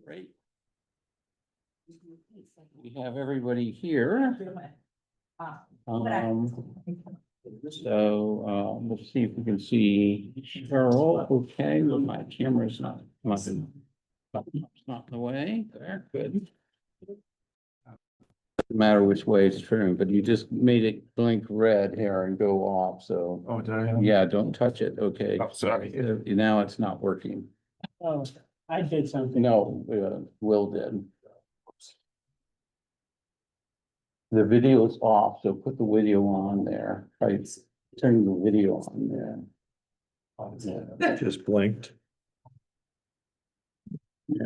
Great. We have everybody here. Let's see if we can see Cheryl. Okay, well, my camera's not in the way. There, good. Doesn't matter which way it's turned, but you just made it blink red here and go off, so. Oh, did I? Yeah, don't touch it, okay? Oh, sorry. Now it's not working. Oh, I did something. No, Will did. The video is off, so put the video on there, right? Turn the video on there. Yeah. Just blinked.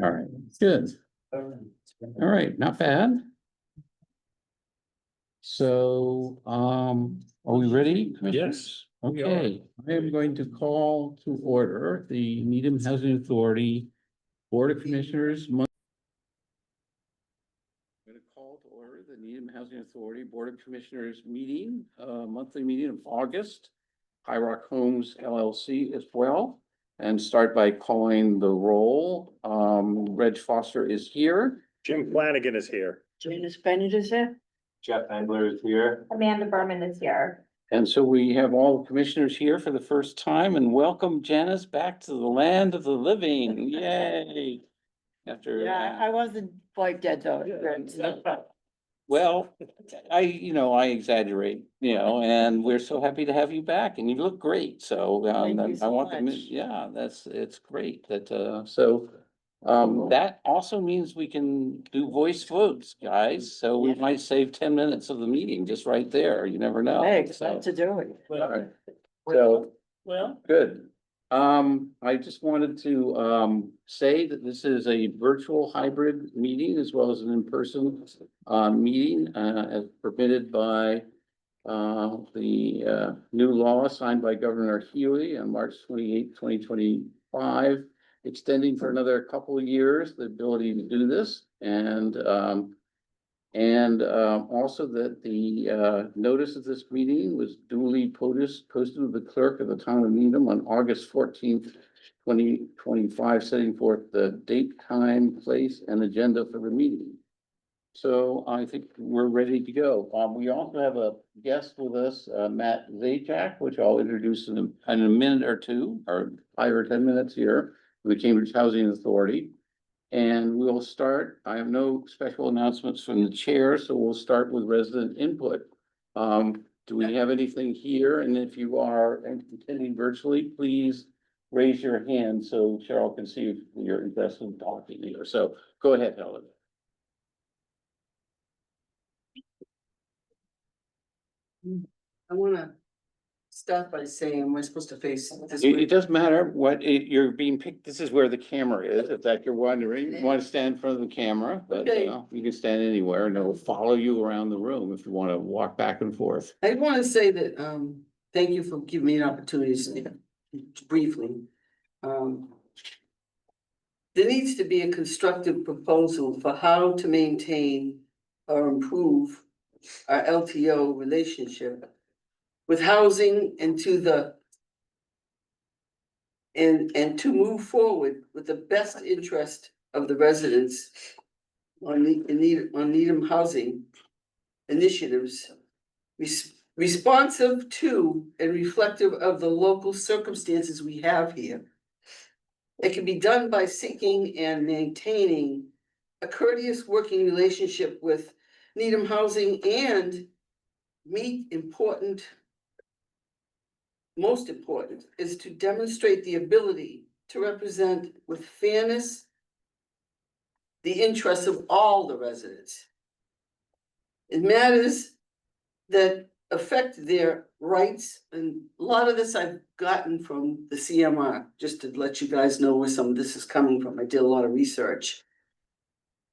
All right, good. All right, not bad. So, are we ready? Yes. we are. Okay, I am going to call to order the Needham Housing Authority Board of Commissioners. I'm going to call to order the Needham Housing Authority Board of Commissioners meeting, monthly meeting of August. High Rock Homes LLC as well, and start by calling the roll. Reg Foster is here. Jim Flanagan is here. Janice Bennett is there? Jeff Engler is here. Amanda Berman is here. And so we have all the commissioners here for the first time, and welcome Janice back to the land of the living. Yay. After. Yeah, I wasn't quite dead though. Well, I exaggerate, and we're so happy to have you back, and you look great, so, Thank you I so want them, much. yeah, it's great that, that also means we can do voice votes, guys, so we Yeah. might save 10 minutes of the meeting just right there, you never know. Hey, So, glad to do it. all right. So, Well, good. I just wanted to, say that this is a virtual hybrid meeting as well as an in-person, meeting, as permitted by, the, new law signed by Governor Healy on March 28th, 2025, extending for another couple of years, the ability to do this. And also that the notice of this meeting was duly posted with the clerk of the town of Needham on August 14th, 2025, setting forth the date, time, place, and agenda for the meeting. So I think we're ready to go. We also have a guest with us, Matt Zajac, which I'll introduce in a minute or two, or 5 or 10 minutes here, from the Cambridge Housing Authority. And we'll start, I have no special announcements from the chair, so we'll start with resident input. Do we have anything here? And if you are attending virtually, please raise your hand so Cheryl can see if you're interested in talking here. So go ahead, Helen. I wanna start by saying, am I supposed to face this It way? doesn't matter what you're being picked. This is where the camera is. If that you're wondering, you want to stand in front of the camera, but Okay. you can stand anywhere and it'll follow you around the room if you want to walk back and forth. I wanna say that, thank you for giving me an opportunity to speak briefly. There needs to be a constructive proposal for how to maintain or improve our LTO relationship with housing and and to move forward with the best interest of the residents on Needham housing initiatives, responsive to and reflective of the local circumstances we have here. It can be done by seeking and maintaining a courteous working relationship with Needham Housing and most important is to demonstrate the ability to represent with fairness the interests of all the residents. It matters that affect their rights, and a lot of this I've gotten from the CMR, just to let you guys know where some of this is coming from. I did a lot of research.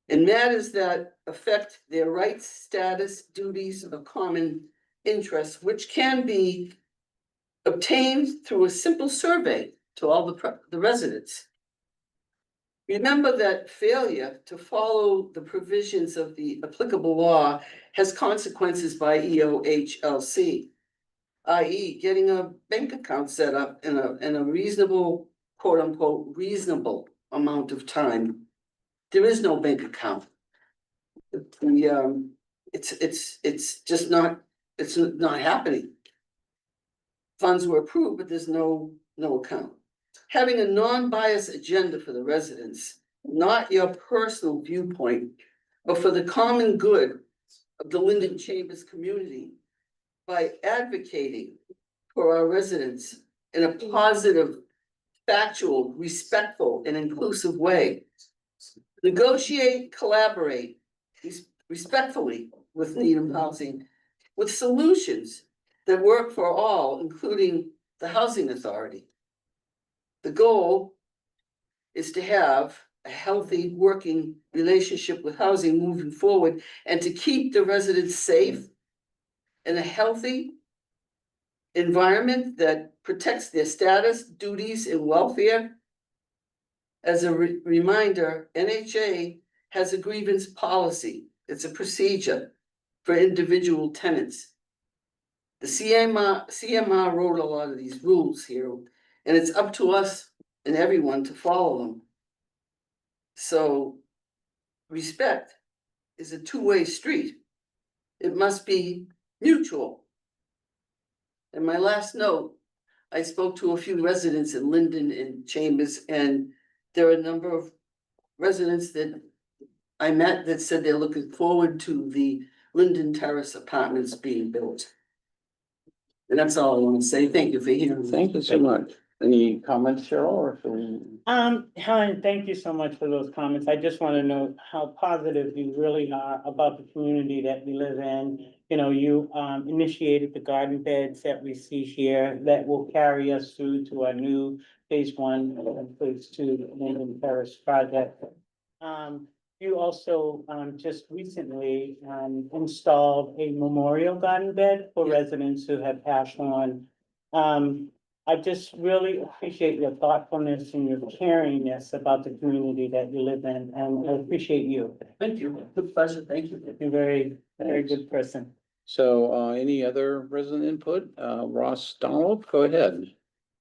And matters that affect their rights, status, duties of common interest, which can be obtained through a simple survey to all the residents. Remember that failure to follow the provisions of the applicable law has consequences by EOHLC. i.e. getting a bank account set up in a reasonable, quote unquote, reasonable amount of time. There is no bank account. It's just not, it's not happening. Funds were approved, but there's no account. Having a non-biased agenda for the residents, not your personal viewpoint, but for the common good of the Linden Chambers community by advocating for our residents in a positive, factual, respectful, and inclusive way. Negotiate, collaborate respectfully with Needham Housing, with solutions that work for all, including the Housing Authority. The goal is to have a healthy working relationship with housing moving forward and to keep the residents safe in a healthy environment that protects their status, duties, and welfare. As a reminder, NHA has a grievance policy. It's a procedure for individual tenants. The CMR wrote a lot of these rules here, and it's up to us and everyone to follow them. So respect is a two-way street. It must be mutual. And my last note, I spoke to a few residents in Linden and Chambers, and there are a number of residents that I met that said they're looking forward to the Linden Terrace apartments being built. And that's all I want to say. Thank you for hearing me. Thank you so much. Any comments, Cheryl, or shall we? Helen, thank you so much for those comments. I just want to note how positive you really are about the community that we live in. You know, you initiated the garden beds that we see here that will carry us through to our new phase 1 and phase 2 Linden Terrace project. You also just recently installed a memorial garden bed for residents who have passed on. I just really appreciate your thoughtfulness and your caringness about the community that you live in, and I appreciate you. Thank you. Good pleasure. Thank you. You're very, very good person. So, any other resident input? Ross Donald, go ahead.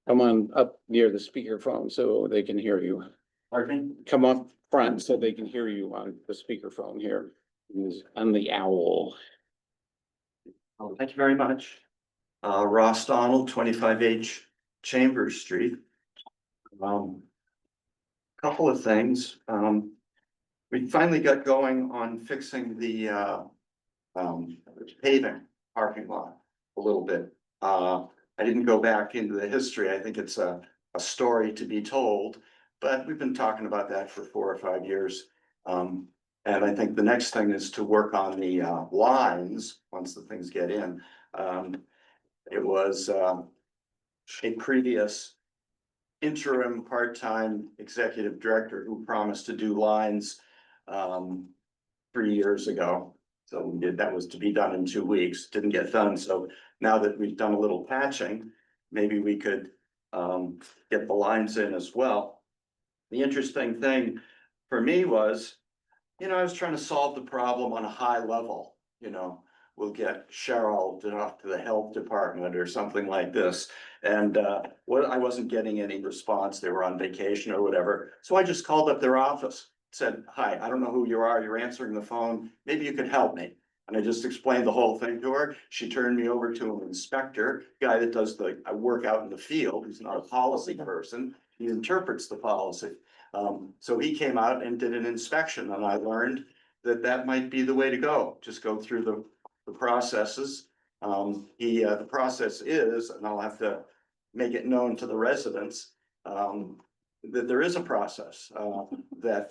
Come on up near the speakerphone so they can hear you. Pardon me? Come up front so they can hear you on the speakerphone here. He's on the owl. Oh, thank you very much. Ross Donald, 25H Chambers Street. Couple of things. We finally got going on fixing the paving parking lot a little bit. I didn't go back into the history. I think it's a story to be told, but we've been talking about that for 4 or 5 years. And I think the next thing is to work on the lines once the things get in. It was a previous interim part-time executive director who promised to do lines 3 years ago. So we did, that was to be done in 2 weeks, didn't get done. So now that we've done a little patching, maybe we could get the lines in as well. The interesting thing for me was, you know, I was trying to solve the problem on a high level, you know. We'll get Cheryl off to the health department or something like this. And well, I wasn't getting any response. They were on vacation or whatever. So I just called up their office, said, "Hi, I don't know who you are. You're answering the phone. Maybe you could help me." And I just explained the whole thing to her. She turned me over to an inspector, guy that does the work out in the field. He's not a policy person. He interprets the policy. So he came out and did an inspection, and I learned that that might be the way to go. Just go through the processes. The process is, and I'll have to make it known to the residents, that there is a process, that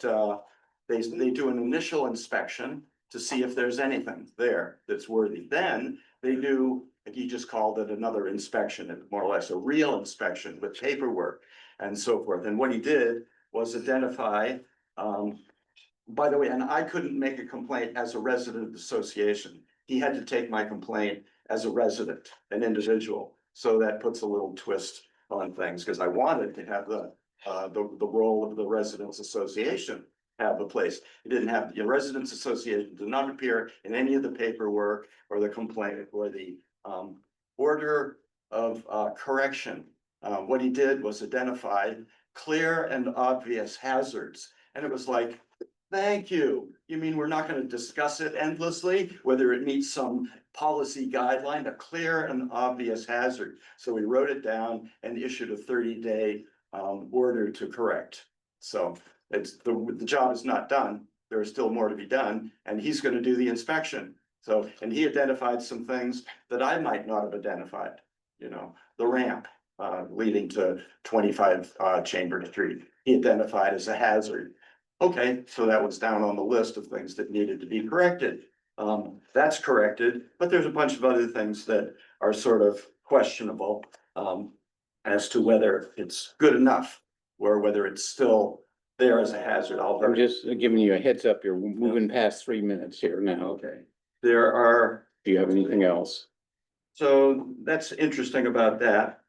they do an initial inspection to see if there's anything there that's worthy. Then they do, like you just called it, another inspection, more or less a real inspection with paperwork and so forth. And what he did was identify, by the way, and I couldn't make a complaint as a resident of the association. He had to take my complaint as a resident, an individual. So that puts a little twist on things, because I wanted to have the role of the residents association have a place. It didn't have, the residents association did not appear in any of the paperwork or the complaint or the order of correction. What he did was identify clear and obvious hazards. And it was like, thank you. You mean we're not gonna discuss it endlessly, whether it meets some policy guideline, a clear and obvious hazard. So we wrote it down and issued a 30-day order to correct. So it's the job is not done. There is still more to be done, and he's gonna do the inspection. So, and he identified some things that I might not have identified, you know, the ramp leading to 25 Chamber Street, he identified as a hazard. Okay, so that was down on the list of things that needed to be corrected. That's corrected, but there's a bunch of other things that are sort of questionable as to whether it's good enough or whether it's still there as a hazard. I'm just giving you a heads up, you're moving past 3 minutes here now. Okay, there are, Do you have anything else? so that's interesting about that.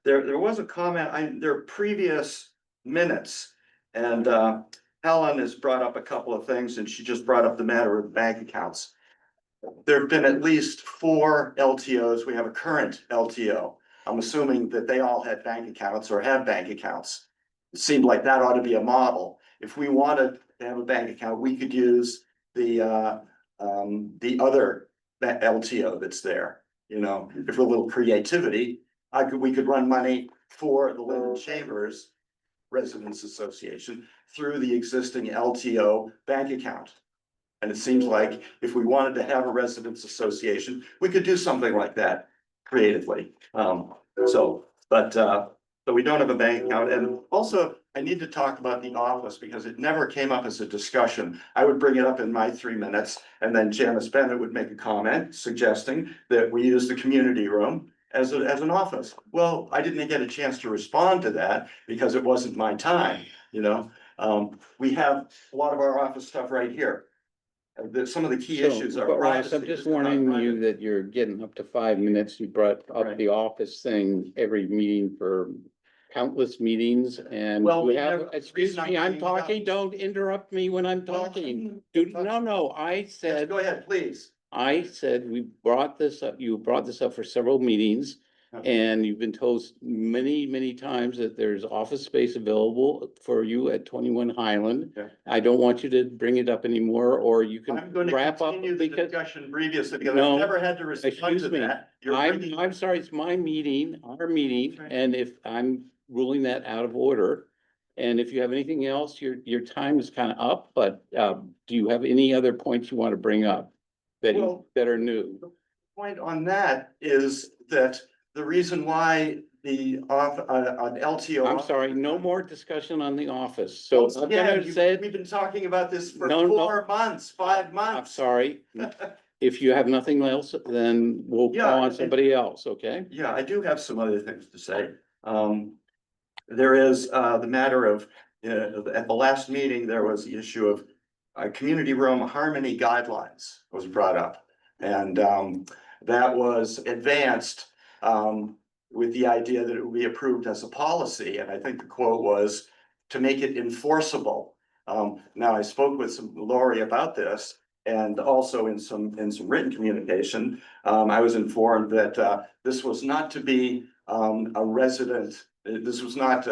There was a comment, there are previous minutes, and Helen has brought up a couple of things, and she just brought up the matter of bank accounts. There have been at least 4 LTOs. We have a current LTO. I'm assuming that they all had bank accounts or have bank accounts. It seemed like that ought to be a model. If we wanted to have a bank account, we could use the other LTO that's there. You know, if a little creativity, we could run money for the Linden Chambers Residents Association through the existing LTO bank account. And it seems like if we wanted to have a residents association, we could do something like that creatively. But we don't have a bank account. And also, I need to talk about the office because it never came up as a discussion. I would bring it up in my 3 minutes, and then Janice Bennett would make a comment suggesting that we use the community room as an office. Well, I didn't get a chance to respond to that because it wasn't my time, you know? We have a lot of our office stuff right here. Some of the key issues are But Ross, privacy. I'm just warning you that you're getting up to 5 minutes. You brought up Right. the office thing every meeting for countless meetings and Well, we we have, never- excuse me, I'm talking, don't interrupt me when I'm talking. No, I Yes, said, go ahead, please. I said, we brought this up, you brought this up for several meetings. And you've been told many, many times that there's office space available for you at 21 Highland. Yeah. I don't want you to bring it up anymore, or you I'm can going to wrap up continue the because. discussion previously because No, I've never had to respond excuse to me. that. You're I'm bringing- sorry, it's my meeting, our meeting, Right. and if I'm ruling that out of order. And if you have anything else, your time is kind of up, but do you have any other points you want to bring up? Well- That are new? Point on that is that the reason why an LTO. I'm sorry, no more discussion on the office, so Once I'm again, gonna say. we've been talking about this for No, no. 4 months, 5 I'm months. sorry. If you have nothing else, then we'll Yeah, call on and- somebody else, okay? Yeah, I do have some other things to say. There is the matter of, at the last meeting, there was the issue of community room harmony guidelines was brought up. And that was advanced with the idea that it would be approved as a policy. And I think the quote was to make it enforceable. Now I spoke with Lori about this. And also in some written communication, I was informed that this was not to be a resident, this was not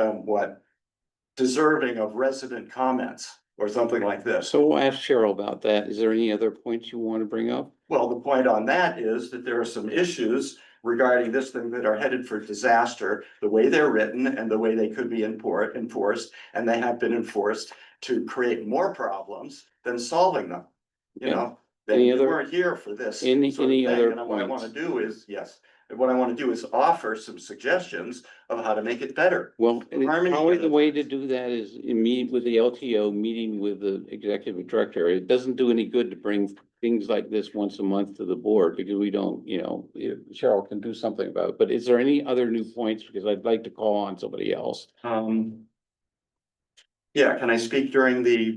deserving of resident comments or something like this. So we'll ask Cheryl about that. Is there any other points you want to bring up? Well, the point on that is that there are some issues regarding this thing that are headed for disaster, the way they're written and the way they could be enforced, and they have been enforced to create more problems than solving them. You Okay. know, then Any you other- weren't here for this. any sort of thing, other and what I wanna points? do is, yes, and what I wanna do is offer some suggestions of how to make it better. Well, Harmony probably the way to guidelines. do that is meet with the LTO, meeting with the executive director. It doesn't do any good to bring things like this once a month to the board because we don't, Cheryl can do something about it. But is there any other new points? Because I'd like to call on somebody else. Yeah, can I speak during the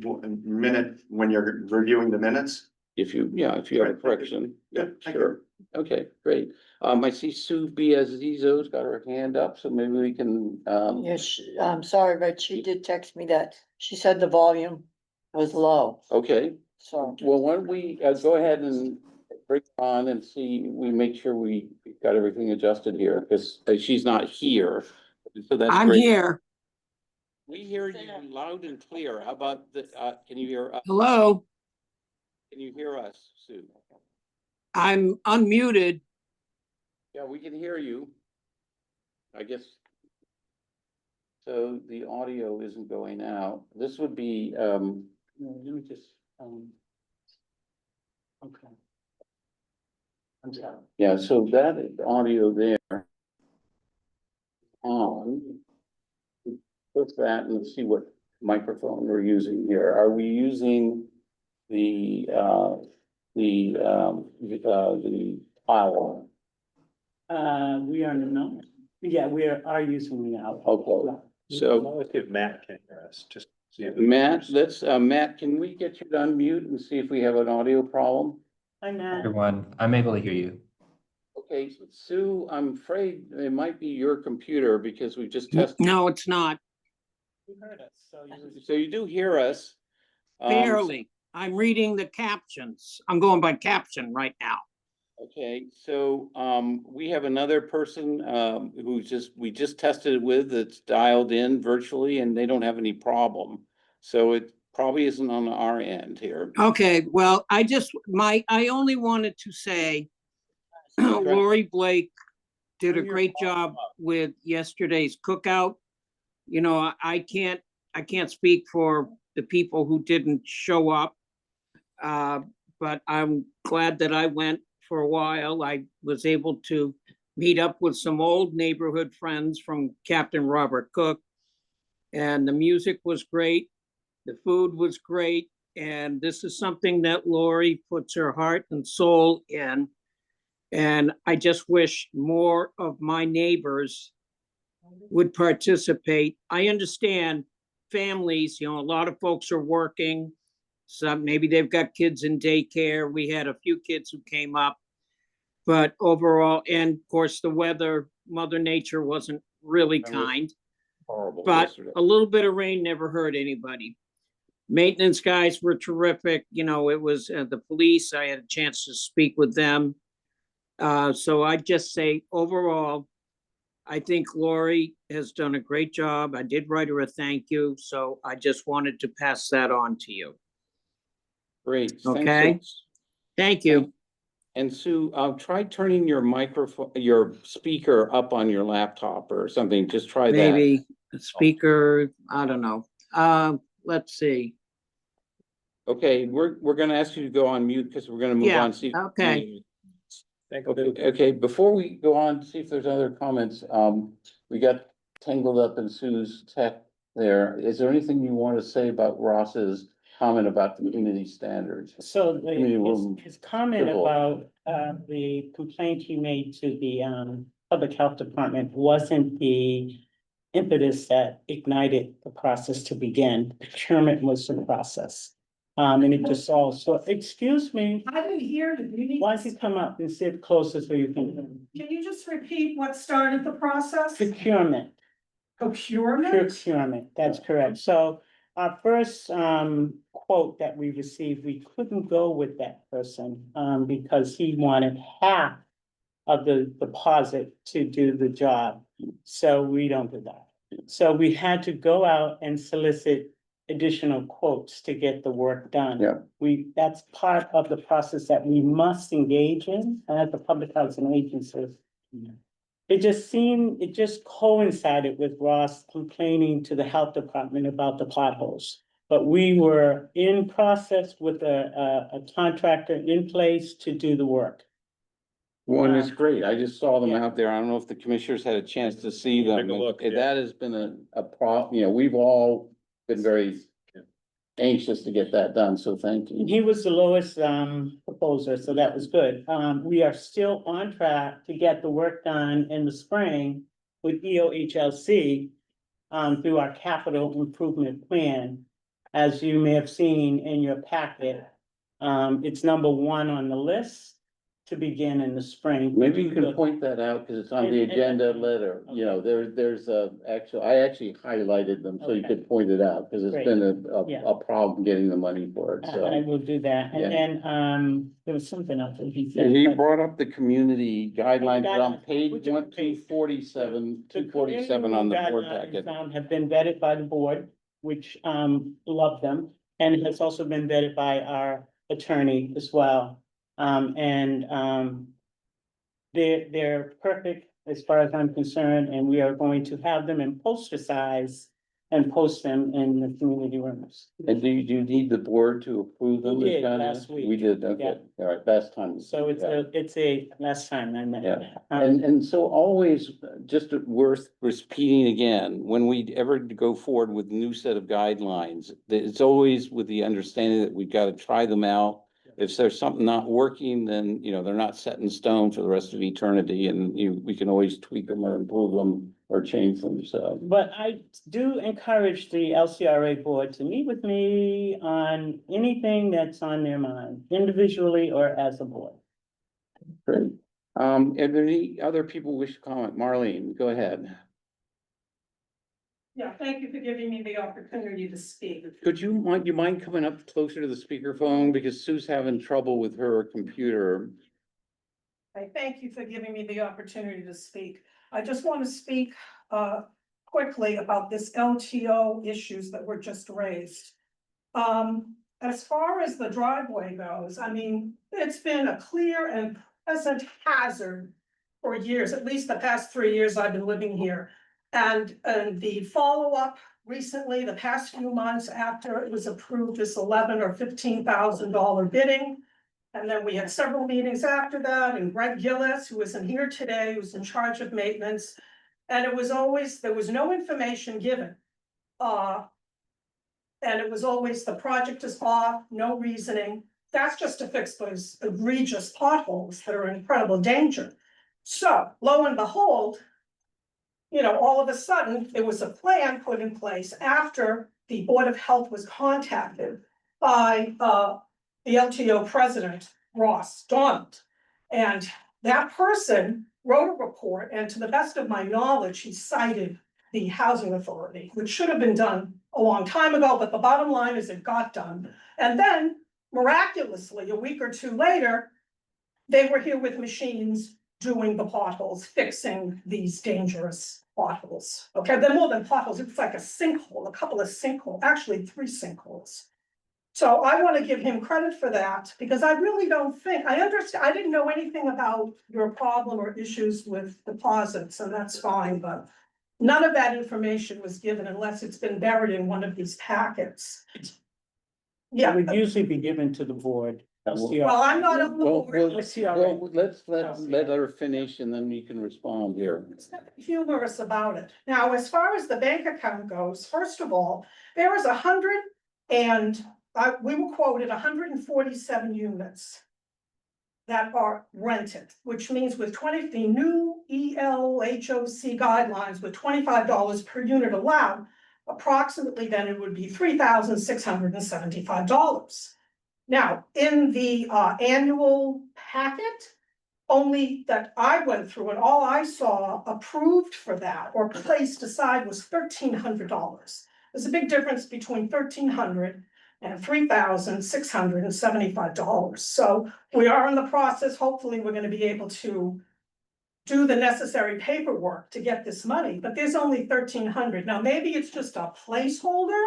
minute when you're reviewing the minutes? If you have a Right. correction. Yeah, thank you. Sure. Okay, great. I see Sue Biazizo's got her hand up, so maybe we can, Yes, I'm sorry, but she did text me that, she said the volume was low, okay. so. Well, why don't we, go ahead and bring her on and see, we make sure we got everything adjusted here, because she's not here. So that's I'm great. here. We hear you loud and clear. How about the, can you hear, Hello, can you hear us, Sue? I'm unmuted. Yeah, we can hear you. I guess. So the audio isn't going out. This would be, let me just, Okay. I'm sorry. yeah, so that audio there. On. Put that and see what microphone we're using here. Are we using the file? We are not, yeah, we are using the out. Okay, so Let's see if Matt can hear us, just. see if- Matt, Matt, can we get you to unmute and see if we have an audio problem? Hi, Matt. Everyone, I'm able to hear you. Okay, Sue, I'm afraid it might be your computer because we just tested. No, it's not. You heard us, So you do hear us. Barely. I'm reading the captions. I'm going by caption right now. Okay, so we have another person we just tested it with that's dialed in virtually and they don't have any problem. So it probably isn't on our end here. Okay, well, I only wanted to say Lori Blake did a great job with yesterday's cookout. You know, I can't speak for the people who didn't show up. But I'm glad that I went for a while. I was able to meet up with some old neighborhood friends from Captain Robert Cook. And the music was great. The food was great. And this is something that Lori puts her heart and soul in. And I just wish more of my neighbors would participate. I understand families, you know, a lot of folks are working. Some, maybe they've got kids in daycare. We had a few kids who came up. But overall, and of course, the weather, Mother Nature wasn't really kind. Horrible. But yesterday. a little bit of rain never hurt anybody. Maintenance guys were terrific. You know, it was the police. I had a chance to speak with them. So I'd just say overall, I think Lori has done a great job. I did write her a thank you. So I just wanted to pass that on to you. Great. Thanks Okay. Thank you. And Sue, try turning your microphone, your speaker up on your laptop or something. Just try that. Maybe a speaker, I don't know. Let's see. Okay, we're gonna ask you to go on mute because we're gonna move Yeah, on. See. okay. Thank you. Okay, before we go on, see if there's other comments, we got tangled up in Sue's tech there. Is there anything you want to say about Ross's comment about the community standards? So Community room his comment civil. about the complaint he made to the public health department wasn't the impetus that ignited the process to begin. Procurement was the process. And it just all, so, excuse me, I didn't hear you. You need, why don't you come up and sit closer so you can, can you just repeat what started the process? procurement. Procurement, that's correct. So our first quote that we received, we couldn't go with that person because he wanted half of the deposit to do the job. So we don't do that. So we had to go out and solicit additional quotes to get the work done. Yeah. That's part of the process that we must engage in as a public housing agency. It just coincided with Ross complaining to the health department about the potholes. But we were in process with a contractor in place to do the work. One is great. I just saw them Yeah. out there. I don't know if the commissioners had a chance to see them. Take a look, yeah. That has been a problem, you know, we've all been very anxious to get that done, so thank you. He was the lowest proposer, so that was good. We are still on track to get the work done in the spring with EOHLC through our capital improvement plan. As you may have seen in your packet, it's number one on the list. to begin in the spring. Maybe you can point that out, because it's on the And- agenda letter, you know, there's I actually highlighted them, so you Okay. could point it out, because it's Great. been Yeah. a problem getting the money for it, I so. will do that, Yeah. and then, there was something else that he said. And he but brought up the community guidelines, but on Guidelines, page which is one, page? 247, The 247 on the board guidelines, packet. Have been vetted by the board, which, love them, and it's also been vetted by our attorney as well. They're perfect as far as I'm concerned, and we are going to have them in poster size and post them in the community rooms. And do you need the board to approve them? We did Kind of? last week. We did, okay, Yeah. all right, last time. So it's Yeah. a, last time I met. Yeah. And so always, just worth repeating again, when we ever go forward with a new set of guidelines, that it's always with the understanding that we've got to try them out. If there's something not working, then, you know, they're not set in stone for the rest of eternity, and we can always tweak them or improve them or change them, so. But I do encourage the LCRA board to meet with me on anything that's on their mind, individually or as a board. Great. Are there any other people who wish to comment? Marlene, go ahead. Yeah, thank you for giving me the opportunity to speak. Could you mind coming up closer to the speakerphone, because Sue's having trouble with her computer? I thank you for giving me the opportunity to speak. I just want to speak quickly about this LTO issues that were just raised. As far as the driveway goes, I mean, it's been a clear and present hazard for years, at least the past 3 years I've been living here. And the follow-up recently, the past few months after it was approved, this $11,000 or $15,000 bidding. And then we had several meetings after that, and Greg Gillis, who isn't here today, who's in charge of maintenance. And it was always, there was no information given. And it was always, the project is off, no reasoning. That's just to fix those egregious potholes that are in incredible danger. So lo and behold, you know, all of a sudden, there was a plan put in place after the Board of Health was contacted by the LTO president, Ross Donald. And that person wrote a report, and to the best of my knowledge, he cited the housing authority, which should have been done a long time ago, but the bottom line is it got done. And then miraculously, a week or two later, they were here with machines doing the potholes, fixing these dangerous potholes. Okay, they're more than potholes, it's like a sinkhole, a couple of sinkholes, actually 3 sinkholes. So I want to give him credit for that, because I really don't think, I understand, I didn't know anything about your problem or issues with deposits, and that's fine, but none of that information was given unless it's been buried in one of these packets. It Yeah, would usually be given to the board. LCRA. well, I'm not on the Well, board. let's let her finish, and then you can respond here. It's nothing humorous about it. Now, as far as the bank account goes, first of all, there is 100 and we were quoted 147 units that are rented, which means with the new ELHOC guidelines with $25 per unit allowed, approximately then it would be $3,675. Now, in the annual packet, only that I went through and all I saw approved for that or placed aside was $1,300. There's a big difference between $1,300 and $3,675. So we are in the process. Hopefully, we're going to be able to do the necessary paperwork to get this money, but there's only $1,300. Now, maybe it's just a placeholder.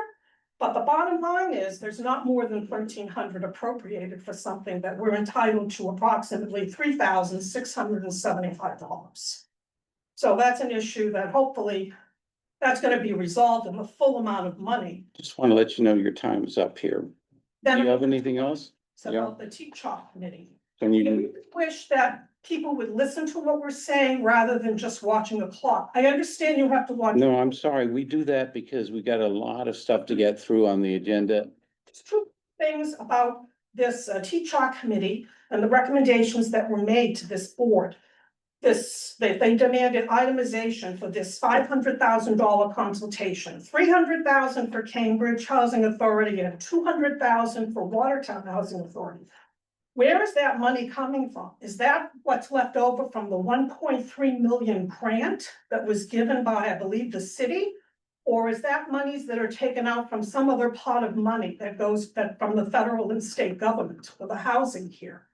But the bottom line is there's not more than $1,300 appropriated for something that we're entitled to approximately $3,675. So that's an issue that hopefully that's going to be resolved in the full amount of money. Just want to let you know your time is up here. Do Then you have anything else? it's about the TCHOP committee. Can We you, wish that people would listen to what we're saying rather than just watching the clock. I understand you have to watch. no, I'm sorry, we do that because we got a lot of stuff to get through on the agenda. There's 2 things about this TCHOP committee and the recommendations that were made to this board. They demanded itemization for this $500,000 consultation, $300,000 for Cambridge Housing Authority and $200,000 for Watertown Housing Authority. Where is that money coming from? Is that what's left over from the 1.3 million grant that was given by, I believe, the city? Or is that monies that are taken out from some other pot of money that goes from the federal and state government for the housing here?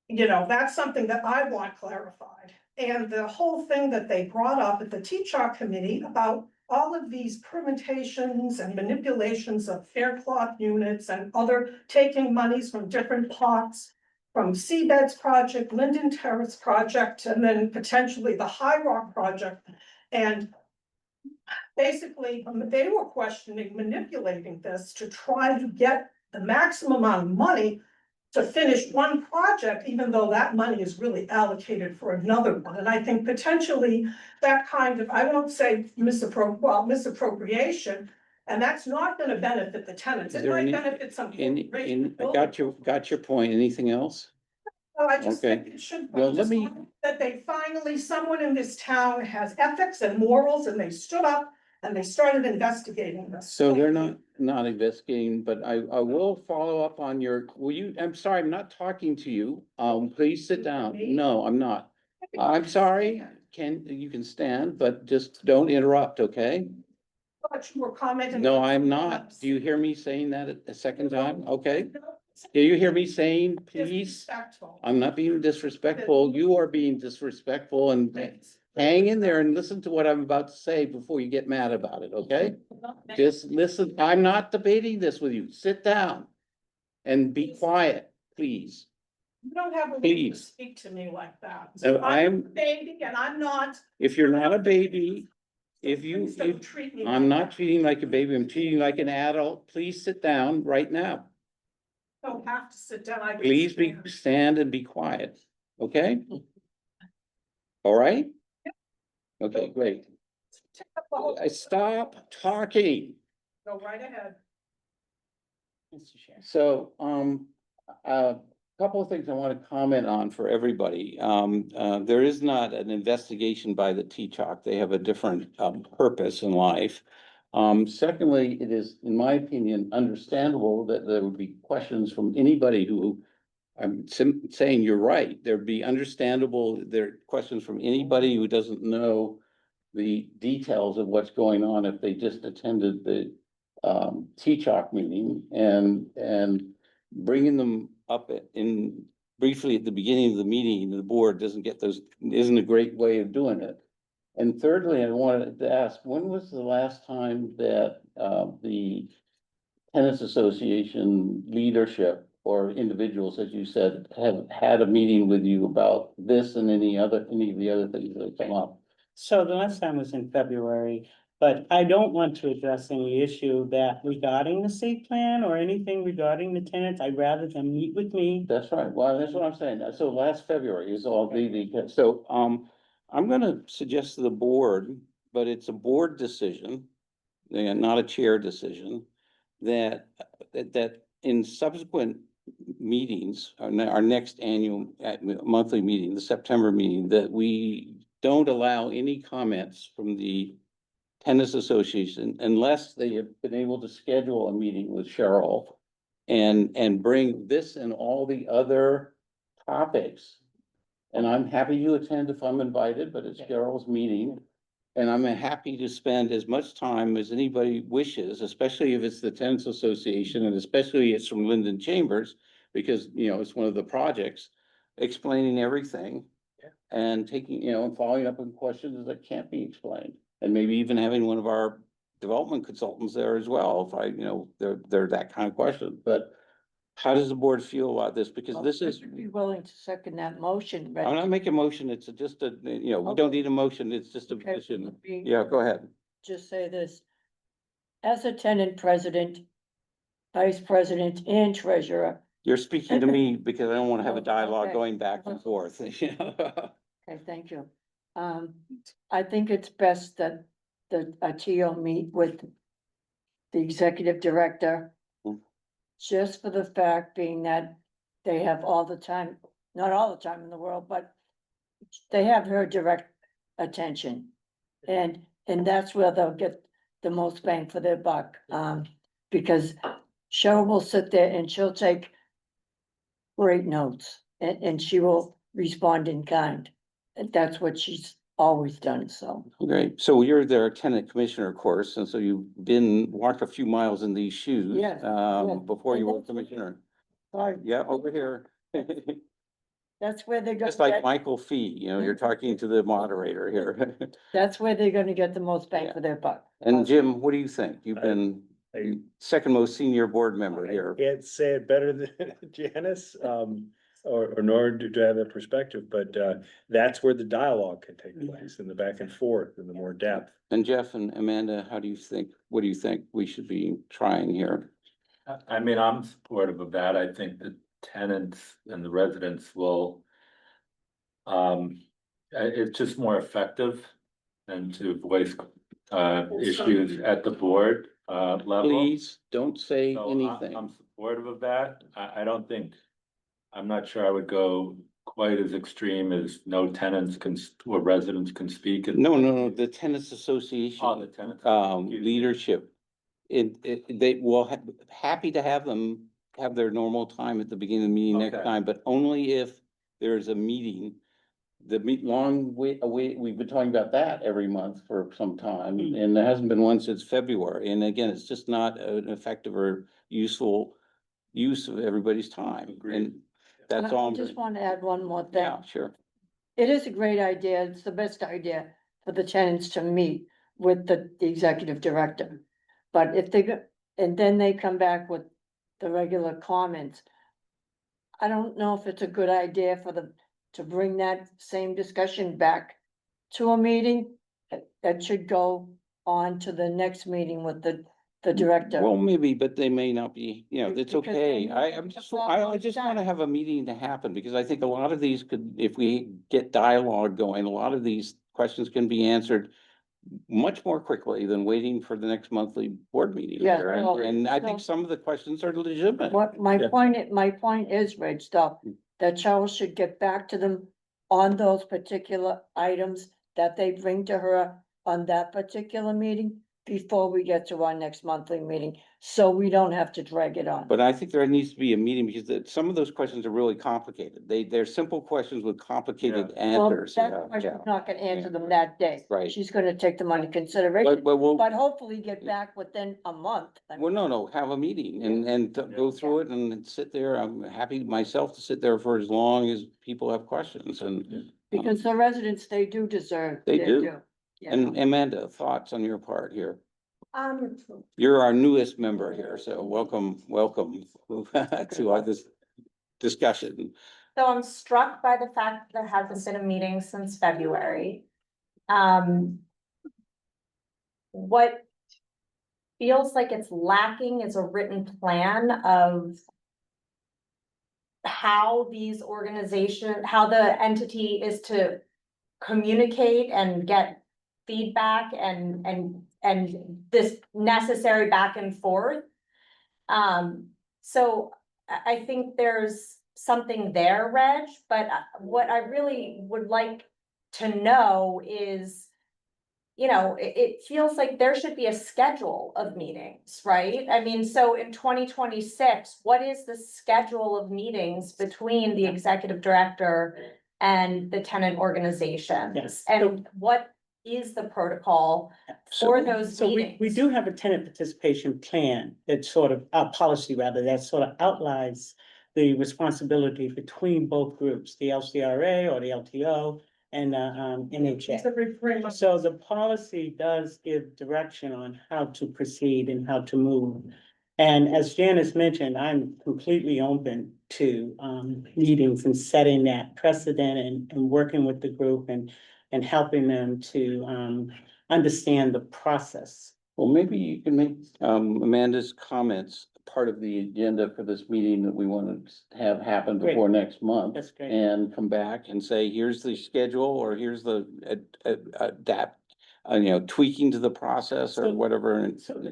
You know, that's something that I want clarified. And the whole thing that they brought up at the TCHA committee about all of these permutations and manipulations of fair cloth units and other taking monies from different pots, from Seabeds project, Linden Terrace project, and then potentially the High Rock project. And basically, they were questioning manipulating this to try to get the maximum amount of money to finish one project, even though that money is really allocated for another one. And I think potentially that kind of, I won't say misappropriation, and that's not gonna benefit the tenants. Is It there might any- benefit some. I got your point. Anything else? Well, I just Okay. think it should, Well, let just me- want that they finally, someone in this town has ethics and morals, and they stood up and they started investigating this. So they're not investigating, but I will follow up on your, I'm sorry, I'm not talking to you. Please sit down. Me? No, I'm not. I'm sorry. You can stand, but just don't interrupt, okay? Thought you were commenting. No, on I'm something not. else. Do you hear me saying that a second time? Okay. Do you hear me saying, please? Disrespectful. I'm not being disrespectful. You are being disrespectful, and Please. hang in there and listen to what I'm about to say before you get mad about it, okay? Just listen. I'm not debating this with you. Sit down and be quiet, please. You don't have a right to Please. speak to me like that. No, I'm a baby and I'm not. If you're not a baby, Please don't treat me. I'm like not that. treating like a baby, I'm treating like an adult. Please sit down right now. Don't have to sit down. I can Please stand and be quiet, okay? All right? Okay, great. Take up the whole- Stop talking. Go right ahead. Mr. Chair. So, a couple of things I want to comment on for everybody. There is not an investigation by the TCHOC. They have a different, purpose in life. Secondly, it is, in my opinion, understandable that there would be questions from anybody who, saying you're right, there'd be understandable, there are questions from anybody who doesn't know the details of what's going on if they just attended the TCHOC meeting and bringing them up in briefly at the beginning of the meeting, the board doesn't get those, isn't a great way of doing it. And thirdly, I wanted to ask, when was the last time that the tenants association leadership or individuals, as you said, have had a meeting with you about this and any of the other things that have come up? So the last time was in February, but I don't want to address any issue that regarding the site plan or anything regarding the tenants. I'd rather them meet with me. That's right. Well, that's what I'm saying. So last February is all so, I'm gonna suggest to the board, but it's a board decision, not a chair decision, that in subsequent meetings, our next annual, monthly meeting, the September meeting, that we don't allow any comments from the tenants association unless they have been able to schedule a meeting with Cheryl and bring this and all the other topics. And I'm happy to attend if I'm invited, but it's Cheryl's meeting. And I'm happy to spend as much time as anybody wishes, especially if it's the tenants association and especially it's from Linden Chambers, because, it's one of the projects, explaining everything. And taking, and following up on questions that can't be explained, and maybe even having one of our development consultants there as well, if they're that kind of question, but how does the board feel about this? Because this is, I'd be willing to second that motion, but. I'm not making a motion, it's just a, we don't need a motion, it's just a Okay, petition. let me Yeah, go ahead. Just say this. As a tenant president, vice president and treasurer, You're speaking to me because I don't want to have a Oh, dialogue okay. going back and forth. okay, thank you. I think it's best that the TO meet with the executive director. Mm. Just for the fact being that they have all the time, not all the time in the world, but they have her direct attention. And that's where they'll get the most bang for their buck, because Cheryl will sit there and she'll take great notes, and she will respond in kind. And that's what she's always done, so. Great. So you're their tenant commissioner, of course, and so you've walked a few miles in these shoes. Yes, yes. Before you And were that's- commissioner. Sorry, Yeah, over here. that's where they're Just gonna like get, Michael Fee, you're talking to the moderator here. that's where they're gonna get the most bang Yeah. for their buck. And Jim, what do you think? You've been I- second most senior board member here. I can't say it better than Janice, or nor do I have that perspective, but, that's where the dialogue can take place, and the back and forth, and the more depth. And Jeff and Amanda, how do you think, what do you think we should be trying here? I mean, I'm supportive of that. I think the tenants and the residents will. It's just more effective than to voice issues at the board level. Please don't say So anything. I'm supportive of that. I don't think, I'm not sure I would go quite as extreme as no tenants can, or residents can speak. No, the tenants association. Oh, the tenants. Leadership. They will happy to have them have their normal time at the beginning of the meeting next Okay. time, but only if there's a meeting. The long wait, we've been talking about that every month for some time, and there hasn't been one since February. And again, it's just not an effective or useful use of everybody's time. Agreed. And that's I all. just want to add one more thing. Yeah, sure. It is a great idea. It's the best idea for the tenants to meet with the executive director. But if they go, and then they come back with the regular comments. I don't know if it's a good idea for them to bring that same discussion back to a meeting. That should go on to the next meeting with the director. Well, maybe, but they may not be, it's Because okay. then I'm it's just, all I just done. want to have a meeting to happen, because I think a lot of these could, if we get dialogue going, a lot of these questions can be answered much more quickly than waiting for the next monthly board meeting. Yeah, here. no, And I think no. some of the questions are legitimate. What my Yeah. point is, Reg, though, that Charles should get back to them on those particular items that they bring to her on that particular meeting before we get to our next monthly meeting, so we don't have to drag it on. But I think there needs to be a meeting, because some of those questions are really complicated. They're simple questions with complicated Well, answers. that Yeah, question's yeah. not gonna answer them that day. Right. She's gonna take them under consideration, But we'll. but hopefully get back within a month. Well, no, have a meeting and go through it and sit there. I'm happy myself to sit there for as long as people have questions and. Because the residents, they do deserve. They their do. due. Yeah. And Amanda, thoughts on your part here? Um, You're our newest member here, so welcome to our this discussion. So I'm struck by the fact that there hasn't been a meeting since February. What feels like it's lacking is a written plan of how how the entity is to communicate and get feedback and this necessary back and forth. So I think there's something there, Reg, but what I really would like to know is, it feels like there should be a schedule of meetings, right? I mean, so in 2026, what is the schedule of meetings between the executive director and the tenant organizations? Yes. And what is the protocol for those So meetings? we do have a tenant participation plan that sort of, a policy rather, that sort of outlines the responsibility between both groups, the LCRA or the LTO and NHA. So the policy does give direction on how to proceed and how to move. And as Janice mentioned, I'm completely open to meetings and setting that precedent and working with the group and helping them to understand the process. Well, maybe you can make Amanda's comments part of the agenda for this meeting that we want to have happen Great. before next month. That's great. And come back and say, here's the schedule, or here's the adapt, tweaking to the process or So- whatever. And So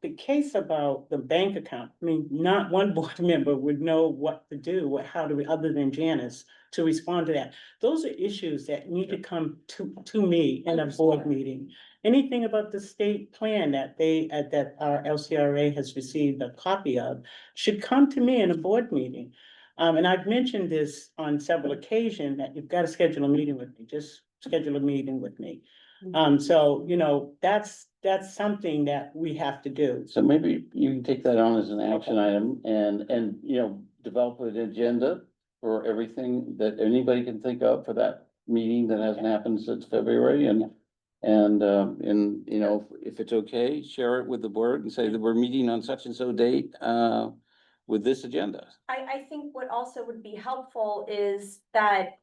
the case about the bank account, I mean, not one board member would know what to do, how to, other than Janice, to respond to that. Those are issues that need to come to me in a board meeting. Anything about the state plan that that our LCRA has received a copy of should come to me in a board meeting. And I've mentioned this on several occasions, that you've got to schedule a meeting with me, just schedule a meeting with me. So, you know, that's something that we have to do. So maybe you can take that on as an action item and, you know, develop an agenda for everything that anybody can think of for that meeting that hasn't happened since February and, you know, if it's okay, share it with the board and say that we're meeting on such and so date, with this agenda. I think what also would be helpful is that,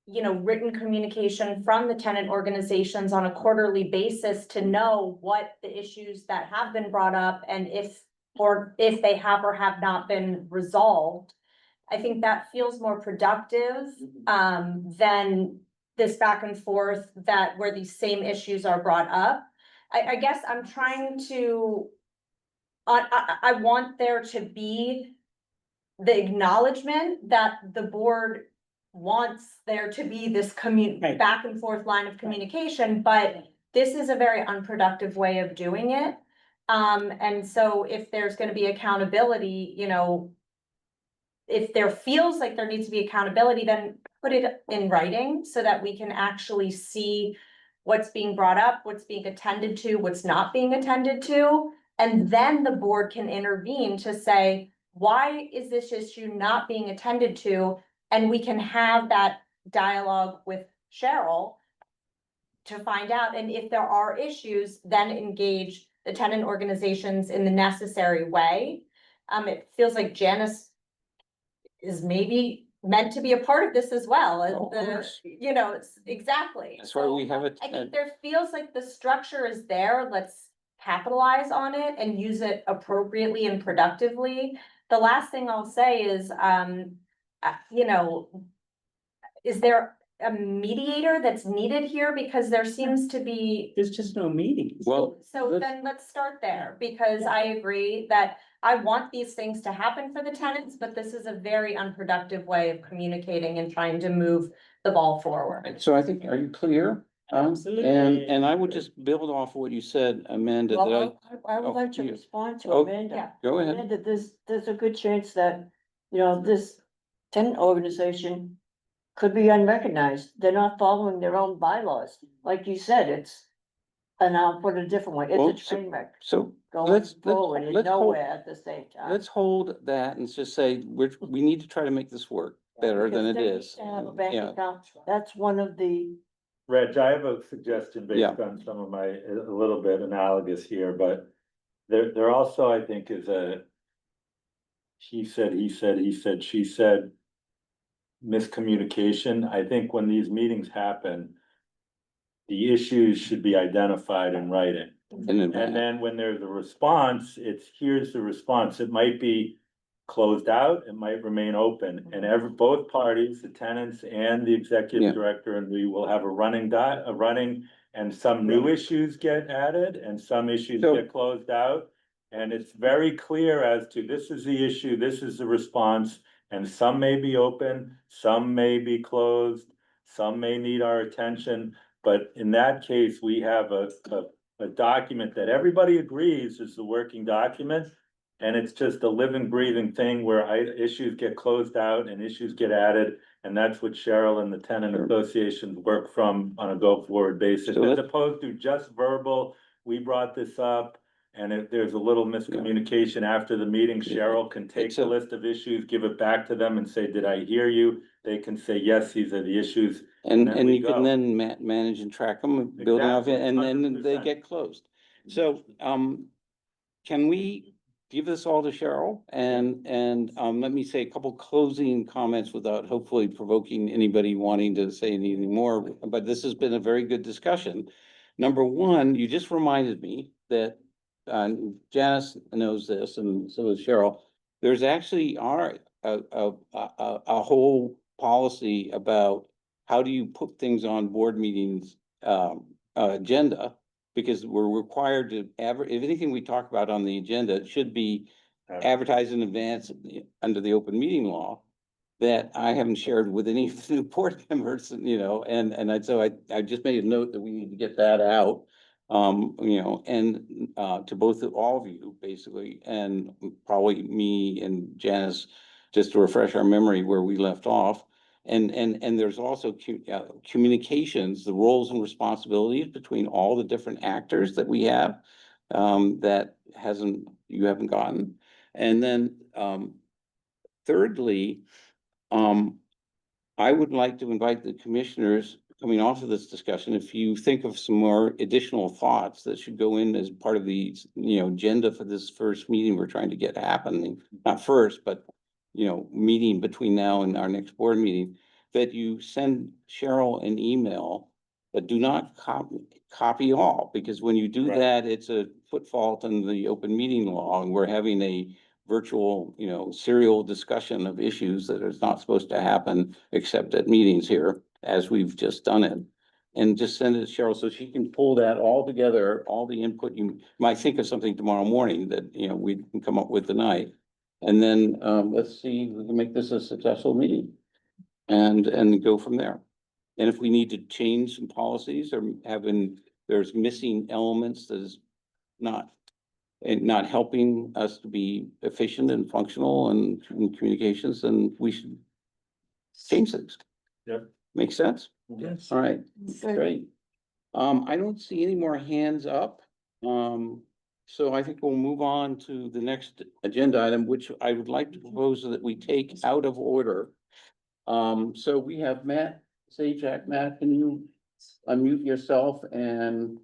you know, written communication from the tenant organizations on a quarterly basis to know what the issues that have been brought up and if they have or have not been resolved. I think that feels more productive, than this back and forth that where these same issues are brought up. I guess I'm trying to, I want there to be the acknowledgement that the board wants there to be this Right. back and forth line of communication, but this is a very unproductive way of doing it. And so if there's gonna be accountability, you know, if there feels like there needs to be accountability, then put it in writing so that we can actually see what's being brought up, what's being attended to, what's not being attended to. And then the board can intervene to say, why is this issue not being attended to? And we can have that dialogue with Cheryl to find out. And if there are issues, then engage the tenant organizations in the necessary way. It feels like Janice is maybe meant to be a part of this as well, as Of course. you know, it's exactly. That's why we have it. I think there feels like the structure is there, let's capitalize on it and use it appropriately and productively. The last thing I'll say is, you know, is there a mediator that's needed here? Because there seems to be. There's just no meetings. Well, So let's- then let's start there, because I agree that I want these things to happen for the tenants, but this is a very unproductive way of communicating and trying to move the ball forward. So I think, are you clear? Absolutely. And I would just build off what you said, Amanda, that Well, I would oh, like to you- respond to oh, Amanda. go ahead. Amanda, there's a good chance that, you know, this tenant organization could be unrecognized. They're not following their own bylaws. Like you said, and I'll put it a different way, Well, it's a train wreck So going let's forward and let's hold, nowhere at the same time. let's hold that and just say, we need to try to make this work better than it Because they need is. to have a bank Yeah. account. That's one of the, Reg, I have a suggestion Yeah. based on some of my, a little bit analogous here, but there also, I think, is a he said, she said miscommunication. I think when these meetings happen, the issues should be identified in writing. And then when there's a response, it's here's the response. It might be closed out, it might remain open, and both parties, the tenants and the Yeah. executive director, and we will have a running, and some new issues get added and some issues So- get closed out. And it's very clear as to this is the issue, this is the response, and some may be open, some may be closed, some may need our attention. But in that case, we have a document that everybody agrees is the working document. And it's just a living, breathing thing where issues get closed out and issues get added. And that's what Cheryl and the tenant Sure. associations work from on a go-forward basis, So as let's- opposed to just verbal, we brought this up. And if there's a little miscommunication after the meeting, Cheryl can take It's the a- list of issues, give it back to them and say, did I hear you? They can say, yes, these are the issues. And, then and we you can go. then manage and track them, building off it, Exactly, and then they 100%. get closed. So, can we give this all to Cheryl? And, let me say a couple closing comments without hopefully provoking anybody wanting to say anything more, but this has been a very good discussion. Number one, you just reminded me that, Janice knows this, and so does Cheryl. There's actually a whole policy about how do you put things on board meetings, agenda? Because we're required to if anything we talk about on the agenda, it should be advertised in advance under the open meeting law. That I haven't shared with any of the new board members, you know, so I just made a note that we need to get that out. You know, and to all of you, basically, and probably me and Janice just to refresh our memory where we left off. And there's also communications, the roles and responsibilities between all the different actors that we have, that you haven't gotten. And then, thirdly, I would like to invite the commissioners coming off of this discussion, if you think of some more additional thoughts that should go in as part of the, agenda for this first meeting we're trying to get happening, not first, but, meeting between now and our next board meeting, that you send Cheryl an email, but do not copy all, because when you do Right. that, it's a foot fault in the open meeting law, and we're having a virtual, serial discussion of issues that is not supposed to happen except at meetings here, as we've just done it. And just send it to Cheryl so she can pull that all together, all the input. You might think of something tomorrow morning that, we can come up with tonight. And then, let's see, if we can make this a successful meeting and go from there. And if we need to change some policies or there's missing elements that is not helping us to be efficient and functional and in communications, then we should change things. Yep. Make sense? Yes. All right, Good. great. I don't see any more hands up. So I think we'll move on to the next agenda item, which I would like to propose that we take out of order. So we have Matt Zajac. Matt, can you unmute yourself and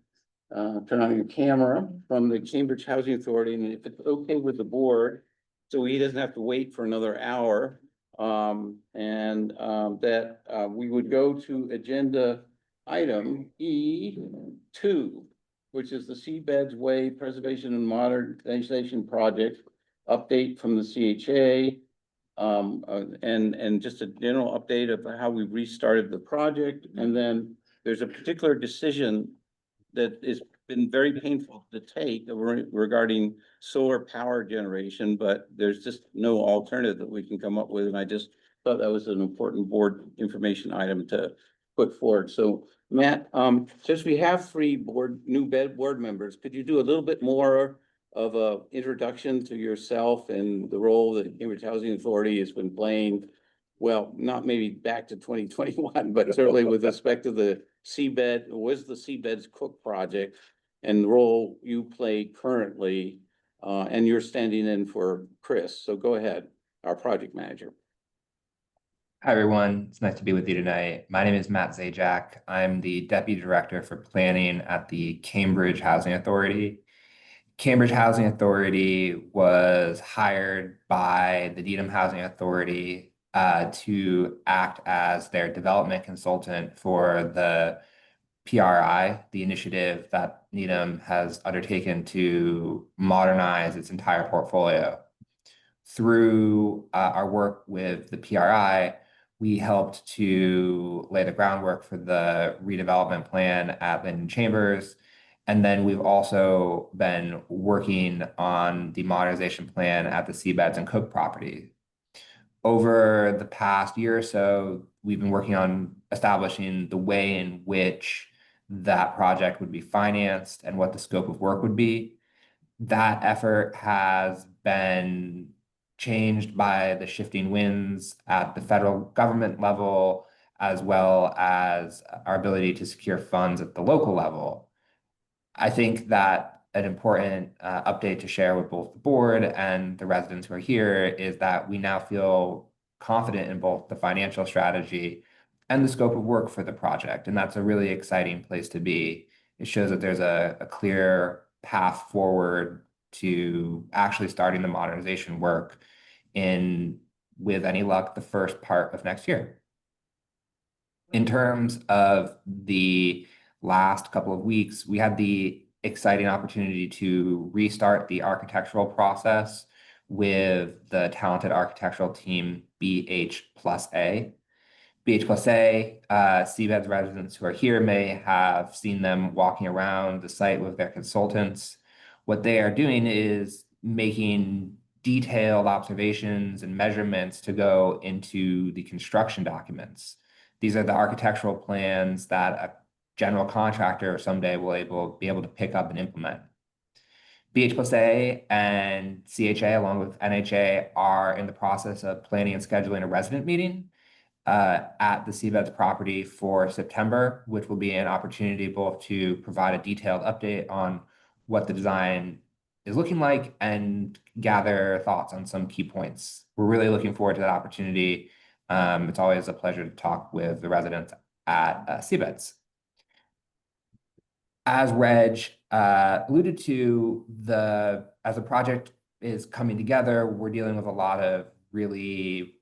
turn on your camera from the Cambridge Housing Authority, and if it's okay with the board, so he doesn't have to wait for another hour. That we would go to agenda item E2, which is the Seabeds Way Preservation and Modernization Project update from the CHA. And just a general update of how we restarted the project. And then there's a particular decision that has been very painful to take regarding solar power generation, but there's just no alternative that we can come up with. And I just thought that was an important board information item to put forward. So Matt, since we have three new board members, could you do a little bit more of a introduction to yourself and the role that Cambridge Housing Authority has been playing? Well, not maybe back to 2021, but certainly with respect to the Seabeds Cook project and the role you play currently, and you're standing in for Chris. So go ahead, our project manager. Hi, everyone. It's nice to be with you tonight. My name is Matt Zajac. I'm the Deputy Director for Planning at the Cambridge Housing Authority. Cambridge Housing Authority was hired by the Needham Housing Authority to act as their development consultant for the PRI, the initiative that Needham has undertaken to modernize its entire portfolio. Through our work with the PRI, we helped to lay the groundwork for the redevelopment plan at Linden Chambers. And then we've also been working on the modernization plan at the Seabeds and Cook property. Over the past year or so, we've been working on establishing the way in which that project would be financed and what the scope of work would be. That effort has been changed by the shifting winds at the federal government level, as well as our ability to secure funds at the local level. I think that an important update to share with both the board and the residents who are here is that we now feel confident in both the financial strategy and the scope of work for the project. And that's a really exciting place to be. It shows that there's a clear path forward to actually starting the modernization work with any luck, the first part of next year. In terms of the last couple of weeks, we had the exciting opportunity to restart the architectural process with the talented architectural team BH+A. BH+A, Seabeds residents who are here may have seen them walking around the site with their consultants. What they are doing is making detailed observations and measurements to go into the construction documents. These are the architectural plans that a general contractor someday will be able to pick up and implement. BH+A and CHA, along with NHA, are in the process of planning and scheduling a resident meeting at the Seabed's property for September, which will be an opportunity both to provide a detailed update on what the design is looking like and gather thoughts on some key points. We're really looking forward to that opportunity. It's always a pleasure to talk with the residents at Seabed's. As Reg alluded to, as the project is coming together, we're dealing with a lot of really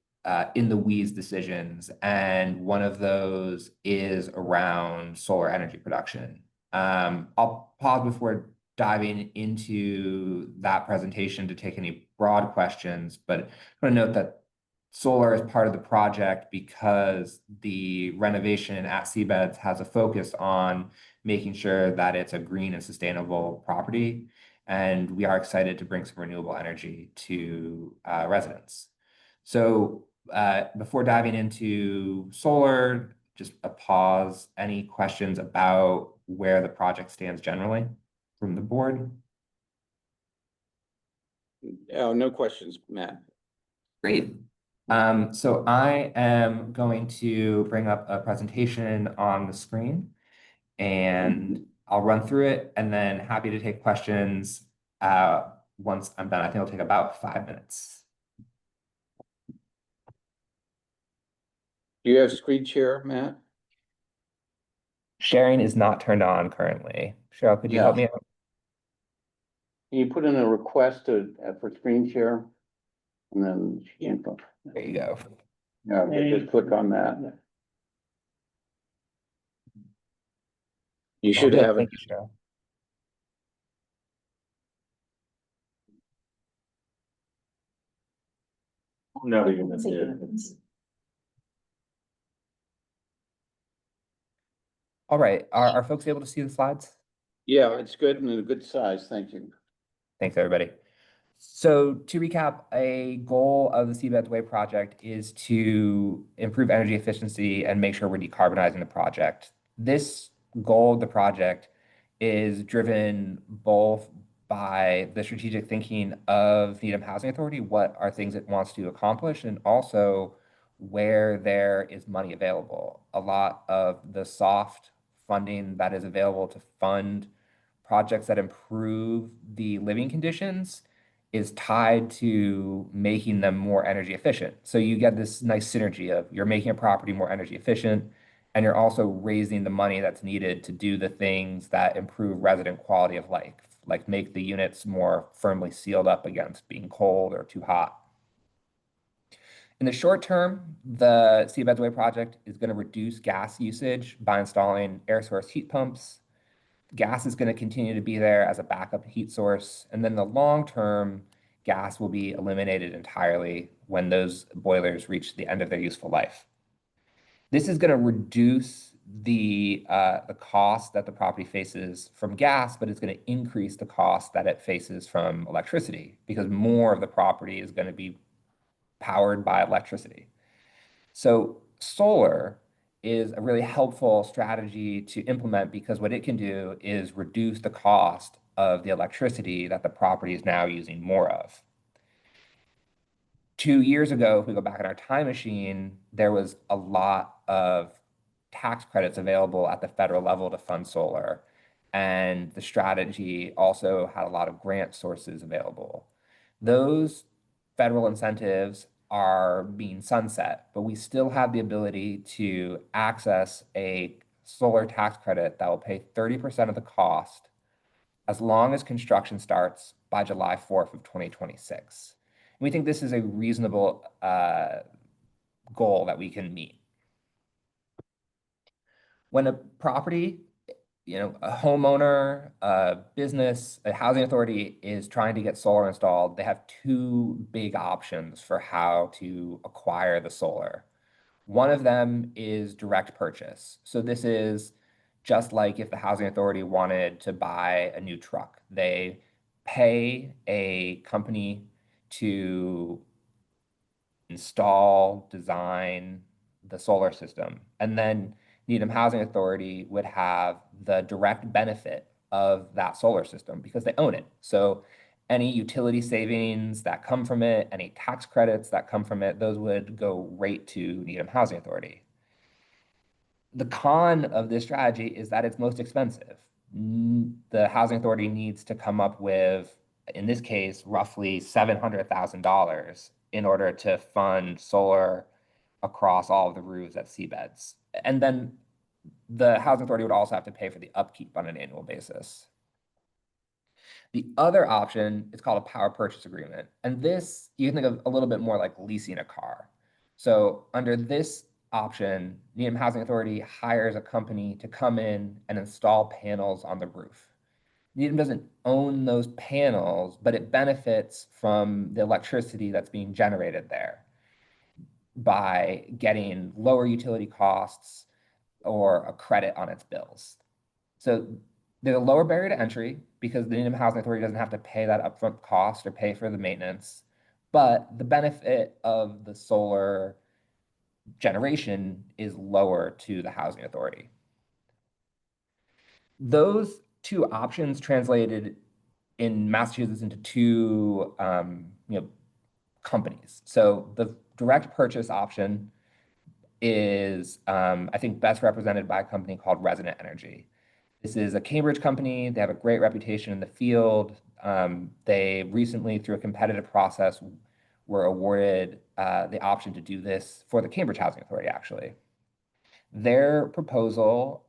in the weeds decisions, and one of those is around solar energy production. I'll pause before diving into that presentation to take any broad questions, but I want to note that solar is part of the project because the renovation at Seabeds has a focus on making sure that it's a green and sustainable property, and we are excited to bring some renewable energy to residents. So before diving into solar, just a pause. Any questions about where the project stands generally from the board? No questions, Matt. Great. So I am going to bring up a presentation on the screen and I'll run through it and then happy to take questions once I'm done. I think it'll take about 5 minutes. Do you have screen share, Matt? Sharing is not turned on currently. Cheryl, could you help me out? Can you put in a request for screen share? And then she can, There you go. yeah, just click on that. You should All good. have it. Thank you, Cheryl. Never even did. All right, are folks able to see the slides? Yeah, it's good and a good size. Thank you. Thanks, everybody. So to recap, a goal of the Seabed's Way project is to improve energy efficiency and make sure we're decarbonizing the project. This goal of the project is driven both by the strategic thinking of Needham Housing Authority, what are things it wants to accomplish, and also where there is money available. A lot of the soft funding that is available to fund projects that improve the living conditions is tied to making them more energy efficient. So you get this nice synergy of you're making a property more energy efficient, and you're also raising the money that's needed to do the things that improve resident quality of life, like make the units more firmly sealed up against being cold or too hot. In the short term, the Seabed's Way project is going to reduce gas usage by installing air source heat pumps. Gas is going to continue to be there as a backup heat source. And then the long term, gas will be eliminated entirely when those boilers reach the end of their useful life. This is going to reduce the cost that the property faces from gas, but it's going to increase the cost that it faces from electricity because more of the property is going to be powered by electricity. So solar is a really helpful strategy to implement because what it can do is reduce the cost of the electricity that the property is now using more of. 2 years ago, if we go back in our time machine, there was a lot of tax credits available at the federal level to fund solar. And the strategy also had a lot of grant sources available. Those federal incentives are being sunset, but we still have the ability to access a solar tax credit that will pay 30% of the cost as long as construction starts by July 4th of 2026. And we think this is a reasonable goal that we can meet. When a property, a homeowner, a business, a housing authority is trying to get solar installed, they have two big options for how to acquire the solar. One of them is direct purchase. So this is just like if the housing authority wanted to buy a new truck. They pay a company to install, design the solar system, and then Needham Housing Authority would have the direct benefit of that solar system because they own it. So any utility savings that come from it, any tax credits that come from it, those would go right to Needham Housing Authority. The con of this strategy is that it's most expensive. The housing authority needs to come up with, in this case, roughly $700,000 in order to fund solar across all of the roofs at seabeds. And then the housing authority would also have to pay for the upkeep on an annual basis. The other option is called a power purchase agreement. And this, you can think of a little bit more like leasing a car. So under this option, Needham Housing Authority hires a company to come in and install panels on the roof. Needham doesn't own those panels, but it benefits from the electricity that's being generated there by getting lower utility costs or a credit on its bills. So there's a lower barrier to entry because the Needham Housing Authority doesn't have to pay that upfront cost or pay for the maintenance. But the benefit of the solar generation is lower to the housing authority. Those two options translated in Massachusetts into two companies. So the direct purchase option is, I think, best represented by a company called Resident Energy. This is a Cambridge company. They have a great reputation in the field. They recently, through a competitive process, were awarded the option to do this for the Cambridge Housing Authority, actually. Their proposal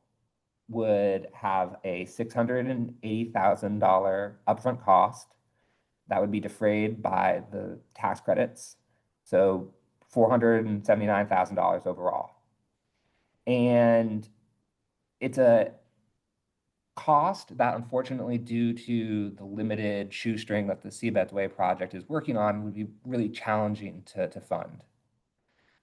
would have a $680,000 upfront cost that would be defrayed by the tax credits. So $479,000 overall. And it's a cost that, unfortunately, due to the limited shoestring that the Seabed Way project is working on, would be really challenging to fund.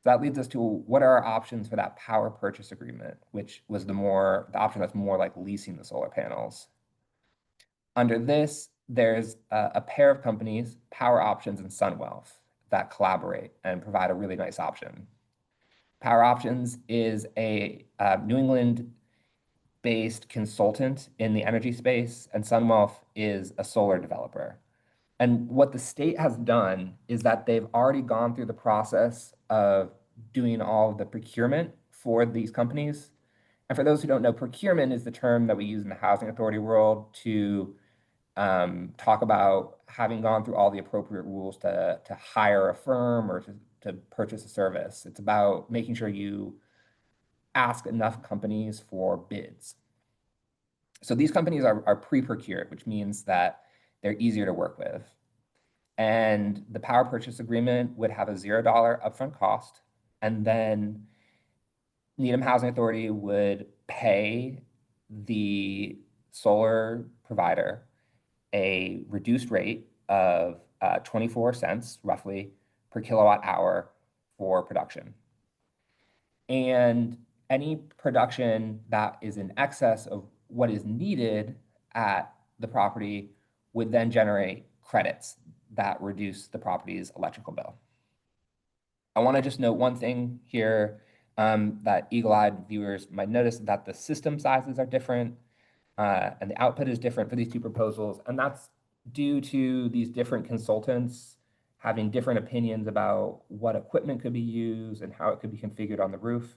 So that leads us to what are our options for that power purchase agreement, which was the option that's more like leasing the solar panels. Under this, there's a pair of companies, Power Options and SunWealth, that collaborate and provide a really nice option. Power Options is a New England-based consultant in the energy space, and SunWealth is a solar developer. And what the state has done is that they've already gone through the process of doing all of the procurement for these companies. And for those who don't know, procurement is the term that we use in the housing authority world to talk about having gone through all the appropriate rules to hire a firm or to purchase a service. It's about making sure you ask enough companies for bids. So these companies are pre-procured, which means that they're easier to work with. And the power purchase agreement would have a $0 upfront cost. And then Needham Housing Authority would pay the solar provider a reduced rate of 24 cents, roughly, per kilowatt hour for production. And any production that is in excess of what is needed at the property would then generate credits that reduce the property's electrical bill. I want to just note one thing here that eagle-eyed viewers might notice, that the system sizes are different and the output is different for these two proposals. And that's due to these different consultants having different opinions about what equipment could be used and how it could be configured on the roof.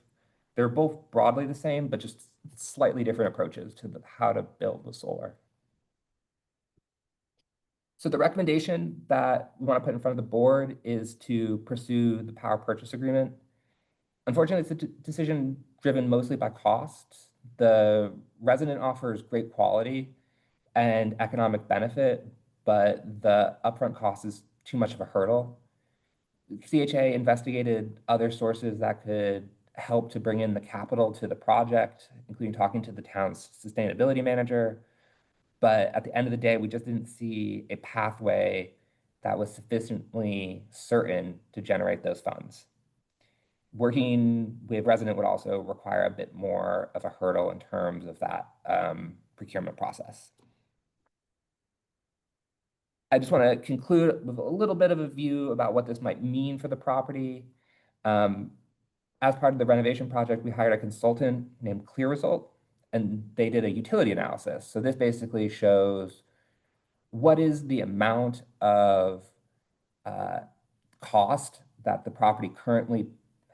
They're both broadly the same, but just slightly different approaches to how to build the solar. So the recommendation that we want to put in front of the board is to pursue the power purchase agreement. Unfortunately, it's a decision driven mostly by costs. The resident offers great quality and economic benefit, but the upfront cost is too much of a hurdle. CHA investigated other sources that could help to bring in the capital to the project, including talking to the town's sustainability manager. But at the end of the day, we just didn't see a pathway that was sufficiently certain to generate those funds. Working with resident would also require a bit more of a hurdle in terms of that procurement process. I just want to conclude with a little bit of a view about what this might mean for the property. As part of the renovation project, we hired a consultant named ClearResult, and they did a utility analysis. So this basically shows what is the amount of cost that the property currently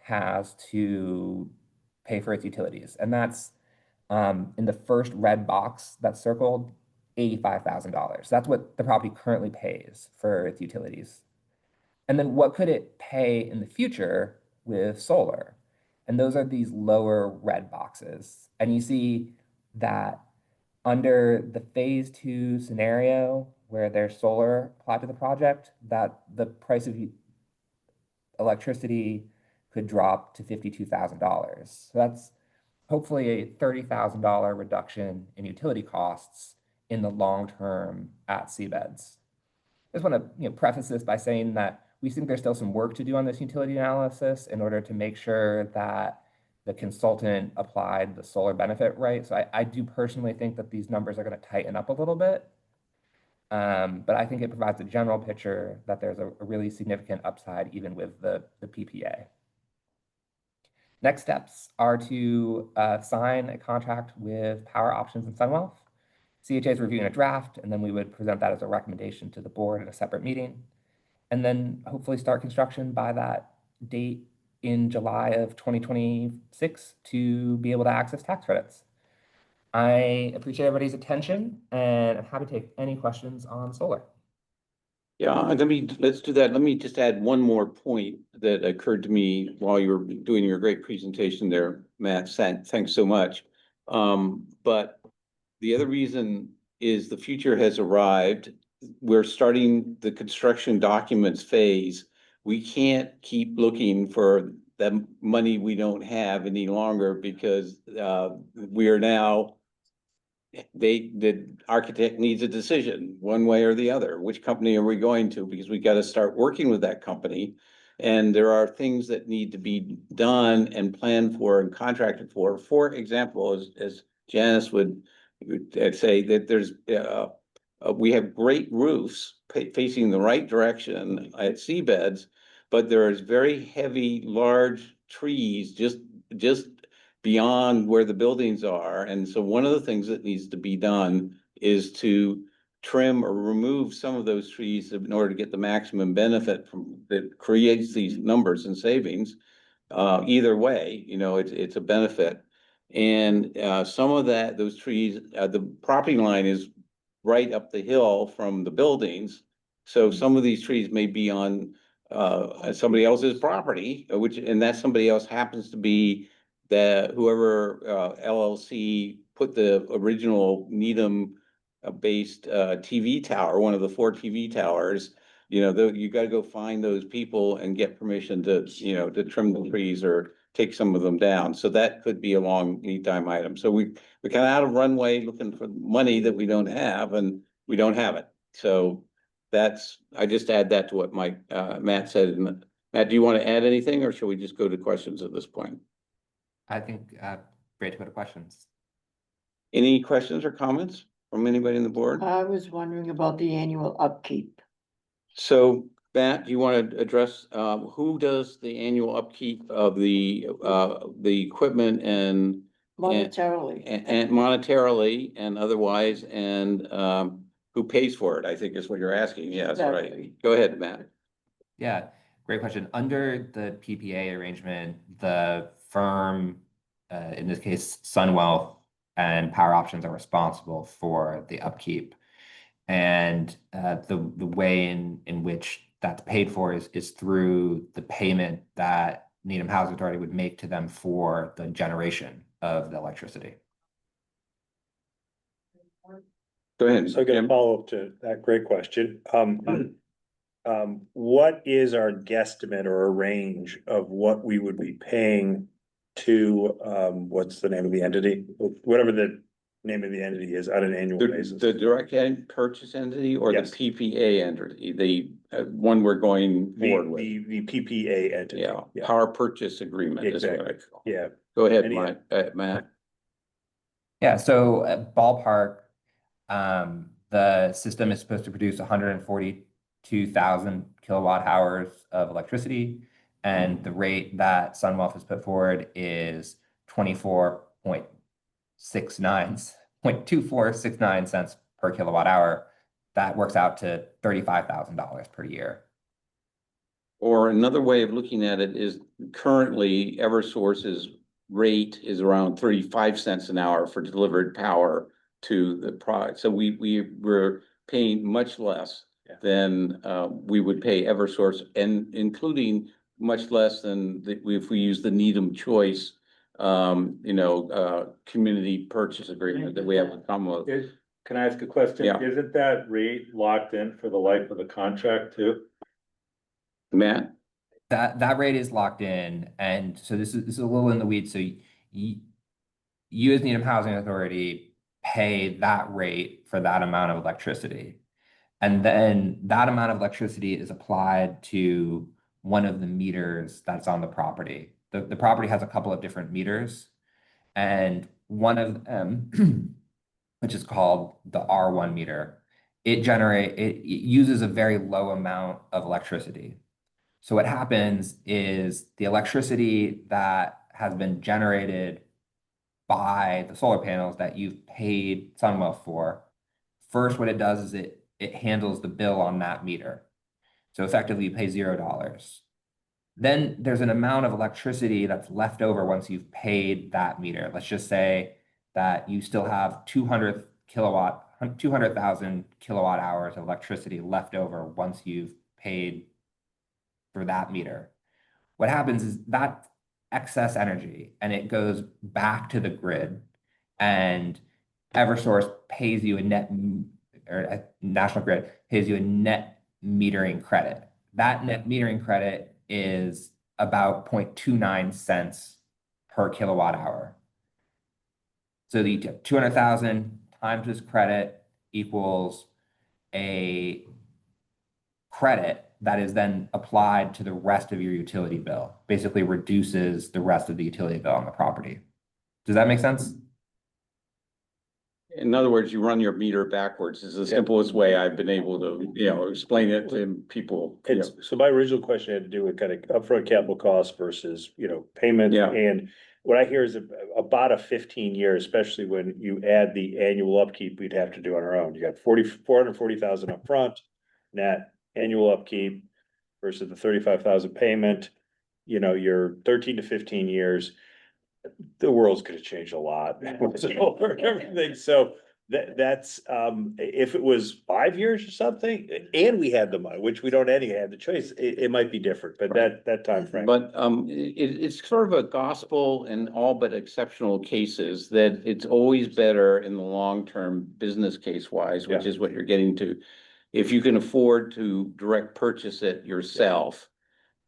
has to pay for its utilities. And that's in the first red box that's circled, $85,000. That's what the property currently pays for its utilities. And then what could it pay in the future with solar? And those are these lower red boxes. And you see that under the phase 2 scenario where there's solar applied to the project, that the price of electricity could drop to $52,000. So that's hopefully a $30,000 reduction in utility costs in the long term at seabeds. I just want to preface this by saying that we think there's still some work to do on this utility analysis in order to make sure that the consultant applied the solar benefit right. So I do personally think that these numbers are going to tighten up a little bit. But I think it provides a general picture that there's a really significant upside even with the PPA. Next steps are to sign a contract with Power Options and Sunwealth. CHA is reviewing a draft, and then we would present that as a recommendation to the board in a separate meeting. And then hopefully start construction by that date in July of 2026 to be able to access tax credits. I appreciate everybody's attention and I'm happy to take any questions on solar. Yeah, let's do that. Let me just add one more point that occurred to me while you were doing your great presentation there, Matt. Thanks so much. But the other reason is the future has arrived. We're starting the construction documents phase. We can't keep looking for the money we don't have any longer because we are now, the architect needs a decision one way or the other. Which company are we going to? Because we got to start working with that company. And there are things that need to be done and planned for and contracted for. For example, as Janice would say that there's we have great roofs facing the right direction at seabeds, but there is very heavy, large trees just beyond where the buildings are. And so one of the things that needs to be done is to trim or remove some of those trees in order to get the maximum benefit from that creates these numbers and savings. Either way, it's a benefit. And some of those trees, the property line is right up the hill from the buildings. So some of these trees may be on somebody else's property, and that somebody else happens to be whoever LLC put the original Needham based TV tower, one of the 4 TV towers. You got to go find those people and get permission to trim the trees or take some of them down. So that could be a long lead time item. So we're kind of out of runway looking for money that we don't have, and we don't have it. So I just add that to what Matt said. And Matt, do you want to add anything, or should we just go to questions at this point? I think great to go to questions. Any questions or comments from anybody on the board? I was wondering about the annual upkeep. So Matt, do you want to address who does the annual upkeep of the equipment and Monetarily. and monetarily and otherwise, and who pays for it? I think is what you're asking. Yes, right. Exactly. Go ahead, Matt. Yeah, great question. Under the PPA arrangement, the firm, in this case, Sunwealth and Power Options are responsible for the upkeep. And the way in which that's paid for is through the payment that Needham Housing Authority would make to them for the generation of the electricity. Go ahead. So again, follow up to that great question. What is our guesstimate or a range of what we would be paying to, what's the name of the entity? Whatever the name of the entity is on an annual basis. The direct purchase entity or Yes. the PPA entity, the one we're going forward with? The PPA entity. Yeah, power purchase agreement is what I Exactly. call. Yeah. Go ahead, Any- Matt. Yeah, so ballpark, the system is supposed to produce 142,000 kilowatt hours of electricity, and the rate that Sunwealth has put forward is 24.9 0.2469 cents per kilowatt hour. That works out to $35,000 per year. Or another way of looking at it is currently Eversource's rate is around 35 cents an hour for delivered power to the product. So we're paying much less than we would pay Eversource, and including much less than if we use the Needham Choice community purchase agreement that we have with Commonwealth. Can I ask a question? Yeah. Isn't that rate locked in for the life of the contract too? Matt? That rate is locked in, and so this is a little in the weeds. So you as Needham Housing Authority pay that rate for that amount of electricity. And then that amount of electricity is applied to one of the meters that's on the property. The property has a couple of different meters, and one of them, which is called the R1 meter, it uses a very low amount of electricity. So what happens is the electricity that has been generated by the solar panels that you've paid Sunwealth for, first what it does is it handles the bill on that meter. So effectively you pay $0. Then there's an amount of electricity that's left over once you've paid that meter. Let's just say that you still have 200,000 kilowatt hours of electricity left over once you've paid for that meter. What happens is that excess energy, and it goes back to the grid, and Eversource pays you a net, or National Grid pays you a net metering credit. That net metering credit is about 0.29 cents per kilowatt hour. So the 200,000 times this credit equals a credit that is then applied to the rest of your utility bill, basically reduces the rest of the utility bill on the property. Does that make sense? In other words, you run your meter backwards is the simplest way I've been able to, explain it to people. So my original question had to do with kind of upfront capital costs versus, payment. Yeah. And what I hear is about a 15-year, especially when you add the annual upkeep we'd have to do on our own. You got 440,000 upfront, net annual upkeep versus the 35,000 payment. You're 13 to 15 years. The world's gonna change a lot with solar and everything, so that's if it was 5 years or something, and we had the money, which we don't anyhow have the choice, it might be different, but that time frame. But it's sort of a gospel in all but exceptional cases that it's always better in the long term business case wise, which is what you're getting to. If you can afford to direct purchase it yourself,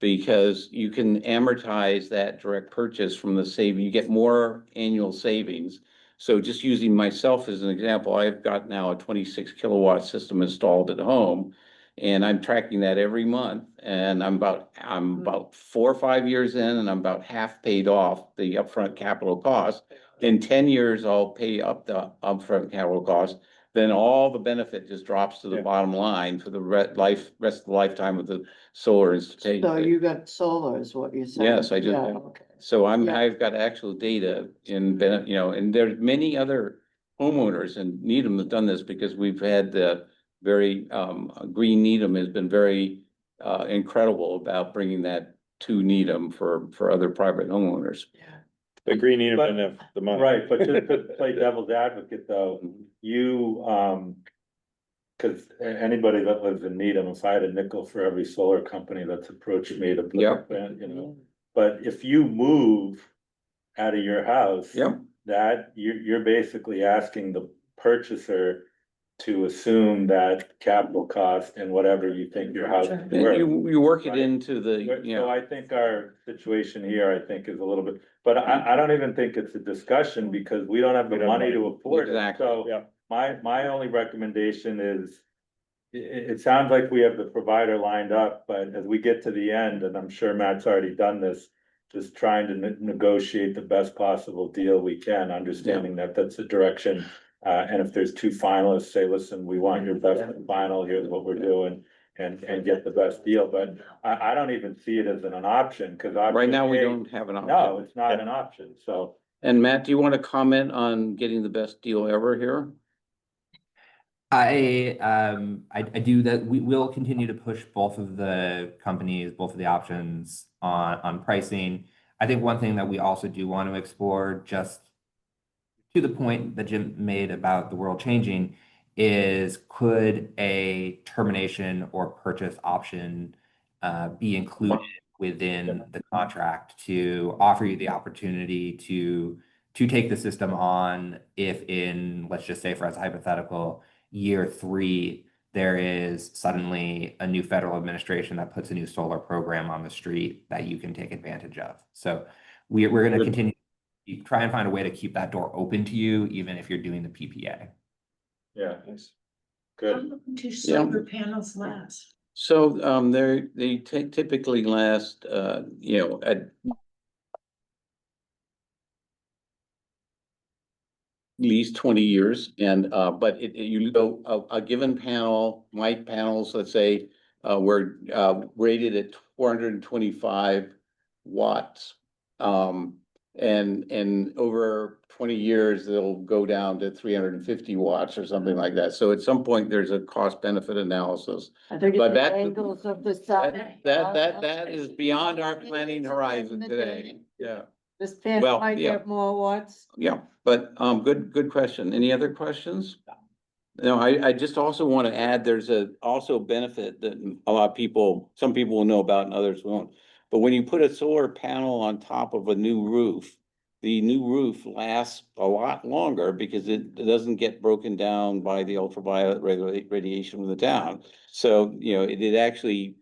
because you can amortize that direct purchase from the saving, you get more annual savings. So just using myself as an example, I've got now a 26 kilowatt system installed at home, and I'm tracking that every month, and I'm about 4 or 5 years in, and I'm about half paid off the upfront capital cost. In 10 years, I'll pay up the upfront capital cost. Then all the benefit just drops to the bottom line for the rest of the lifetime of the solar installation. So you got solar is what you're saying? Yes, I do. Yeah, okay. So Yeah. I've got actual data and there's many other homeowners and Needham have done this because we've had the very, Green Needham has been very, incredible about bringing that to Needham for other private homeowners. The Green Needham didn't have the money. Right, but just to play devil's advocate though, you, cause anybody that lives in Needham, if I had a nickel for every solar company that's approached me to put up, but if you move out of your house. That you're basically asking the purchaser to assume that capital cost and whatever you think your house is worth. You work it into the, So I think our situation here, I think, is a little bit, but I don't even think it's a discussion because we don't have the money to afford it. Exactly. So my only recommendation is, it sounds like we have the provider lined up, but as we get to the end, and I'm sure Matt's already done this, just trying to negotiate the best possible deal we can, understanding that that's the direction. And if there's 2 finalists, say, listen, we want your best final, here's what we're doing, and get the best deal, but I don't even see it as an option, cause right now we don't have an option. No, it's not an option, so And Matt, do you want to comment on getting the best deal ever here? I do that. We will continue to push both of the companies, both of the options on pricing. I think one thing that we also do want to explore, just to the point that Jim made about the world changing, is could a termination or purchase option be included within the contract to offer you the opportunity to take the system on if in, let's just say for as a hypothetical, year 3, there is suddenly a new federal administration that puts a new solar program on the street that you can take advantage of. So we're going to continue to try and find a way to keep that door open to you, even if you're doing the PPA. Yeah, Nice. good. Do solar panels last? So, they typically last, at least 20 years, and but you go a given panel, my panels, let's say, were rated at 425 watts. And over 20 years, they'll go down to 350 watts or something like that. So at some point, there's a cost benefit analysis. I think But it's the that- angles of the sun. That is beyond our planning horizon today. Yeah. This fan Well, might yeah. have more watts. Yeah, but good question. Any other questions? No, I just also want to add, there's also benefit that a lot of people, some people will know about and others won't. But when you put a solar panel on top of a new roof, the new roof lasts a lot longer because it doesn't get broken down by the ultraviolet radiation from the town. So, it actually,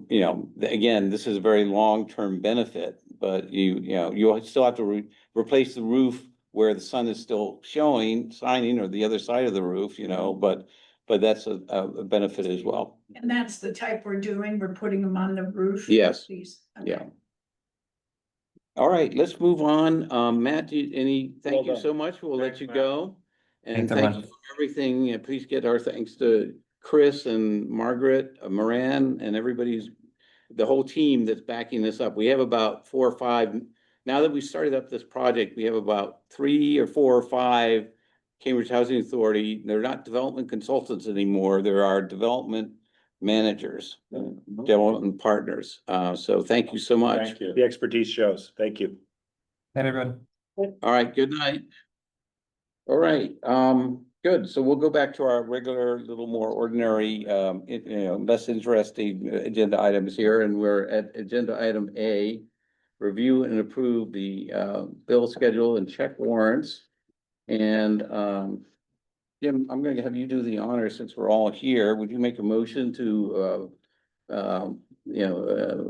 again, this is a very long-term benefit, but you'll still have to replace the roof where the sun is still shining, or the other side of the roof, but that's a benefit as well. And that's the type we're doing, we're putting them on the roof? Yes. These, Yeah. All right, let's move on. Matt, thank Well you done. so much. We'll let Thanks, you Matt. go. And Thanks, thank you everyone. for everything. And please get our thanks to Chris and Margaret, Moran, and the whole team that's backing this up. We have about 4 or 5. Now that we started up this project, we have about 3 or 4 or 5 Cambridge Housing Authority. They're not development consultants anymore. There are development managers, development partners. So thank you so much. Thank you. The expertise shows. Thank you. Hey, everyone. All right, good night. All right, good. So we'll go back to our regular, little more ordinary, less interesting agenda items here, and we're at agenda item A. Review and approve the bill schedule and check warrants. And Jim, I'm gonna have you do the honor since we're all here. Would you make a motion to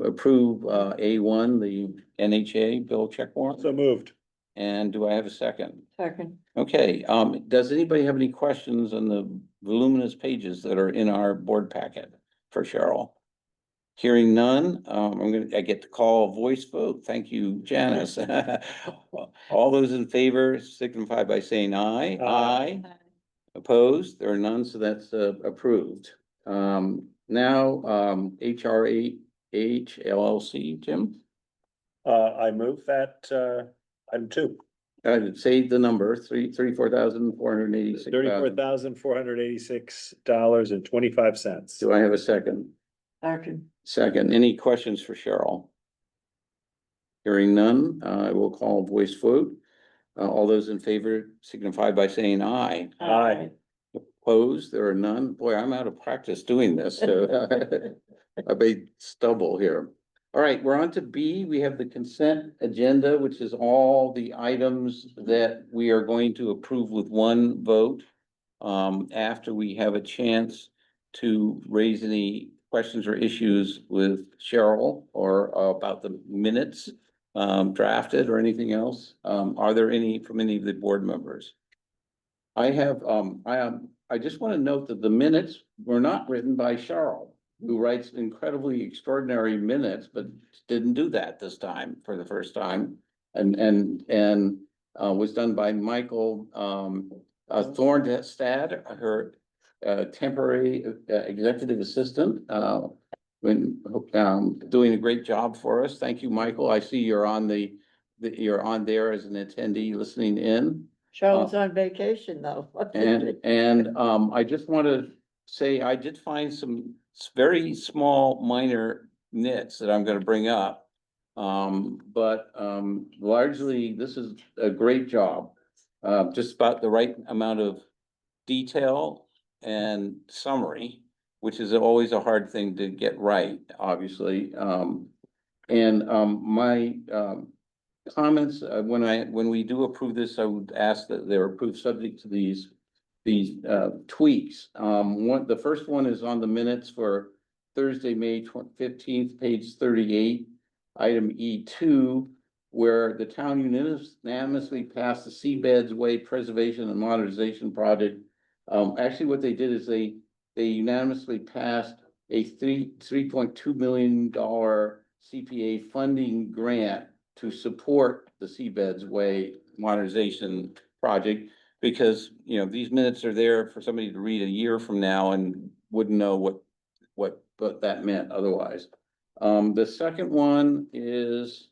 approve A1, the NHA bill check warrant? So moved. And do I have a second? Second. Okay, does anybody have any questions on the voluminous pages that are in our board packet for Cheryl? Hearing none, I get to call a voice vote. Thank you, Janice. All those in favor signify by saying aye. Aye. Opposed? There are none, so that's approved. Now, HRH LLC, Jim? I move that, item 2. Say the number, $34,486. $34,486.25. Do I have a second? Second. Second, any questions for Cheryl? Hearing none, I will call a voice vote. All those in favor signify by saying aye. Aye. Opposed, there are none. Boy, I'm out of practice doing this, so I may stumble here. All right, we're on to B. We have the consent agenda, which is all the items that we are going to approve with one vote. After we have a chance to raise any questions or issues with Cheryl or about the minutes drafted or anything else. Are there any from any of the board members? I just want to note that the minutes were not written by Cheryl, who writes incredibly extraordinary minutes, but didn't do that this time for the first time. And was done by Michael Thornstad, her temporary executive assistant, doing a great job for us. Thank you, Michael. I see you're on the that you're on there as an attendee listening in. Cheryl's on vacation though. I just want to say, I did find some very small minor nits that I'm gonna bring up. Largely, this is a great job. Just about the right amount of detail and summary, which is always a hard thing to get right, obviously. My comments, when we do approve this, I would ask that they're approved subject to these tweaks. The first one is on the minutes for Thursday, May 15th, page 38, item E2, where the town unanimously passed the Seabeds Way Preservation and Modernization Project. Actually, what they did is they unanimously passed a $3.2 million CPA funding grant to support the Seabeds Way Modernization Project, because, you know, these minutes are there for somebody to read a year from now and wouldn't know what that meant otherwise. The second one is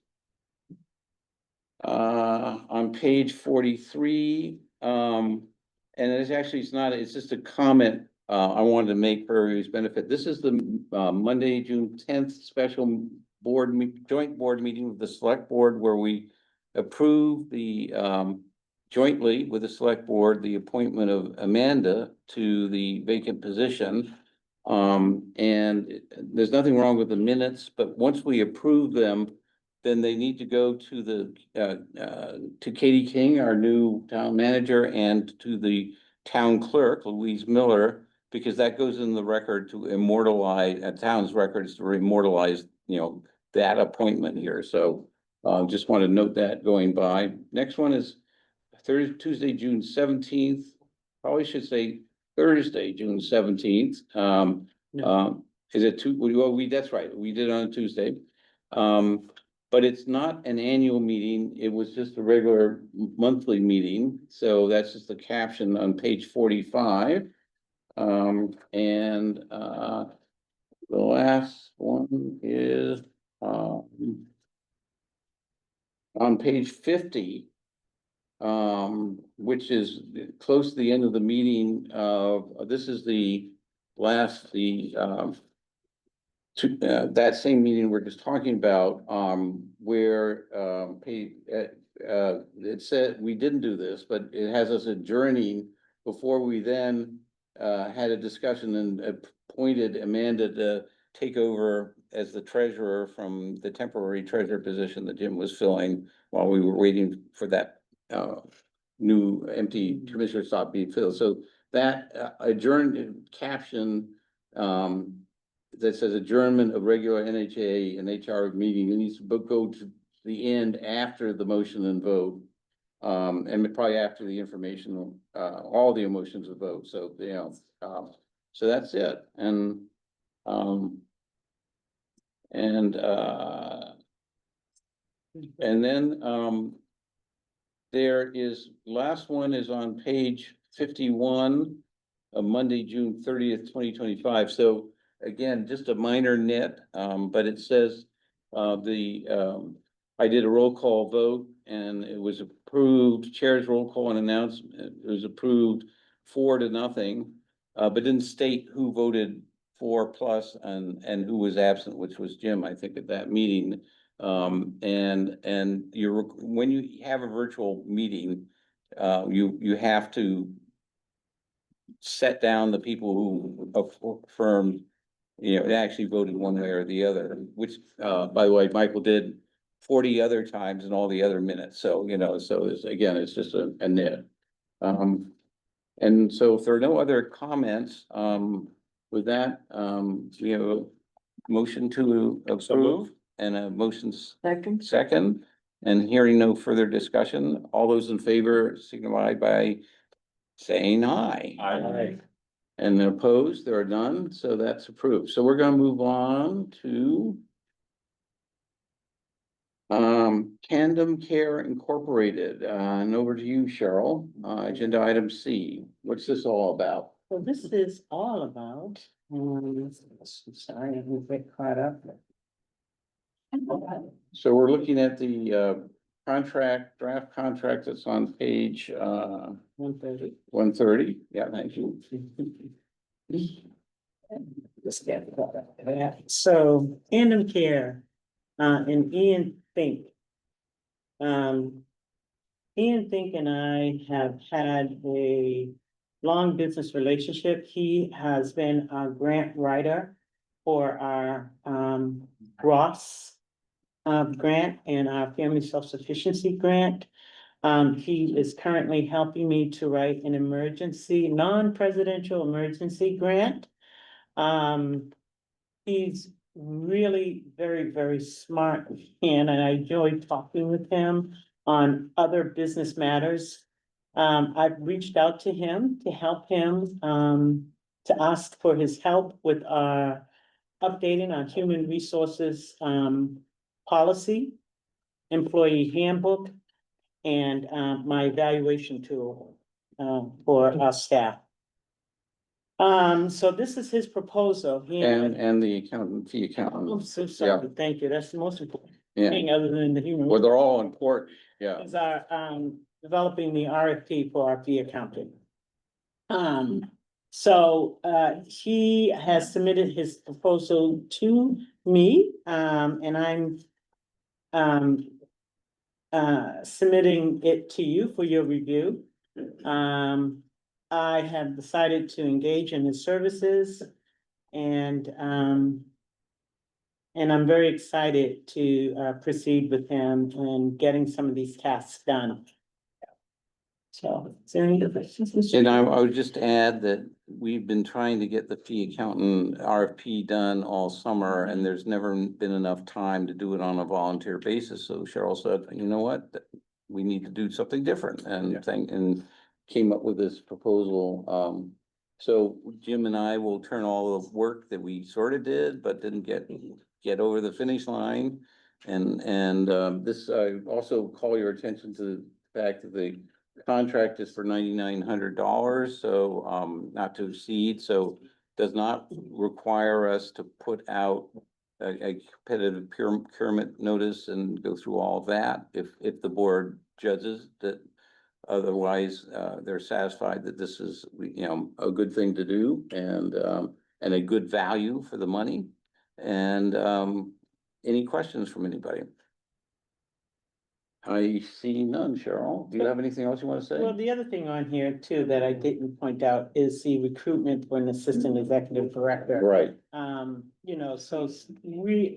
on page 43, and it's just a comment I wanted to make for everybody's benefit. This is the Monday, June 10th special joint board meeting with the select board, where we approve the jointly with the select board, the appointment of Amanda to the vacant position. There's nothing wrong with the minutes, but once we approve them, then they need to go to to Katie King, our new town manager, and to the town clerk, Louise Miller, because that goes in the record to immortalize, town's records to immortalize, that appointment here. So just want to note that going by. Next one is Tuesday, June 17th. Probably should say Thursday, June 17th. Is it that's right. We did it on a Tuesday. But it's not an annual meeting. It was just a regular monthly meeting. So that's just the caption on page 45. The last one is on page 50, which is close to the end of the meeting. This is the last, that same meeting we're just talking about, where it said we didn't do this, but it has us adjourning before we then had a discussion and appointed Amanda to take over as the treasurer from the temporary treasurer position that Jim was filling while we were waiting for that new empty commissioner slot being filled. So that adjourned caption that says adjournment of regular NHA and HR meeting, it needs to go to the end after the motion and vote. And probably after the information, all the emotions of vote. So, so that's it. And then there is, last one is on page 51 of Monday, June 30th, 2025. So again, just a minor nit, but it says I did a roll call vote and it was approved, chair's roll call and announcement, it was approved 4-0, but didn't state who voted 4+ and who was absent, which was Jim, I think, at that meeting. And when you have a virtual meeting, you have to set down the people who affirmed, actually voted one way or the other, which, by the way, Michael did 40 other times in all the other minutes. So, so it's just a nit. And so if there are no other comments, with that, we have a motion to approve and a motion second, and hearing no further discussion, all those in favor signify by saying aye. Aye. And opposed, there are none, so that's approved. So we're gonna move on to Tandem Care Incorporated, and over to you, Cheryl. Agenda item C. What's this all about? Well, this is all about, sorry, I'm a bit caught up. So we're looking at the draft contract that's on page, 1:30. 130. Yeah, thank you. Let's get that. So, Tandem Care, and Ian Fink. Ian Fink and I have had a long business relationship. He has been our grant writer for our, Ross grant and our family self-sufficiency grant. He is currently helping me to write an emergency, non-presidential emergency grant. He's really very, very smart, and I enjoyed talking with him on other business matters. I've reached out to him to help him, to ask for his help with our updating our human resources, policy, employee handbook, and, my evaluation tool, for our staff. So this is his proposal. And the accountant, fee I'm accountant. so sorry, thank you, that's the most important Yeah, thing other than the human. well, they're all important. Yeah. Is our, developing the RFP for our fee accounting. So, he has submitted his proposal to me, and I'm, submitting it to you for your review. I have decided to engage in his services and I'm very excited to, proceed with him and getting some of these tasks done. So, is there any other questions? And I would just add that we've been trying to get the fee accountant RFP done all summer, and there's never been enough time to do it on a volunteer basis. So Cheryl said, you know what? We need to do something different and came up with this proposal. So Jim and I will turn all the work that we sort of did, but didn't get over the finish line. And this, I also call your attention to the fact that the contract is for $9,900, so not to exceed, so does not require us to put out a competitive procurement notice and go through all of that. If the board judges that otherwise, they're satisfied that this is, a good thing to do and a good value for the money. And any questions from anybody? I see none. Cheryl, do you have anything else you want to say? Well, the other thing on here too that I didn't point out is the recruitment for an assistant executive director. Right. So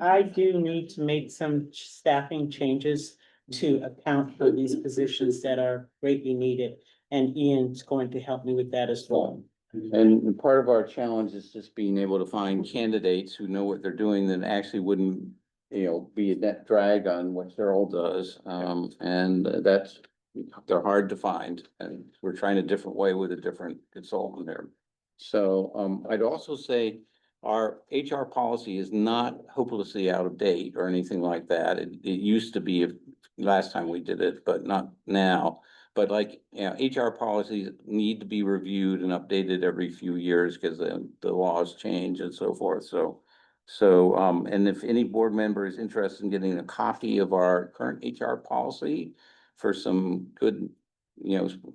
I do need to make some staffing changes to account for these positions that are greatly needed. And Ian's going to help me with that as well. And part of our challenge is just being able to find candidates who know what they're doing that actually wouldn't, be a net drag on what Cheryl does. And they're hard to find, and we're trying a different way with a different consultant there. So, I'd also say our HR policy is not hopelessly out of date or anything like that. It used to be last time we did it, but not now. But HR policies need to be reviewed and updated every few years because the laws change and so forth. So, and if any board member is interested in getting a copy of our current HR policy for some good,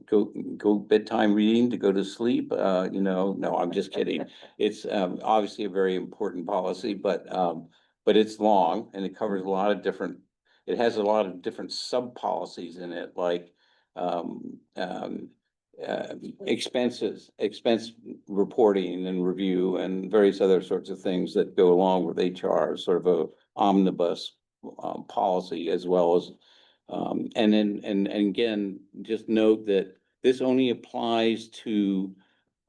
go bedtime reading to go to sleep, no, I'm just kidding. It's, obviously a very important policy, but it's long and it covers a lot of different, it has a lot of different sub policies in it, like, expense reporting and review and various other sorts of things that go along with HR, sort of a omnibus policy, as well as and again, just note that this only applies to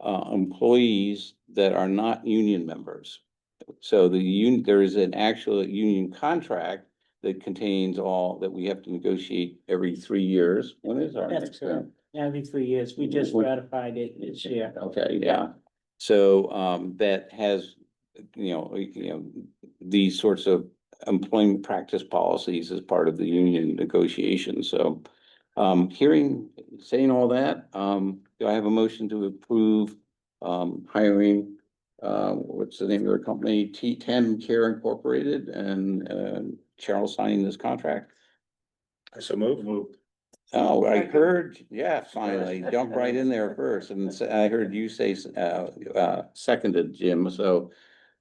employees that are not union members. So there is an actual union contract that contains all that we have to negotiate every 3 years. When is our That's next correct. one? Every 3 years. We just ratified it this year. Okay, yeah. So that has, these sorts of employment practice policies as part of the union negotiation. So saying all that, do I have a motion to approve hiring, what's the name of their company? T10 Care Incorporated, and Cheryl signing this contract? So move. Oh, I heard, yeah, finally, jump right in there first, and I heard you say, seconded, Jim, so.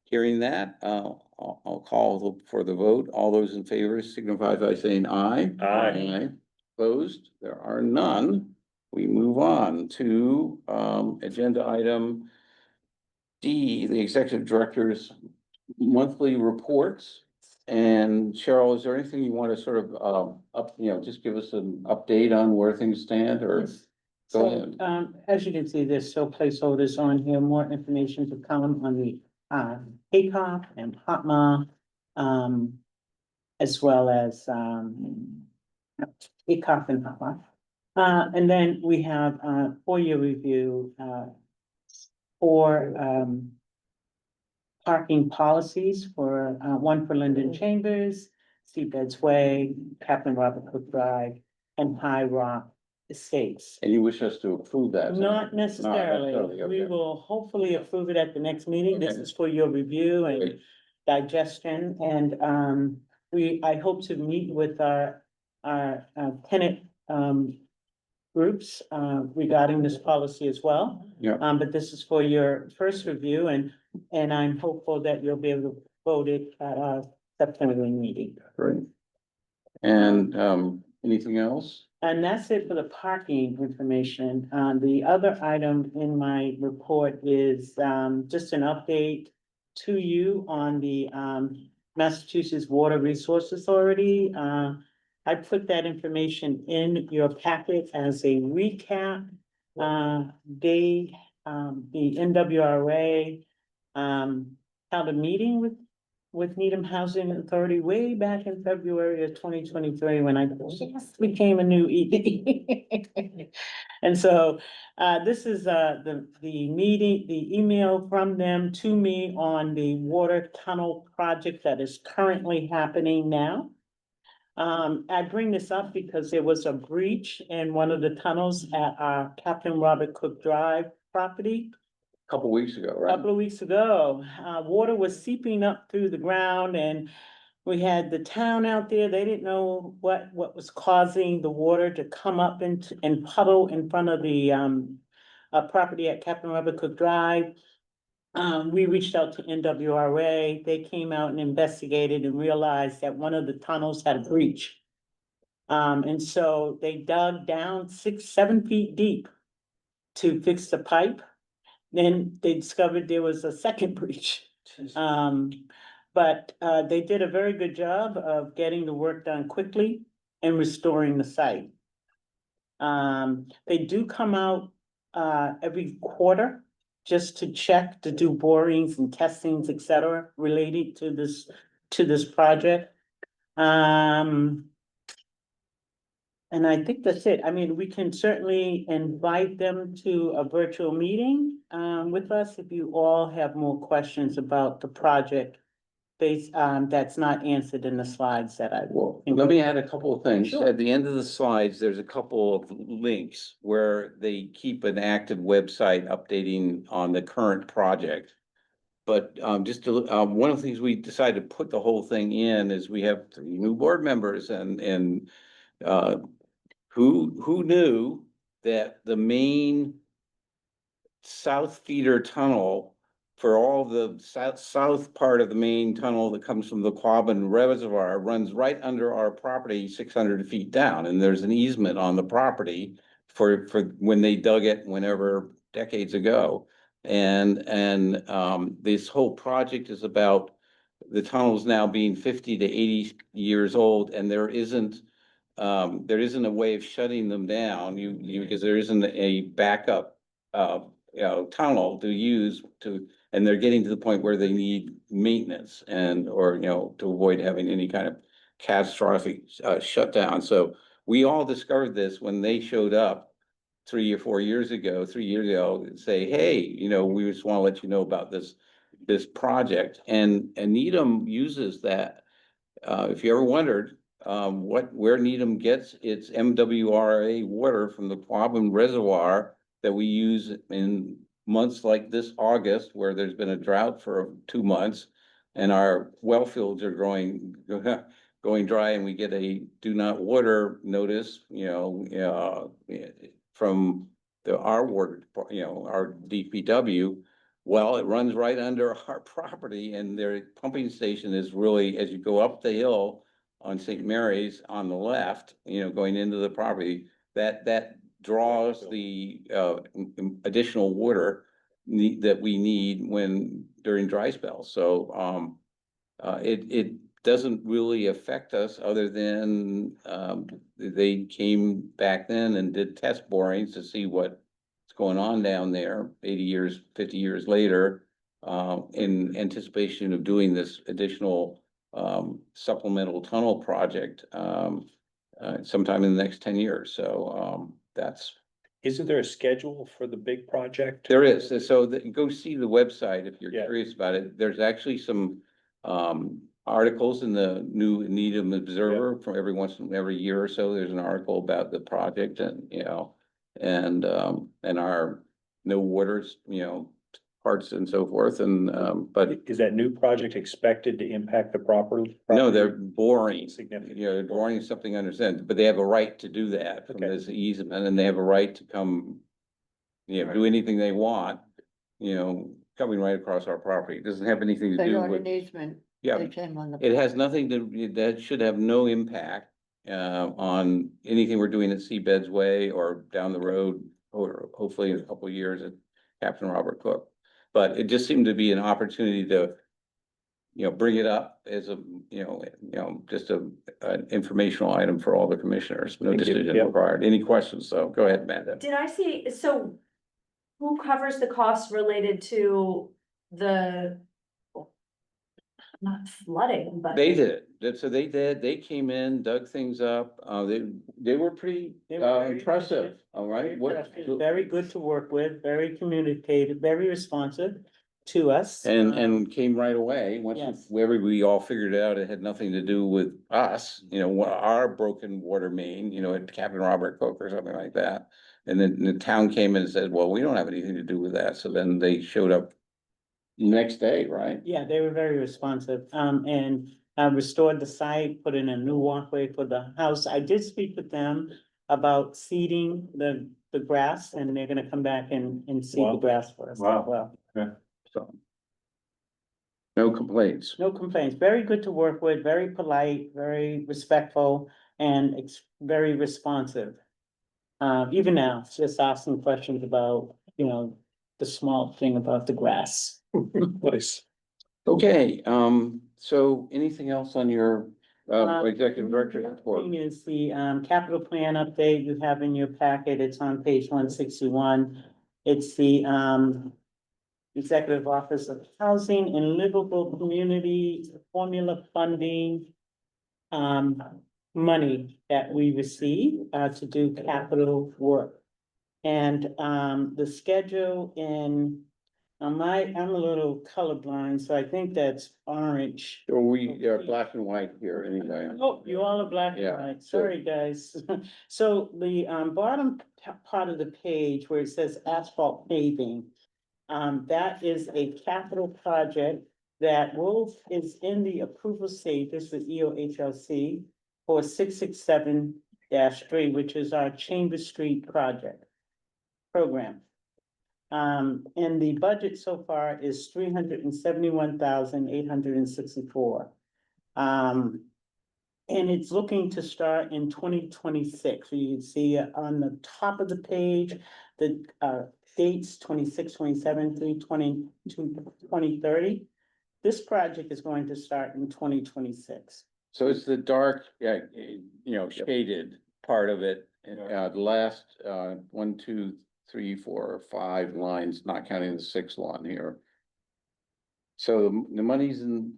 Hearing that, I'll call for the vote. All those in favor signify by saying aye. Aye. Opposed? There are none. We move on to, agenda item D, the executive director's monthly reports. And Cheryl, is there anything you want to sort of, just give us an update on where things stand, or? Yes. Go So, ahead. as you can see, there's still placeholders on here, more information to come on the, ACOP and HOTMA, as well as, ACOP and HOTMA. And then we have, four-year review, for, parking policies for, one for Linden Chambers, Seabed's Way, Captain Robert Cook Drive, and High Rock Estates. And you wish us to approve that? Not necessarily. okay. We will hopefully approve it at the next meeting. This Okay. is for your review and Great. digestion, and, I hope to meet with our tenant, groups, regarding this policy as well. Yeah. But this is for your first review, and I'm hopeful that you'll be able to vote it at our September meeting. Great. And, anything else? And that's it for the parking information. The other item in my report is, just an update to you on the, Massachusetts Water Resource Authority. I put that information in your packet as a recap. The NWRA, held a meeting with Needham Housing Authority way back in February of 2023, when I just became a new ED. And so, this is, the meeting, the email from them to me on the water tunnel project that is currently happening now. I bring this up because there was a breach in one of the tunnels at our Captain Robert Cook Drive property. Couple weeks ago, right? Couple of weeks ago, water was seeping up through the ground, and we had the town out there. They didn't know what was causing the water to come up and puddle in front of the property at Captain Robert Cook Drive. We reached out to NWRA. They came out and investigated and realized that one of the tunnels had a breach. And so they dug down 6-7 feet deep to fix the pipe. Then they discovered there was a second breach. But they did a very good job of getting the work done quickly and restoring the site. They do come out every quarter just to check, to do borings and testings, et cetera, related to this project. And I think that's it. I mean, we can certainly invite them to a virtual meeting with us if you all have more questions about the project that's not answered in the slides that I will. Well, let me add a couple of things. Sure. At the end of the slides, there's a couple of links where they keep an active website updating on the current project. But just to, one of the things we decided to put the whole thing in is we have 3 new board members, and who knew that the main south feeder tunnel for all the south part of the main tunnel that comes from the Quabbin Reservoir runs right under our property 600 feet down, and there's an easement on the property for when they dug it whenever decades ago. And this whole project is about the tunnels now being 50 to 80 years old, and there isn't a way of shutting them down, because there isn't a backup tunnel to use and they're getting to the point where they need maintenance or to avoid having any kind of catastrophic shutdown. So we all discovered this when they showed up 3 or 4 years ago, 3 years ago, and say, hey, we just want to let you know about this project. And Needham uses that. If you ever wondered where Needham gets its MWRA water from the Quabbin Reservoir that we use in months like this August, where there's been a drought for 2 months, and our well fields are growing going dry and we get a do not water notice, from our water, our DPW. Well, it runs right under our property and their pumping station is really, as you go up the hill on St. Mary's on the left, going into the property, that draws the additional water that we need during dry spells. So it doesn't really affect us other than they came back then and did test borings to see what's going on down there 80 years, 50 years later, in anticipation of doing this additional supplemental tunnel project sometime in the next 10 years. So that's. Isn't there a schedule for the big project? There is. So go see the website if you're Yeah. curious about it. There's actually some articles in the new Needham Observer from every year or so. There's an article about the project and, and our no waters, parts and so forth. And, but Is that new project expected to impact the property? no, they're boring. Significant. They're boring something understand, but they have a right to do that from Okay. this easement and they have a right to come, do anything they want, coming right across our property. It doesn't have anything to They do don't with, need easement. yeah, They came on the. it has nothing to, that should have no impact on anything we're doing at Seabed's Way or down the road, or hopefully in a couple of years at Captain Robert Cook. But it just seemed to be an opportunity to, bring it up as a, just an informational item for all the commissioners. No Thank you. decision Yep. required. Any questions? So go ahead, Amanda. Did I see, so who covers the costs related to the not flooding, but They did. So they did. They came in, dug things up. They were pretty They were very impressive. efficient. All right. Very good to work with, very communicative, very responsive to us. And came right away, once Yes. we all figured it out, it had nothing to do with us, our broken water main, at Captain Robert Cook or something like that. And then the town came in and said, well, we don't have anything to do with that, so then they showed up next day, right? Yeah, they were very responsive, and restored the site, put in a new walkway for the house. I did speak with them about seeding the grass, and they're gonna come back and seed the Wow. grass for us as Wow. well. So. No complaints. No complaints, very good to work with, very polite, very respectful, and very responsive. Even now, just asking questions about, the small thing about the grass. Nice. Okay, so anything else on your executive director's report? Thing is the capital plan update you have in your packet. It's on page 161. It's the Executive Office of Housing and Livable Community Formula Funding money that we receive to do capital work. And the schedule in I'm a little colorblind, so I think that's orange. So we are black and white here anyway. Oh, you all are black and Yeah, white, so- sorry, guys. So the bottom part of the page where it says asphalt paving. That is a capital project that is in the approval stage, this is EOHLC for 667-3, which is our Chamber Street project program. And the budget so far is 371,864. And it's looking to start in 2026. So you can see on the top of the page, the dates 26, 27, 2030. This project is going to start in 2026. So it's the dark, shaded part of it, the last, 1, 2, 3, 4, 5 lines, not counting the 6th one here. So the money's in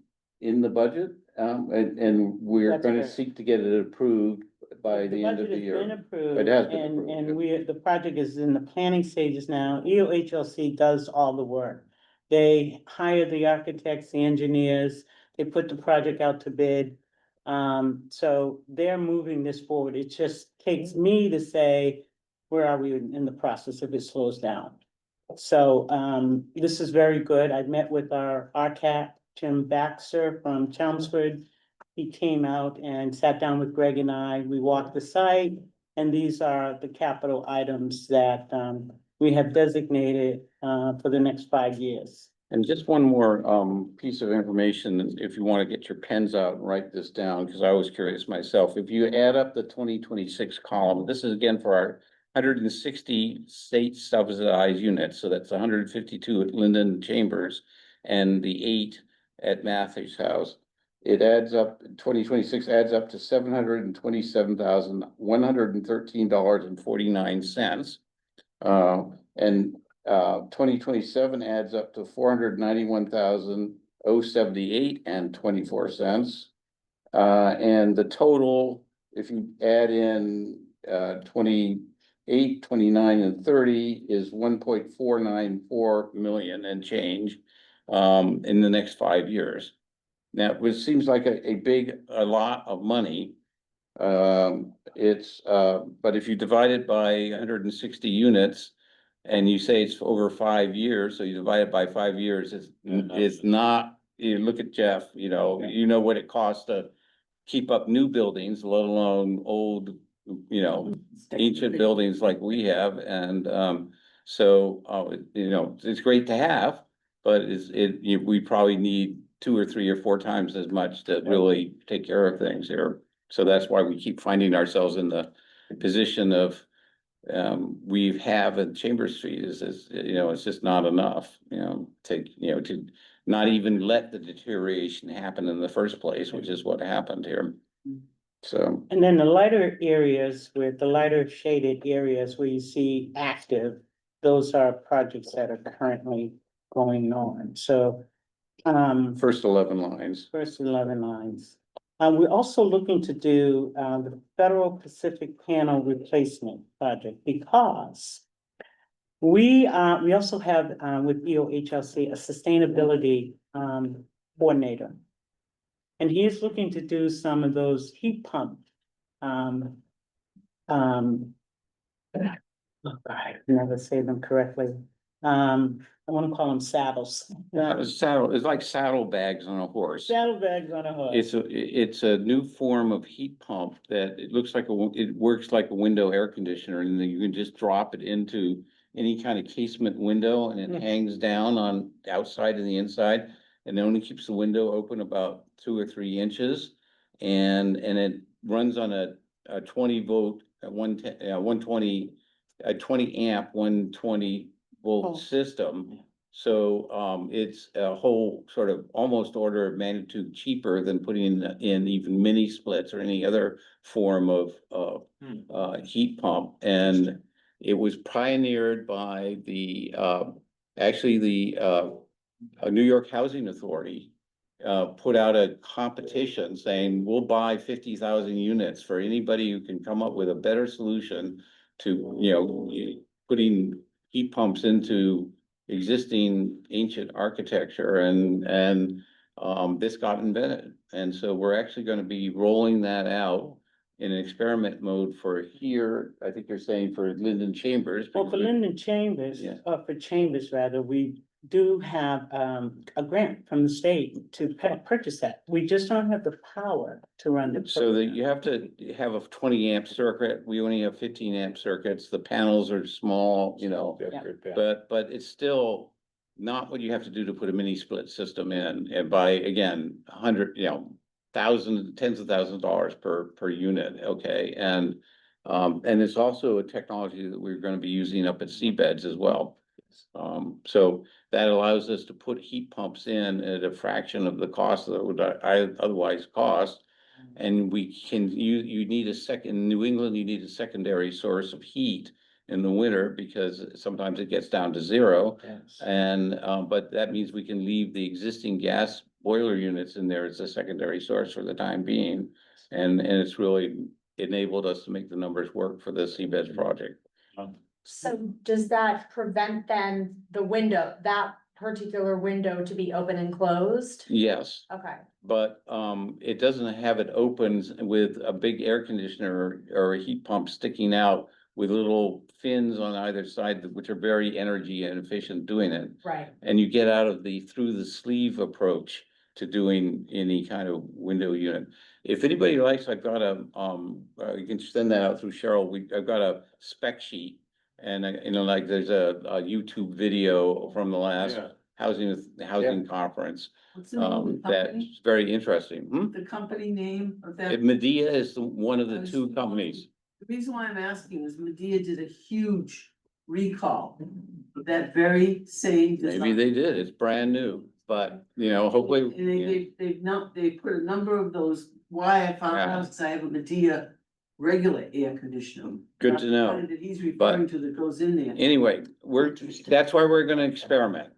the budget, and we're That's gonna correct. seek to get it approved by the end of the budget has been year. approved, It has been and, approved, the project is in the planning stages now. EOHLC does all the work. They hire the architects, the engineers, they put the project out to bid. So they're moving this forward. It just takes me to say, where are we in the process if it slows down? So, this is very good. I've met with our RCAT, Jim Baxter from Chelmsford. he came out and sat down with Greg and I, we walked the site. And these are the capital items that, we have designated, for the next 5 years. And just one more piece of information, if you want to get your pens out and write this down, because I was curious myself. If you add up the 2026 column, this is again for our 160 state subsidized units, so that's 152 at Linden Chambers and the 8 at Matthews House. It adds up, 2026 adds up to $727,113.49. And 2027 adds up to $491,078.24. And the total, if you add in 28, 29, and 30 is 1.494 million and change in the next 5 years. Now, it seems like a lot of money. But if you divide it by 160 units and you say it's over 5 years, so you divide it by 5 years, it's not, you look at Jeff, you know what it costs to keep up new buildings, let alone old, ancient buildings like we have. And, it's great to have, but we probably need 2 or 3 or 4 times as much to really take care of things here. So that's why we keep finding ourselves in the position of, we have in Chambers Street is, it's just not enough, to not even let the deterioration happen in the first place, which is what happened here. So, And then the lighter areas with the lighter shaded areas where you see active, those are projects that are currently going on. So, first 11 lines. first 11 lines. We're also looking to do, the Federal Pacific Panel Replacement Project because we also have, with EOHLC, a sustainability, coordinator. And he is looking to do some of those heat pump, oh God, I can never say them correctly. I want to call them saddles. It's like saddlebags on a horse. Saddlebags on a horse. It's a new form of heat pump that it looks like it works like a window air conditioner, and then you can just drop it into any kind of casement window, and it hangs down on the outside and the inside, and it only keeps the window open about 2 or 3 inches, and it runs on a 20 volt, 120, a 20 amp, 120 volt system. So it's a whole sort of almost order of magnitude cheaper than putting in even mini splits or any other form of heat pump. And it was pioneered by the New York Housing Authority. Put out a competition saying, we'll buy 50,000 units for anybody who can come up with a better solution to, putting heat pumps into existing ancient architecture, and this got invented. And so we're actually going to be rolling that out in an experiment mode for here. I think you're saying for Linden Chambers. Well, for Linden Chambers, Yeah. for Chambers rather, we do have a grant from the state to purchase that. We just don't have the power to run the. So that you have to have a 20 amp circuit. We only have 15 amp circuits. The panels are small, but it's still not what you have to do to put a mini split system in. And by, again, 100, thousands, tens of thousands of dollars per unit. Okay. And it's also a technology that we're going to be using up at seabeds as well. So that allows us to put heat pumps in at a fraction of the cost that would otherwise cost. And we can, you need in New England, you need a secondary source of heat in the winter because sometimes it gets down to 0. Yes. And, but that means we can leave the existing gas boiler units in there as a secondary source for the time being. And it's really enabled us to make the numbers work for the seabeds project. So does that prevent then that particular window to be open and closed? Yes. Okay. But it doesn't have it open with a big air conditioner or a heat pump sticking out with little fins on either side, which are very energy and efficient doing it. Right. And you get out of through the sleeve approach to doing any kind of window unit. If anybody likes, I've got a, you can send that out through Cheryl, I've got a spec sheet. And you know, like there's a YouTube video from the last Yeah. housing conference, What's the name of the that's company? very interesting. The company name of that? Medea is one of the two companies. The reason why I'm asking is Medea did a huge recall of that very same design. Maybe they did, it's brand new, but you know, hopefully. And they put a number of those, why I found out, because I have a Medea regular air conditioner. Good to know. Not the kind that he's referring to that goes in there. Anyway, that's why we're gonna experiment.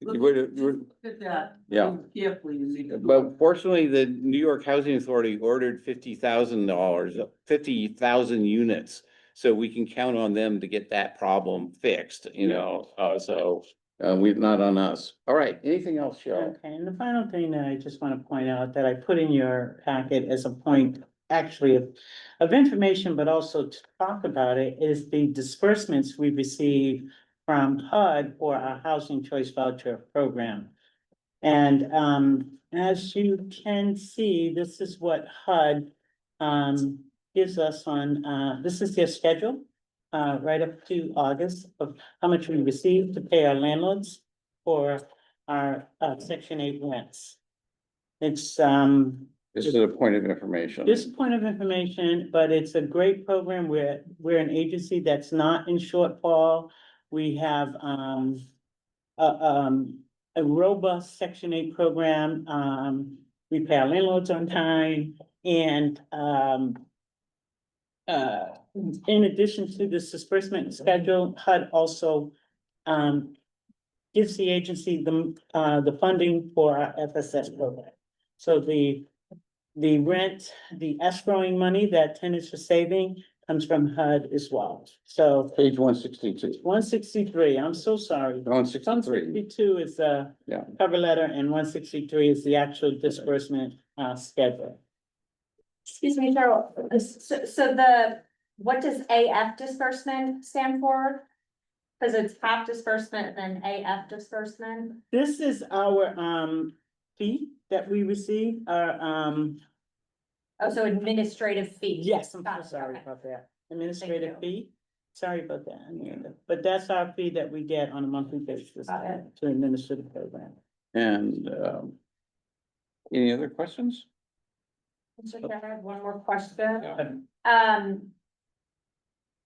Look We're- at that. Yeah. Carefully. as you go. But fortunately, the New York Housing Authority ordered $50,000, 50,000 units. So we can count on them to get that problem fixed, you know, we've not on us. All right, anything else, Cheryl? Okay, and the final thing that I just want to point out that I put in your packet as a point actually of information, but also to talk about it, is the disbursements we receive from HUD for our Housing Choice Voucher Program. And as you can see, this is what HUD gives us on, this is their schedule, right up to August of how much we receive to pay our landlords for our Section 8 rents. It's This is a point of information. just a point of information, but it's a great program. We're an agency that's not in shortfall. We have a robust Section 8 program. We pay our landlords on time, and in addition to this disbursement schedule, HUD also gives the agency the funding for our FSS program. So the rent, the escrowing money that tenants are saving comes from HUD as well. So Page 162. 163, I'm so sorry. 163. 162 is the Yeah. cover letter, and 163 is the actual disbursement schedule. Excuse me, Cheryl, what does AF disbursement stand for? Cause it's half disbursement and then AF disbursement. This is our fee that we receive, Oh, so administrative fee. yes, I'm so Got it, sorry okay. about that. Administrative you. fee, sorry about that, Amanda. But that's our fee that we get on a monthly basis Got it. to administer the program. And any other questions? Mr. Chair, I have one more question. Yeah.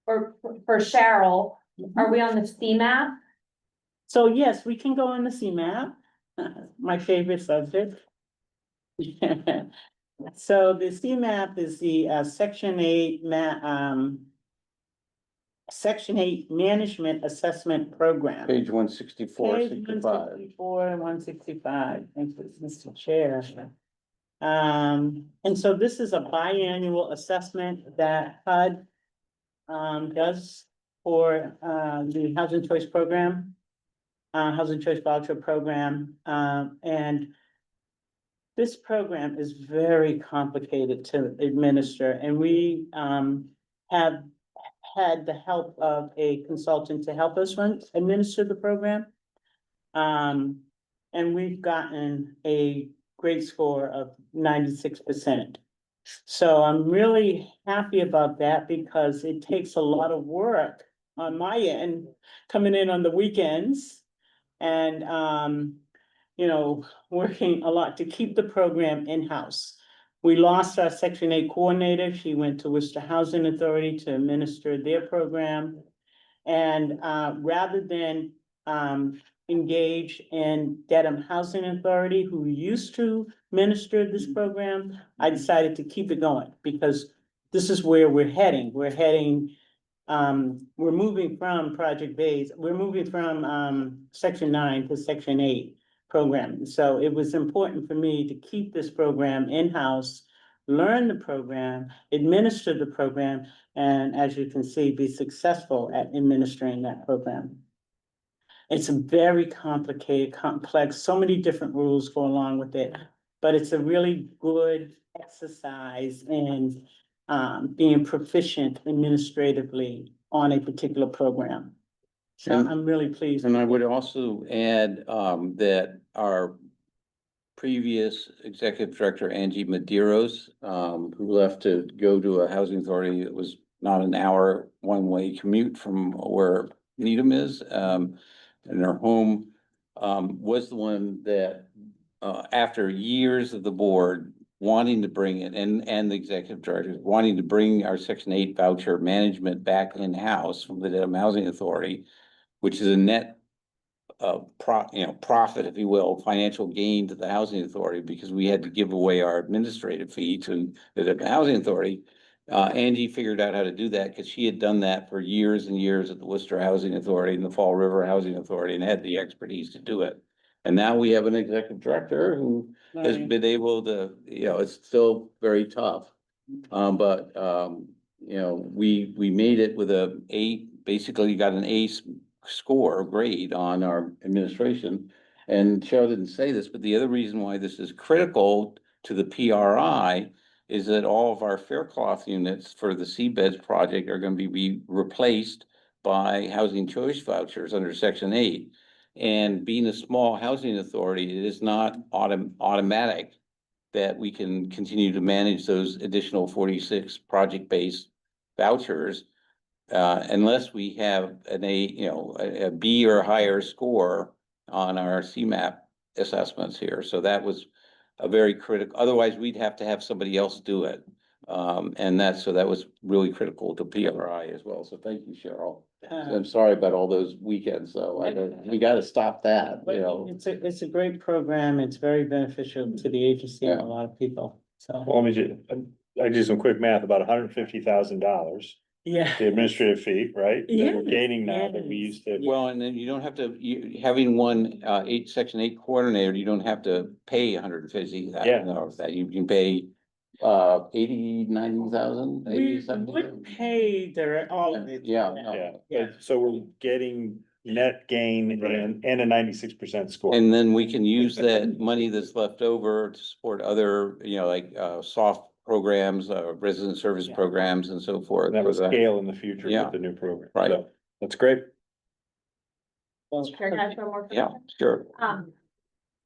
For Cheryl, are we on the CMAP? So yes, we can go on the CMAP, my favorite subject. So the CMAP is the Section 8 Section 8 Management Assessment Program. Page 164, Page 65. 164 and 165, thank you, Mr. Chair. And so this is a biannual assessment that HUD does for the Housing Choice Program, Housing Choice Voucher Program, and this program is very complicated to administer, and we have had the help of a consultant to help us administer the program. And we've gotten a great score of 96%. So I'm really happy about that because it takes a lot of work on my end, coming in on the weekends and, you know, working a lot to keep the program in-house. We lost our Section 8 coordinator. She went to Worcester Housing Authority to administer their program. And rather than engage in Dedham Housing Authority, who used to minister this program, I decided to keep it going because this is where we're heading. We're moving from project base, we're moving from Section 9 to Section 8 program. So it was important for me to keep this program in-house, learn the program, administer the program, and as you can see, be successful at administering that program. It's very complicated, complex, so many different rules go along with it, but it's a really good exercise in being proficient administratively on a particular program. So And- I'm really pleased. And I would also add that our previous executive director, Angie Medeiros, who left to go to a housing authority that was not an hour one-way commute from where Needham is, and her home, was the one that, after years of the board wanting to bring it, and the executive director wanting to bring our Section 8 voucher management back in-house from the Dedham Housing Authority, which is a net profit, if you will, financial gain to the housing authority, because we had to give away our administrative fee to the housing authority. Angie figured out how to do that because she had done that for years and years at the Worcester Housing Authority and the Fall River Housing Authority and had the expertise to do it. And now we have an executive director who has Right. been able to, it's still very tough. But we made it with basically got an A score grade on our administration. And Cheryl didn't say this, but the other reason why this is critical to the PRI is that all of our Faircloth units for the Seabeds project are going to be replaced by housing choice vouchers under Section 8. And being a small housing authority, it is not automatic that we can continue to manage those additional 46 project-based vouchers unless we have a B or higher score on our CMAP assessments here. So that was a very critical, otherwise we'd have to have somebody else do it. And that was really critical to PRI as well. So thank you, Cheryl. I'm sorry about all those weekends, though. We got to stop that, But it's a great program. It's very beneficial to the agency and a lot of people, so. Well, I did some quick math, about $150,000, Yeah. the administrative fee, right? That we're Yes, gaining now that we yes. used to. Well, and then you don't have to, having one, Section 8 coordinator, you don't have to pay 150 that you can pay, 80, 90,000, We 80, 70. would pay all of it. Yeah, no. Yeah. So we're getting net gain and a 96% score. And then we can use that money that's left over to support other, soft programs, resident service Yeah. programs and so forth. That for will that. scale in the future Yeah. with the new program. Right. So, that's great. Can I ask one more Yeah, question? sure.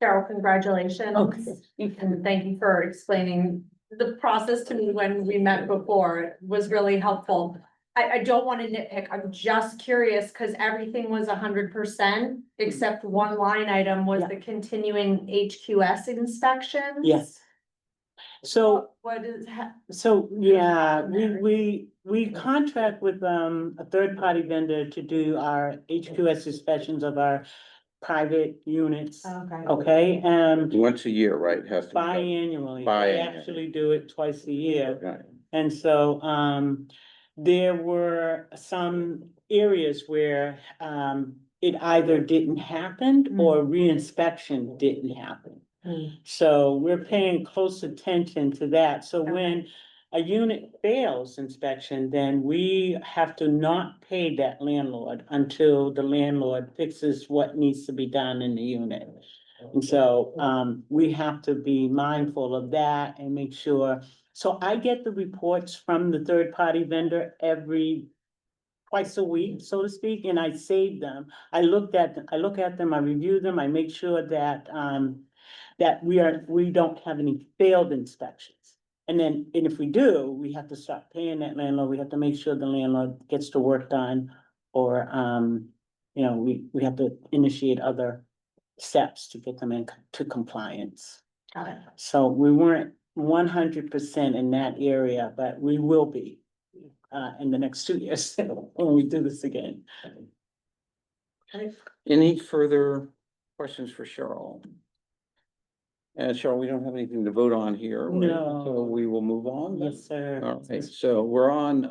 Cheryl, congratulations. Okay. And thank you for explaining the process to me when we met before. It was really helpful. I don't want to nitpick. I'm just curious because everything was 100% except one line item was the continuing HQS inspection. Yes. So, What is, we contract with, a third-party vendor to do our HQS inspections of our private units. okay. Okay, Once a year, right? Has to be done. biannually, they Biannually. actually do it twice a year. Right. And so, there were some areas where, it either didn't happen or re-inspection didn't happen. So we're paying close attention to that. So when a unit fails inspection, then we have to not pay that landlord until the landlord fixes what needs to be done in the unit. And so, we have to be mindful of that and make sure. So I get the reports from the third-party vendor twice a week, so to speak, and I save them. I look at them, I review them, I make sure that, that we don't have any failed inspections. And if we do, we have to start paying that landlord, we have to make sure the landlord gets the work done. Or, we have to initiate other steps to get them into compliance. Got it. So we weren't 100% in that area, but we will be, in the next 2 years when we do this again. Any further questions for Cheryl? And Cheryl, we don't have anything to vote on here. right? No. So we will move on. Yes, sir. Okay, so we're on,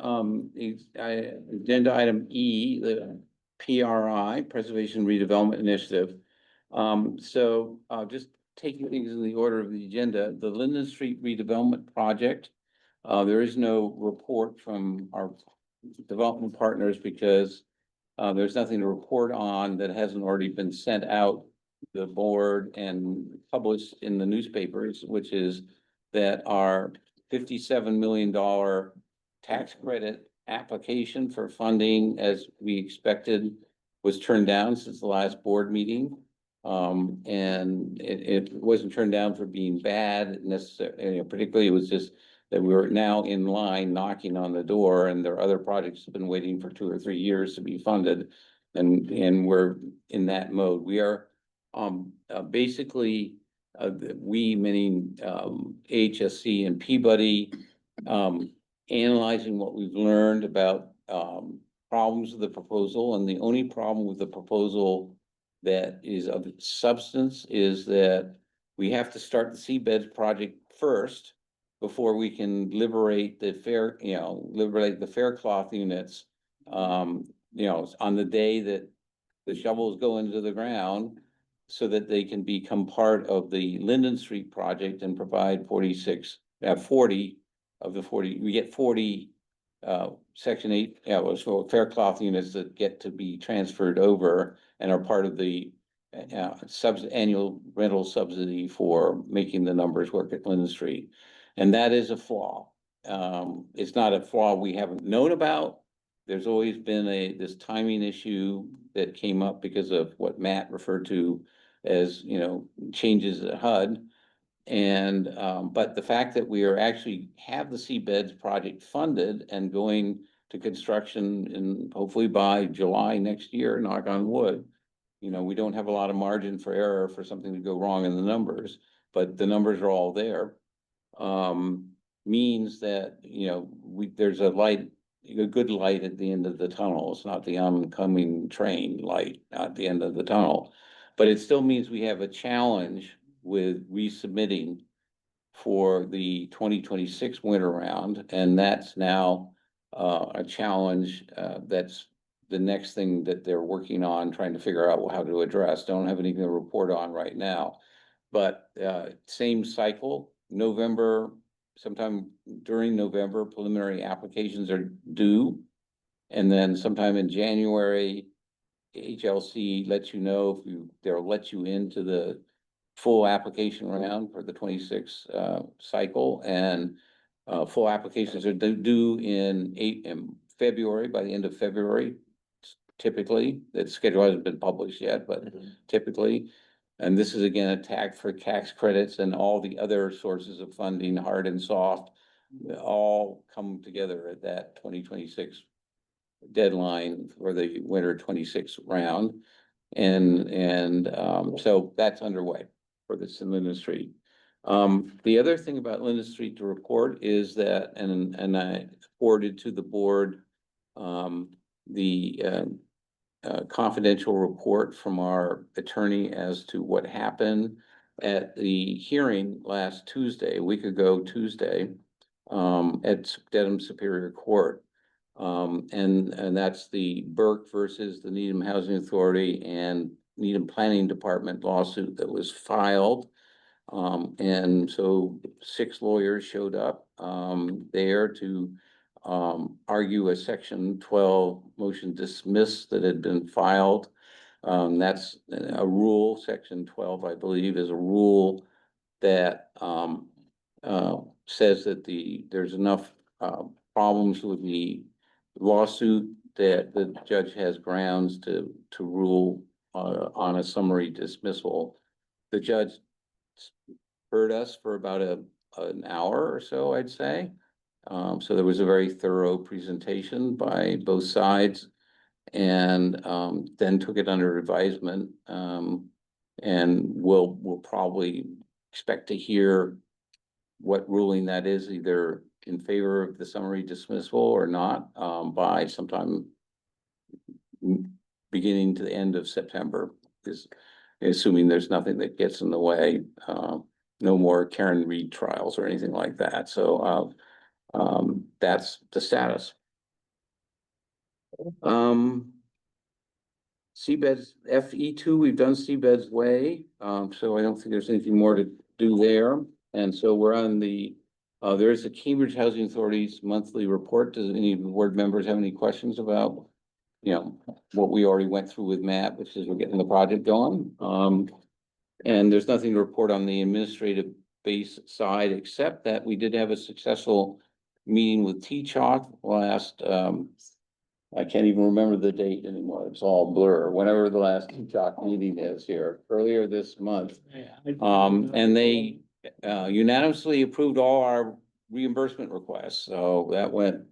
agenda item E, the PRI, Preservation Redevelopment Initiative. Just taking things in the order of the agenda, the Linden Street redevelopment project. There is no report from our development partners because there's nothing to report on that hasn't already been sent out the board and published in the newspapers, which is that our $57 million tax credit application for funding, as we expected, was turned down since the last board meeting. And it wasn't turned down for being bad necessarily, particularly it was just that we were now in line knocking on the door, and there are other projects have been waiting for 2 or 3 years to be funded. And we're in that mode. We are, basically, we, meaning, HSC and Peabody, analyzing what we've learned about, problems with the proposal, and the only problem with the proposal that is of substance is that we have to start the seabed project first before we can liberate the liberate the fair cloth units. On the day that the shovels go into the ground, so that they can become part of the Linden Street project and provide 40 of the 40, we get 40 Section 8, so fair cloth units that get to be transferred over and are part of the annual rental subsidy for making the numbers work at Linden Street. And that is a flaw. It's not a flaw we haven't known about. There's always been this timing issue that came up because of what Matt referred to as, changes at HUD. And, but the fact that we are actually have the seabeds project funded and going to construction and hopefully by July next year, knock on wood, we don't have a lot of margin for error for something to go wrong in the numbers, but the numbers are all there. Means that, there's a good light at the end of the tunnel. It's not the oncoming train light at the end of the tunnel. But it still means we have a challenge with resubmitting for the 2026 winter round, and that's now a challenge. That's the next thing that they're working on, trying to figure out how to address. Don't have anything to report on right now, but same cycle. November, sometime during November, preliminary applications are due, and then sometime in January, HLC lets you know if they'll let you into the full application round for the 26 cycle, and full applications are due in February, by the end of February. Typically, that schedule hasn't been published yet, but typically, and this is again a tag for tax credits and all the other sources of funding, hard and soft, all come together at that 2026 deadline for the winter 26 round. And so that's underway for this in Linden Street. The other thing about Linden Street to report is that, and I forwarded to the board, the confidential report from our attorney as to what happened at the hearing last Tuesday, a week ago Tuesday, at Dedham Superior Court. And that's the Burke versus the Needham Housing Authority and Needham Planning Department lawsuit that was filed. And so 6 lawyers showed up there to argue a Section 12 motion dismiss that had been filed. That's a rule, Section 12, I believe, is a rule that says that there's enough problems with the lawsuit that the judge has grounds to rule on a summary dismissal. The judge heard us for about an hour or so, I'd say. So there was a very thorough presentation by both sides, and then took it under advisement. And we'll probably expect to hear what ruling that is, either in favor of the summary dismissal or not, by sometime beginning to the end of September, assuming there's nothing that gets in the way, no more Karen Reed trials or anything like that. So that's the status. Seabeds FE2, we've done Seabeds Way, so I don't think there's anything more to do there. And so we're on there's a Cambridge Housing Authority's monthly report. Does any board members have any questions about, what we already went through with Matt, which is we're getting the project going? And there's nothing to report on the administrative base side, except that we did have a successful meeting with T-Chalk last I can't even remember the date anymore. It's all blur. Whenever the last TCHOC meeting is here, earlier this month. And they unanimously approved all our reimbursement requests, so that went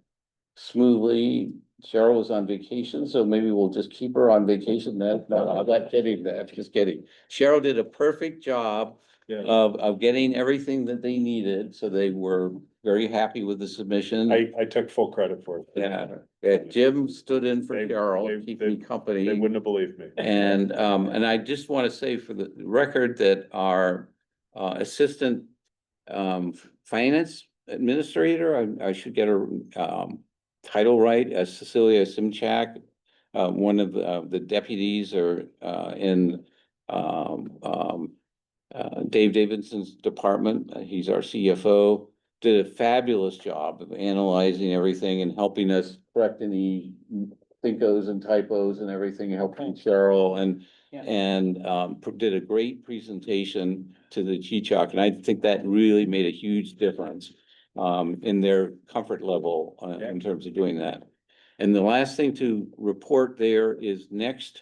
smoothly. Cheryl was on vacation, so maybe we'll just keep her on vacation then. No, I'm not kidding, I'm just kidding. Cheryl did a perfect job Yeah. of getting everything that they needed, so they were very happy with the submission. I took full credit for it. Yeah, Jim stood in for They- Cheryl, they- keeping me They company. wouldn't have believed me. And I just want to say for the record that our assistant finance administrator, I should get her title right, Cecilia Simchak. One of the deputies are in Dave Davidson's department. He's our CFO. Did a fabulous job of analyzing everything and helping us correct any thinkos and typos and everything, helping Cheryl and did a great presentation to the GCHOC, and I think that really made a huge difference in their comfort level in terms of doing that. And the last thing to report there is next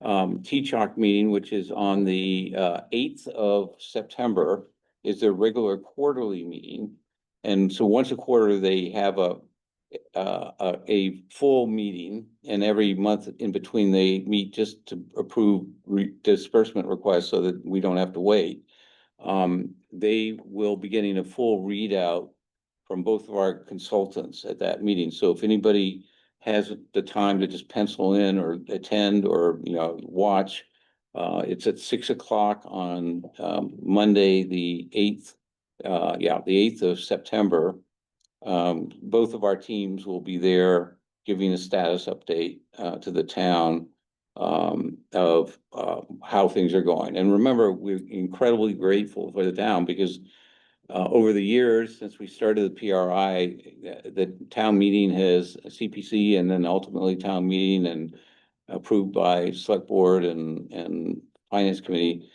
TCHOC meeting, which is on the 8th of September, is their regular quarterly meeting. And so once a quarter, they have a full meeting, and every month in between they meet just to approve disbursement requests so that we don't have to wait. They will be getting a full readout from both of our consultants at that meeting. So if anybody has the time to just pencil in or attend or, watch, it's at 6 o'clock on Monday, the 8th. The 8th of September. Both of our teams will be there giving a status update to the town of how things are going. And remember, we're incredibly grateful for the town because over the years, since we started the PRI, the town meeting has CPC and then ultimately town meeting and approved by select board and finance committee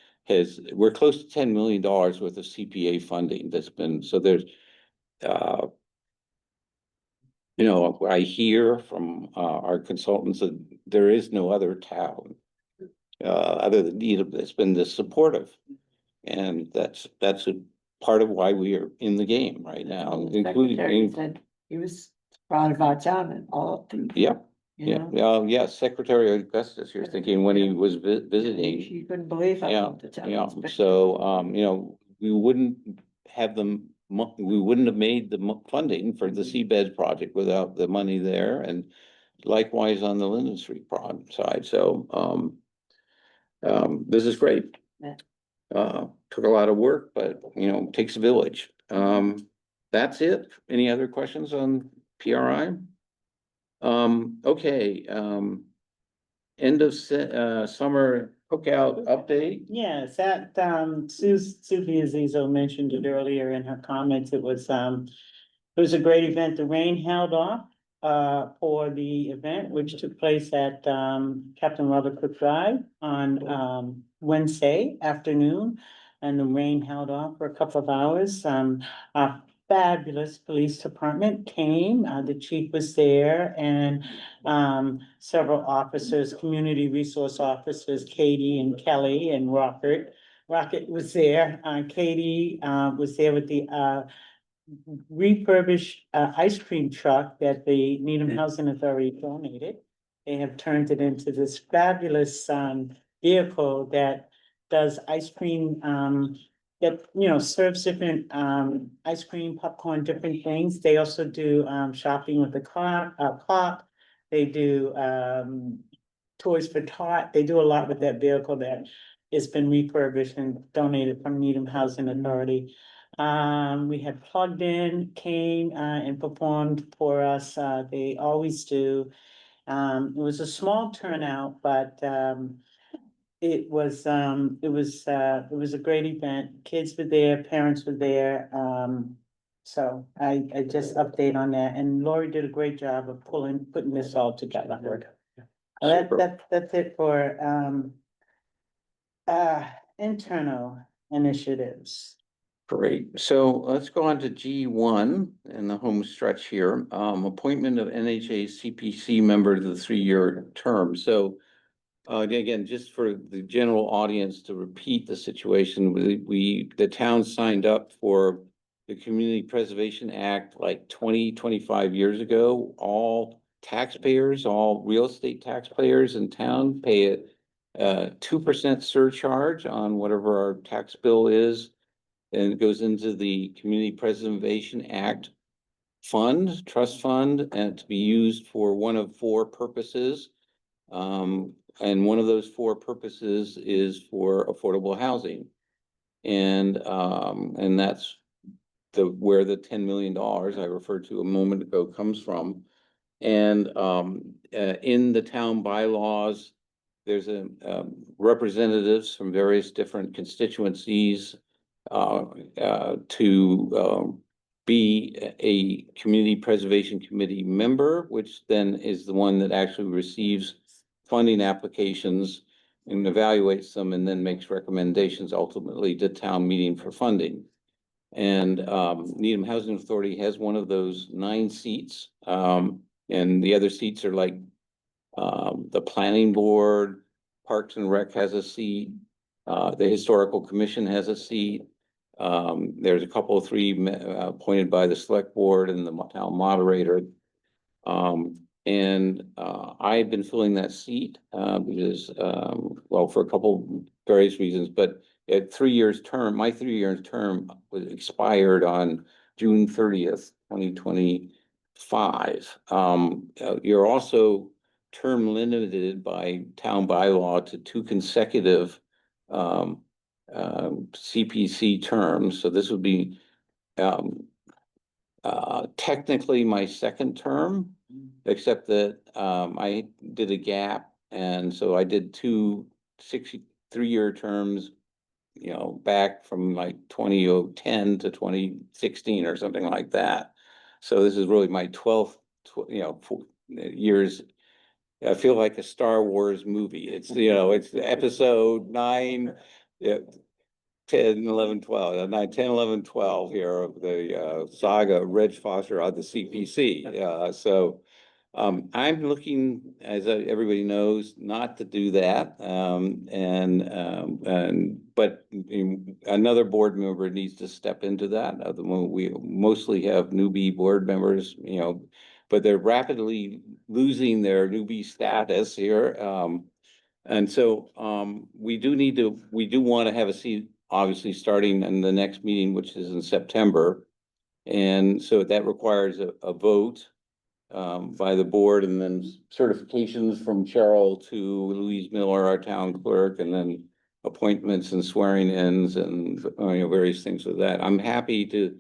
we're close to $10 million worth of CPA funding that's been, so there's I hear from our consultants that there is no other town other than Needham that's been this supportive. And that's a part of why we are in the game right now, Secretary including. said he was proud of our town and all things. Yeah, you know? yeah, Secretary Augustus, you're thinking when he was visiting. You couldn't believe how Yeah, the town. yeah, was big. so, we wouldn't have we wouldn't have made the funding for the Seabed project without the money there, and likewise on the Linden Street side, so, this is great. Yeah. Took a lot of work, but, takes a village. That's it. Any other questions on PRI? Okay, end of summer cookout update. Yes, that, Susie Azizo mentioned it earlier in her comments. It was a great event. The rain held off for the event, which took place at Captain Robert Cook Drive on Wednesday afternoon. And the rain held off for a couple of hours. Our fabulous police department came, the chief was there, and several officers, community resource officers, Katie and Kelly and Rocket. Rocket was there. Katie was there with the refurbished ice cream truck that the Needham Housing Authority donated. They have turned it into this fabulous vehicle that does ice cream, that serves different ice cream, popcorn, different things. They also do shopping with the clock. They do Toys for Tot. They do a lot with that vehicle that has been refurbished and donated from Needham Housing Authority. We had Plugged In came and performed for us. They always do. It was a small turnout, but it was a great event. Kids were there, parents were there. So I just update on that, and Lori did a great job of putting this all together. That's it for internal initiatives. Great, so let's go on to G1 and the home stretch here. Appointment of NHA CPC member to the 3-year term. So again, just for the general audience to repeat the situation, the town signed up for the Community Preservation Act like 25 years ago. All taxpayers, all real estate taxpayers in town pay a 2% surcharge on whatever our tax bill is. And it goes into the Community Preservation Act fund, trust fund, and to be used for one of 4 purposes. And one of those 4 purposes is for affordable housing. And that's where the $10 million I referred to a moment ago comes from. And in the town bylaws, there's representatives from various different constituencies to be a Community Preservation Committee member, which then is the one that actually receives funding applications and evaluates them and then makes recommendations ultimately to town meeting for funding. And Needham Housing Authority has one of those 9 seats. And the other seats are like the Planning Board, Parks and Rec has a seat, the Historical Commission has a seat. There's a couple of 3 appointed by the Select Board and the town moderator. I've been filling that seat because, well, for a couple various reasons, but at 3 years term, my 3-year term was expired on June 30th, 2025. You're also term limited by town bylaw to 2 consecutive CPC terms. So this would be technically my 2nd term, except that I did a gap, and so I did 2 3-year terms, you know, back from like 2010 to 2016 or something like that. So this is really my 12th, years. I feel like a Star Wars movie. It's, it's episode 9, yeah, 10, 11, 12, 9, 10, 11, 12 here of the saga of Reg Foster on the CPC. So I'm looking, as everybody knows, not to do that. But another board member needs to step into that. At the moment, we mostly have newbie board members, but they're rapidly losing their newbie status here. And so we do want to have a seat, obviously, starting in the next meeting, which is in September. And so that requires a vote by the board, and then certifications from Cheryl to Louise Miller, our town clerk, and then appointments and swearing ins and various things with that. I'm happy to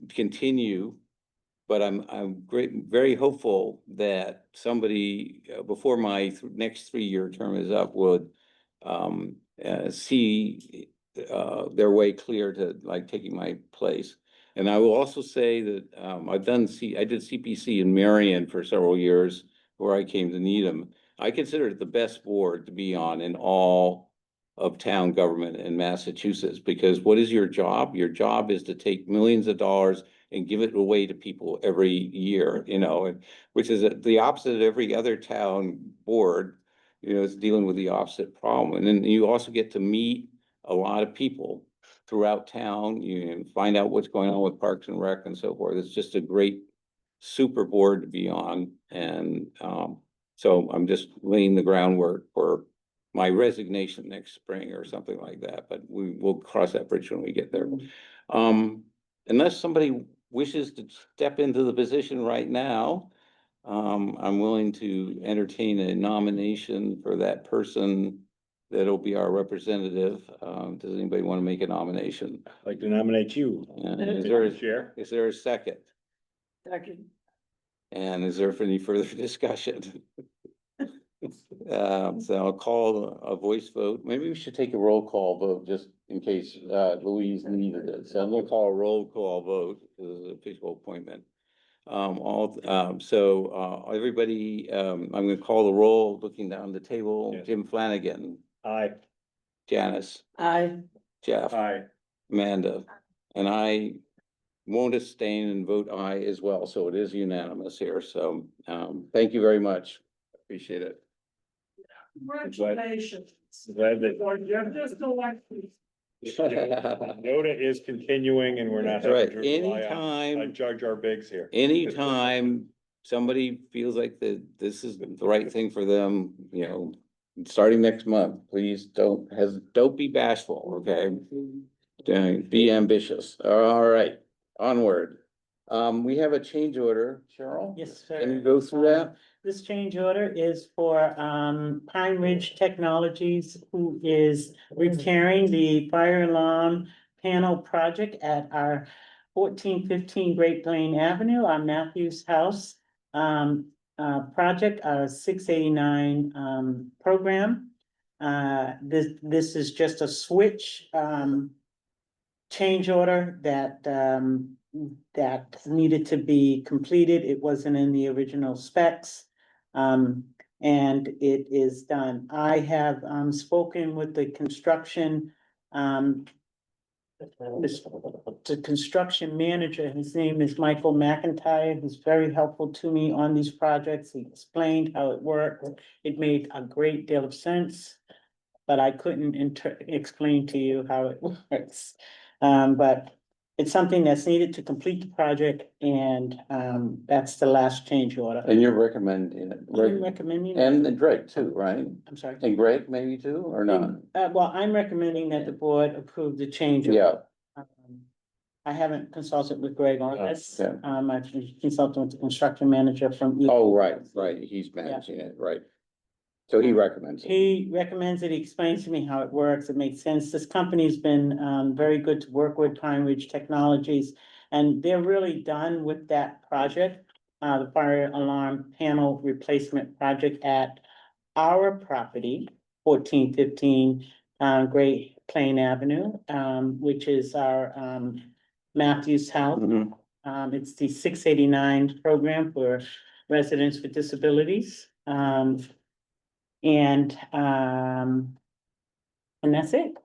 continue, but I'm very hopeful that somebody before my next 3-year term is up would see their way clear to like taking my place. And I will also say that I did CPC in Marion for several years before I came to Needham. I consider it the best board to be on in all of town government in Massachusetts, because what is your job? Your job is to take millions of dollars and give it away to people every year, which is the opposite of every other town board, is dealing with the opposite problem. And then you also get to meet a lot of people throughout town. You find out what's going on with Parks and Rec and so forth. It's just a great super board to be on. And so I'm just laying the groundwork for my resignation next spring or something like that, but we will cross that bridge when we get there. Unless somebody wishes to step into the position right now, I'm willing to entertain a nomination for that person that'll be our representative. Does anybody want to make a nomination? I'd like to nominate you. Is there a second? Second. And is there any further discussion? So I'll call a voice vote. Maybe we should take a roll call vote just in case Louise needed it. So I'm gonna call a roll call vote as an official appointment. Everybody, I'm gonna call the roll, looking down the table. Yes. Jim Flanagan, Aye. Janice, Aye. Jeff, Aye. Amanda, And I won't abstain and vote aye as well, so it is unanimous here, so, thank you very much. Appreciate it. Congratulations. Glad that You're just elected. NOTA is continuing and we're not That's right. having to rely on Anytime, Jar Jar Biggs here. anytime somebody feels like that this is the right thing for them, you know, starting next month, please don't be bashful, okay? Be ambitious. All right, onward. We have a change order, Cheryl? Yes, sir. Can you go through that? This change order is for Pine Ridge Technologies, who is repairing the fire alarm panel project at our 1415 Great Plain Avenue, our Matthews House project, our 689 program. This is just a switch change order that needed to be completed. It wasn't in the original specs. And it is done. I have spoken with the construction the construction manager. His name is Michael McIntyre, who's very helpful to me on these projects. He explained how it worked. It made a great deal of sense, but I couldn't explain to you how it works. But it's something that's needed to complete the project, and that's the last change order. And you're recommending it, I'm right? recommending. And Greg too, right? I'm sorry. And Greg maybe too, or not? Well, I'm recommending that the board approve the change. order. Yeah, I haven't consulted with Greg on this. yeah. I've consulted with the construction manager from. Oh, right, he's managing it, right. So he recommends it. He recommends it. He explains to me how it works. It makes sense. This company's been very good to work with, Pine Ridge Technologies. And they're really done with that project, the fire alarm panel replacement project at our property, 1415 Great Plain Avenue, which is our Matthews House. Mhm. It's the 689 program for residents with disabilities. And that's it.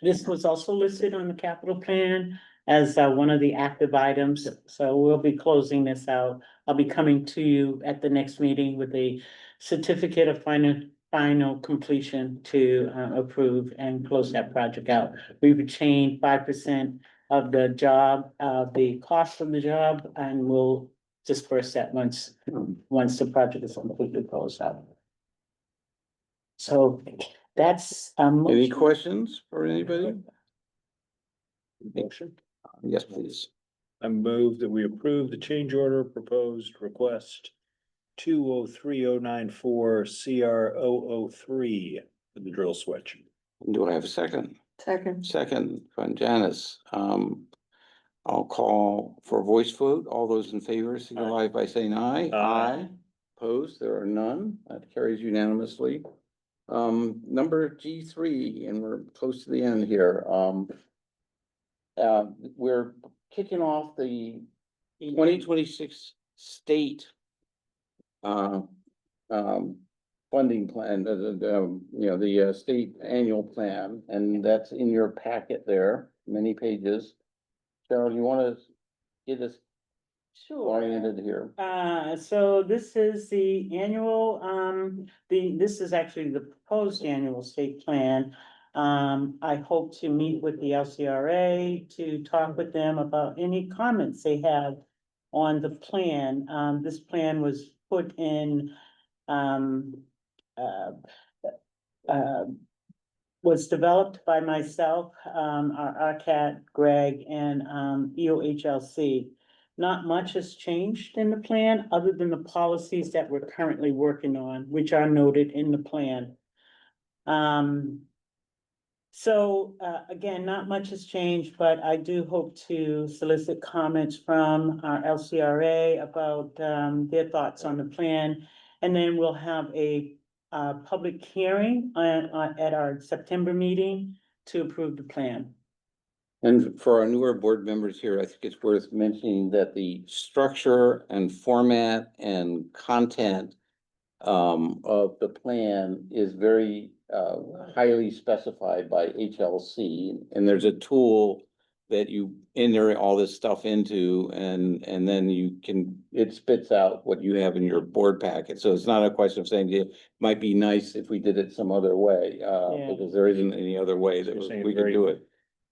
This was also listed on the capital plan as one of the active items, so we'll be closing this out. I'll be coming to you at the next meeting with a certificate of final completion to approve and close that project out. We retained 5% of the job, the cost of the job, and we'll disperse that once the project is completely closed out. So that's. Any questions for anybody? Motion. Yes, please. I move that we approve the change order proposed request 203094 CR003 for the drill switch. Do I have a second? Second. Second from Janice. I'll call for a voice vote. All those in favor, signify by saying aye. Aye. Opposed, there are none. That carries unanimously. Number G3, and we're close to the end here. We're kicking off the 2026 state funding plan, the state annual plan, and that's in your packet there, many pages. Cheryl, you want to get us oriented here? So this is the annual, this is actually the proposed annual state plan. I hope to meet with the LCRA to talk with them about any comments they have on the plan. This plan was put in, was developed by myself, our RCAT, Greg, and EOHLC. Not much has changed in the plan, other than the policies that we're currently working on, which are noted in the plan. So again, not much has changed, but I do hope to solicit comments from our LCRA about their thoughts on the plan. And then we'll have a public hearing at our September meeting to approve the plan. And for our newer board members here, I think it's worth mentioning that the structure and format and content of the plan is very highly specified by HLC, and there's a tool that you enter all this stuff into and then it spits out what you have in your board packet. So it's not a question of saying it might be nice if we did it some other way, Yeah. because there isn't any other way that You're saying we could very do it.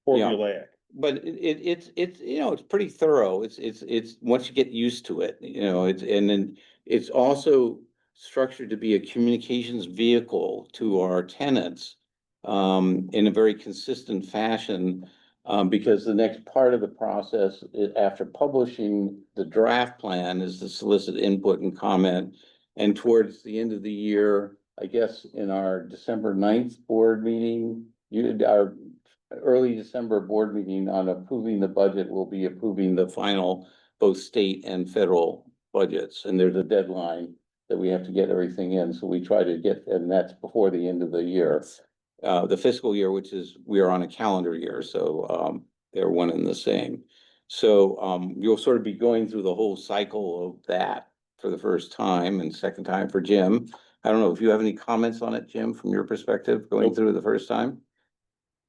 Formulaic. But it's, you know, it's pretty thorough. It's, once you get used to it, you know, and then it's also structured to be a communications vehicle to our tenants in a very consistent fashion. Because the next part of the process, after publishing the draft plan, is to solicit input and comment. And towards the end of the year, I guess in our December 9th board meeting, our early December board meeting on approving the budget, will be approving the final both state and federal budgets. And there's a deadline that we have to get everything in. So we try to get, and that's before the end of the year. The fiscal year, which is, we are on a calendar year, so they're one and the same. So you'll sort of be going through the whole cycle of that for the first time, and second time for Jim. I don't know if you have any comments on it, Jim, from your perspective, going through the first time?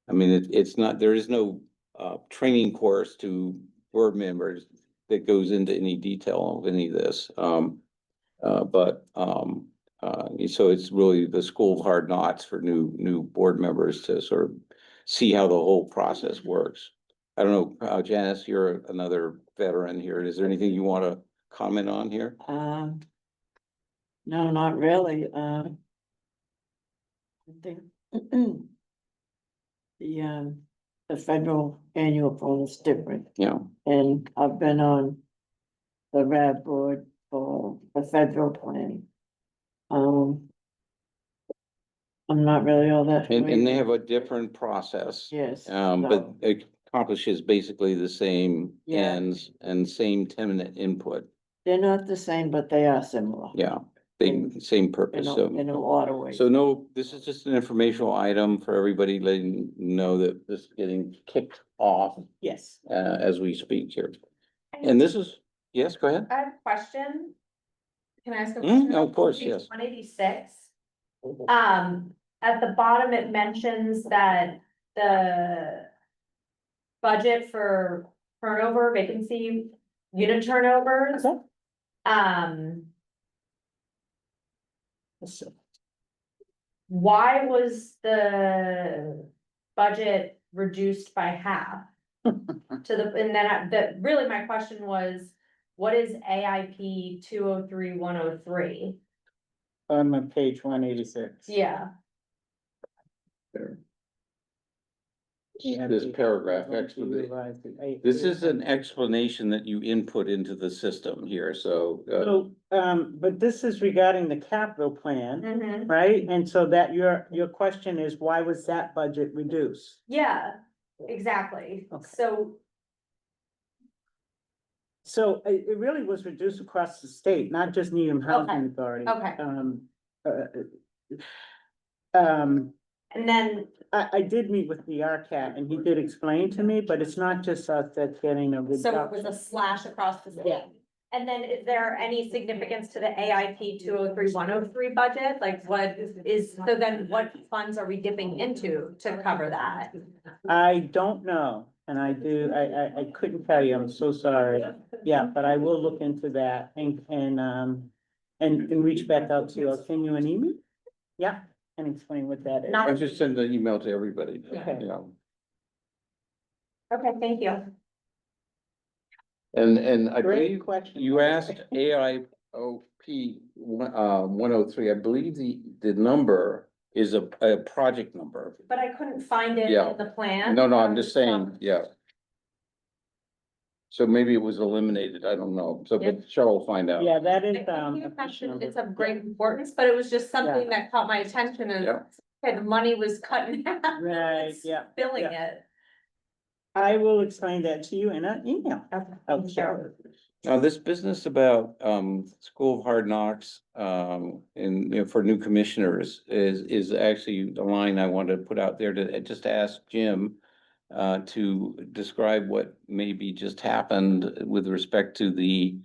I mean, it's not, there is no training course to board members that goes into any detail of any of this. So it's really the school of hard knocks for new board members to sort of see how the whole process works. I don't know, Janice, you're another veteran here. Is there anything you want to comment on here? No, not really, I think. The federal annual poll is different, Yeah, and I've been on the RAD board for the federal plan. I'm not really all that. and they familiar. have a different process. Yes. But so, it accomplishes basically the same Yeah. ends and same tenant input. they're not the same, but they are similar. Yeah, same In purpose, a, so. in a lot of ways. So no, this is just an informational item for everybody, letting know that this is getting kicked off Yes. as we speak here. And this is, yes, go ahead. I have a question. Can I ask a Mm, question? of course, yes. 186. At the bottom, it mentions that the budget for turnover, vacancy, unit turnovers. Why was the budget reduced by half? And then really my question was, what is AIP 203-103? On page 186. Yeah, This paragraph, actually, this is an explanation that you input into the system here, so. So, but this is regarding the capital plan, mhm, right? And so that your question is, why was that budget reduced? yeah, exactly, Okay. So it really was reduced across the state, not just Needham Housing Authority. okay. And then, I did meet with the RCAT and he did explain to me, but it's not just us that's getting a reduction. so it was a slash across the Yeah. state. And then is there any significance to the AIP 203-103 budget? Like what is, so then what funds are we dipping into to cover that? I don't know, and I couldn't tell you, I'm so sorry. Yeah, but I will look into that and reach back out to you. I'll send you an email. Yeah, and explain what that is. Not- I just send an email to everybody, Okay. you know. Okay, thank you. And I Great believe question. you asked AIOP 103, I believe the number is a project number. But I couldn't find it Yeah. in the plan. No, I'm just saying, yeah. So maybe it was eliminated, I don't know, so, but Cheryl will find out. Yeah, that I is, think you a mentioned it's of great importance, but it was just something that caught my attention and, Yeah. okay, the money was cut in half. Right, yeah, Billing yeah. it. I will explain that to you in an email. Oh, Sure. Now, this business about School of Hard Knocks and, you know, for new commissioners is actually the line I wanted to put out there to just ask Jim to describe what maybe just happened with respect to the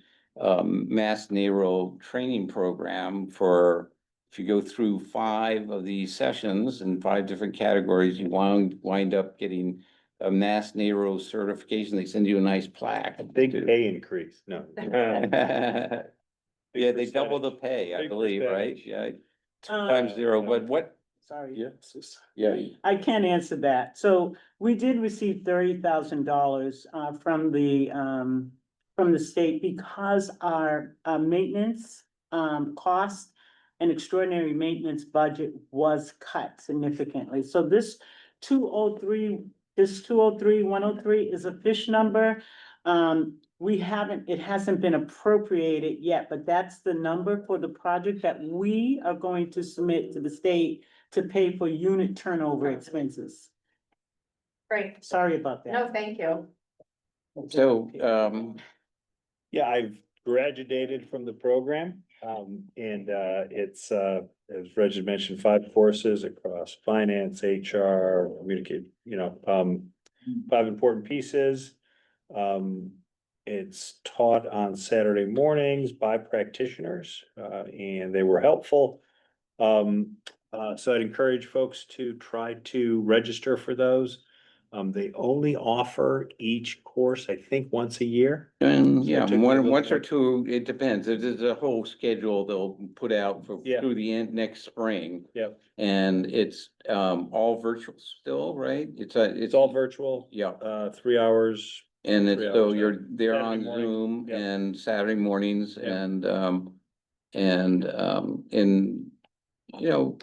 Mass NARO training program for, if you go through 5 of these sessions in 5 different categories, you wind up getting a Mass NARO certification, they send you a nice plaque. A big pay increase, no. Yeah, they double the pay, I Big believe, right? percentage. Yeah. Times zero, but what, Sorry. Yes. yeah, I can't answer that. So we did receive $30,000 from the state because our maintenance cost and extraordinary maintenance budget was cut significantly. So this 103 is a fish number. It hasn't been appropriated yet, but that's the number for the project that we are going to submit to the state to pay for unit turnover expenses. Great. Sorry about that. No, thank you. so, Yeah, I've graduated from the program, and, it's, as Reg had mentioned, 5 courses across finance, HR, communicate, 5 important pieces. It's taught on Saturday mornings by practitioners, and they were helpful. So I'd encourage folks to try to register for those. They only offer each course, I think, once a year. and So yeah, it took me a little once or more- two, it depends. There's a whole schedule they'll put out for, Yeah. through the end next spring. Yep, And it's, all virtual still, right? it's all virtual, Yeah, 3 hours. and it's, 3 so hours, you're there Saturday on morning, Zoom yeah. and Saturday mornings Yeah. and, you know,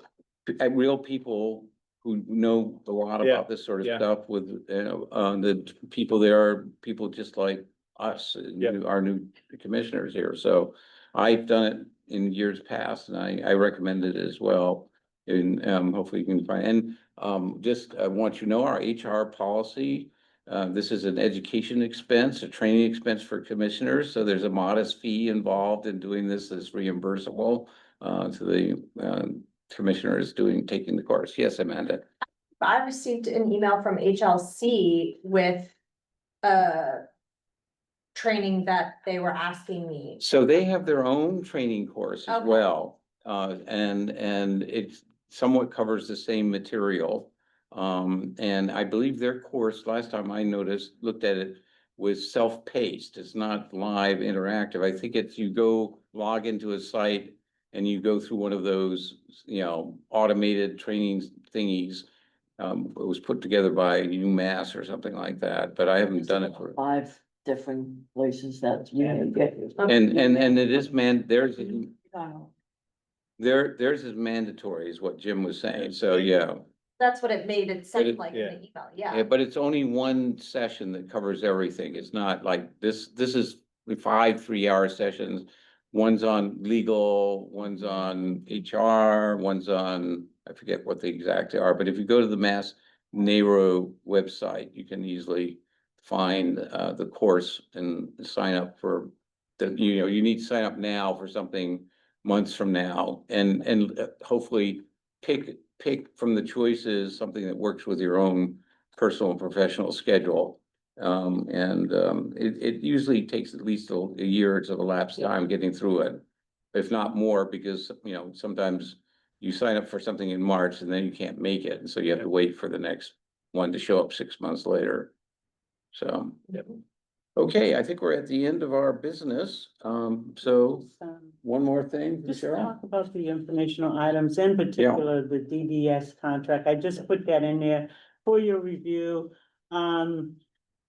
real people who know a lot Yeah, about this sort of yeah. stuff with, the people there are people just like us, Yep. our new commissioners here. So I've done it in years past and I recommend it as well. And, hopefully you can find, and, just, I want you to know our HR policy. This is an education expense, a training expense for commissioners, so there's a modest fee involved in doing this that's reimbursable, to the, commissioners taking the course. Yes, Amanda? I received an email from HLC with training that they were asking me. So they have their own training course as Okay. well, and it somewhat covers the same material. And I believe their course, last time I looked at it, was self-paced. It's not live interactive. I think it's, you go log into a site and you go through one of those, automated training thingies. It was put together by UMass or something like that, but I haven't done it for. 5 different places that you can get. And it is theirs Oh. is mandatory is what Jim was saying, so yeah. That's what it made it But sound it- like in yeah. the email, Yeah, yeah. but it's only one session that covers everything. It's not like this is 5 3-hour sessions. One's on legal, one's on HR, one's on, I forget what the exact are, but if you go to the Mass NARO website, you can easily find the course and sign up for you need to sign up now for something months from now and hopefully pick from the choices, something that works with your own personal and professional schedule. It usually takes at least a year to elapsed time getting through it. If not more, because, sometimes you sign up for something in March and then you can't make it, and so you have to wait for the next one to show up 6 months later. So. Yep. Okay, I think we're at the end of our business. So one more thing, Just Cheryl? talk about the informational items, in particular, the DDS contract. I just put that in there for your review.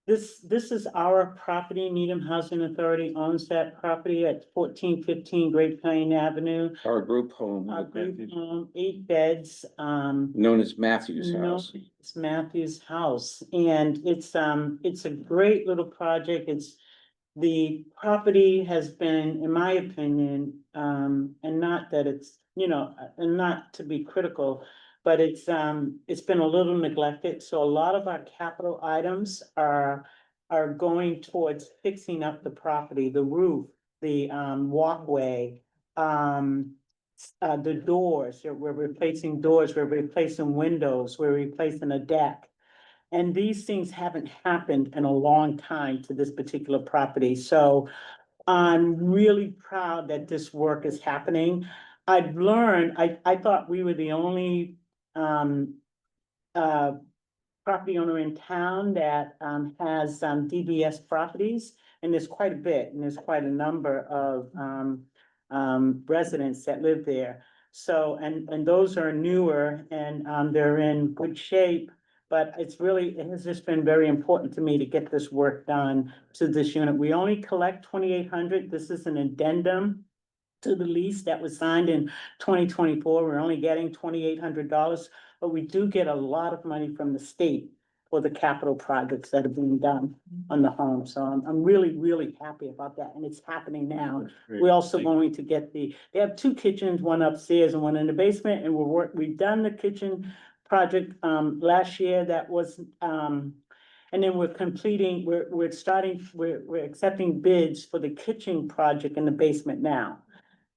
This is our property. Needham Housing Authority owns that property at 1415 Great Plain Avenue. Our group home. Our group home, 8 beds, Known as Matthew's no, house. it's Matthew's house, and it's a great little project. The property has been, in my opinion, and not that it's, and not to be critical, but it's been a little neglected, so a lot of our capital items are going towards fixing up the property, the roof, the walkway, the doors, we're replacing doors, we're replacing windows, we're replacing a deck. And these things haven't happened in a long time to this particular property, so I'm really proud that this work is happening. I've learned, I thought we were the only property owner in town that has DBS properties. And there's quite a bit, and there's quite a number of residents that live there. So, and those are newer and they're in good shape. But it has just been very important to me to get this work done to this unit. We only collect 2,800. This is an addendum to the lease that was signed in 2024. We're only getting $2,800, but we do get a lot of money from the state for the capital projects that are being done on the home. So I'm really, really happy about that, and it's happening now. We're also going to get they have 2 kitchens, one upstairs and one in the basement, and we've done the kitchen project last year. That was and then we're accepting bids for the kitchen project in the basement now.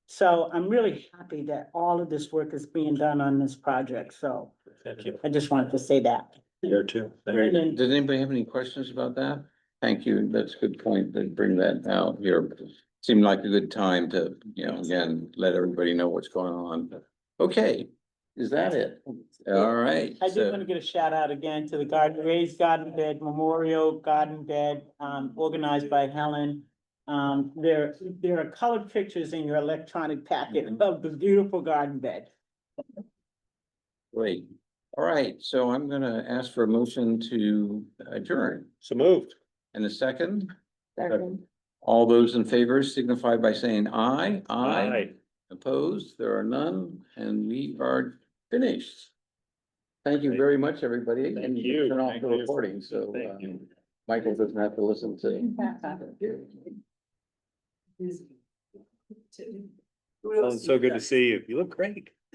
So I'm really happy that all of this work is being done on this project, so Thank you. I just wanted to say that. Here too. And then- Does anybody have any questions about that? Thank you. That's a good point to bring that out here. Seemed like a good time to, again, let everybody know what's going on. Okay, is that it? All right. I do so- want to get a shout out again to the Raised Garden Bed Memorial Garden Bed, organized by Helen. There are colored pictures in your electronic packet of the beautiful garden bed. Great. All right, so I'm gonna ask for a motion to adjourn. So moved. And a second, Second. all those in favor signify by saying aye. Aye. Opposed, there are none, and we are finished. Thank you very much, everybody. Thank And you. turn off Thank the you. recording, so Thank you. Michael doesn't have to listen to. Well, it's so good to see you. You look great.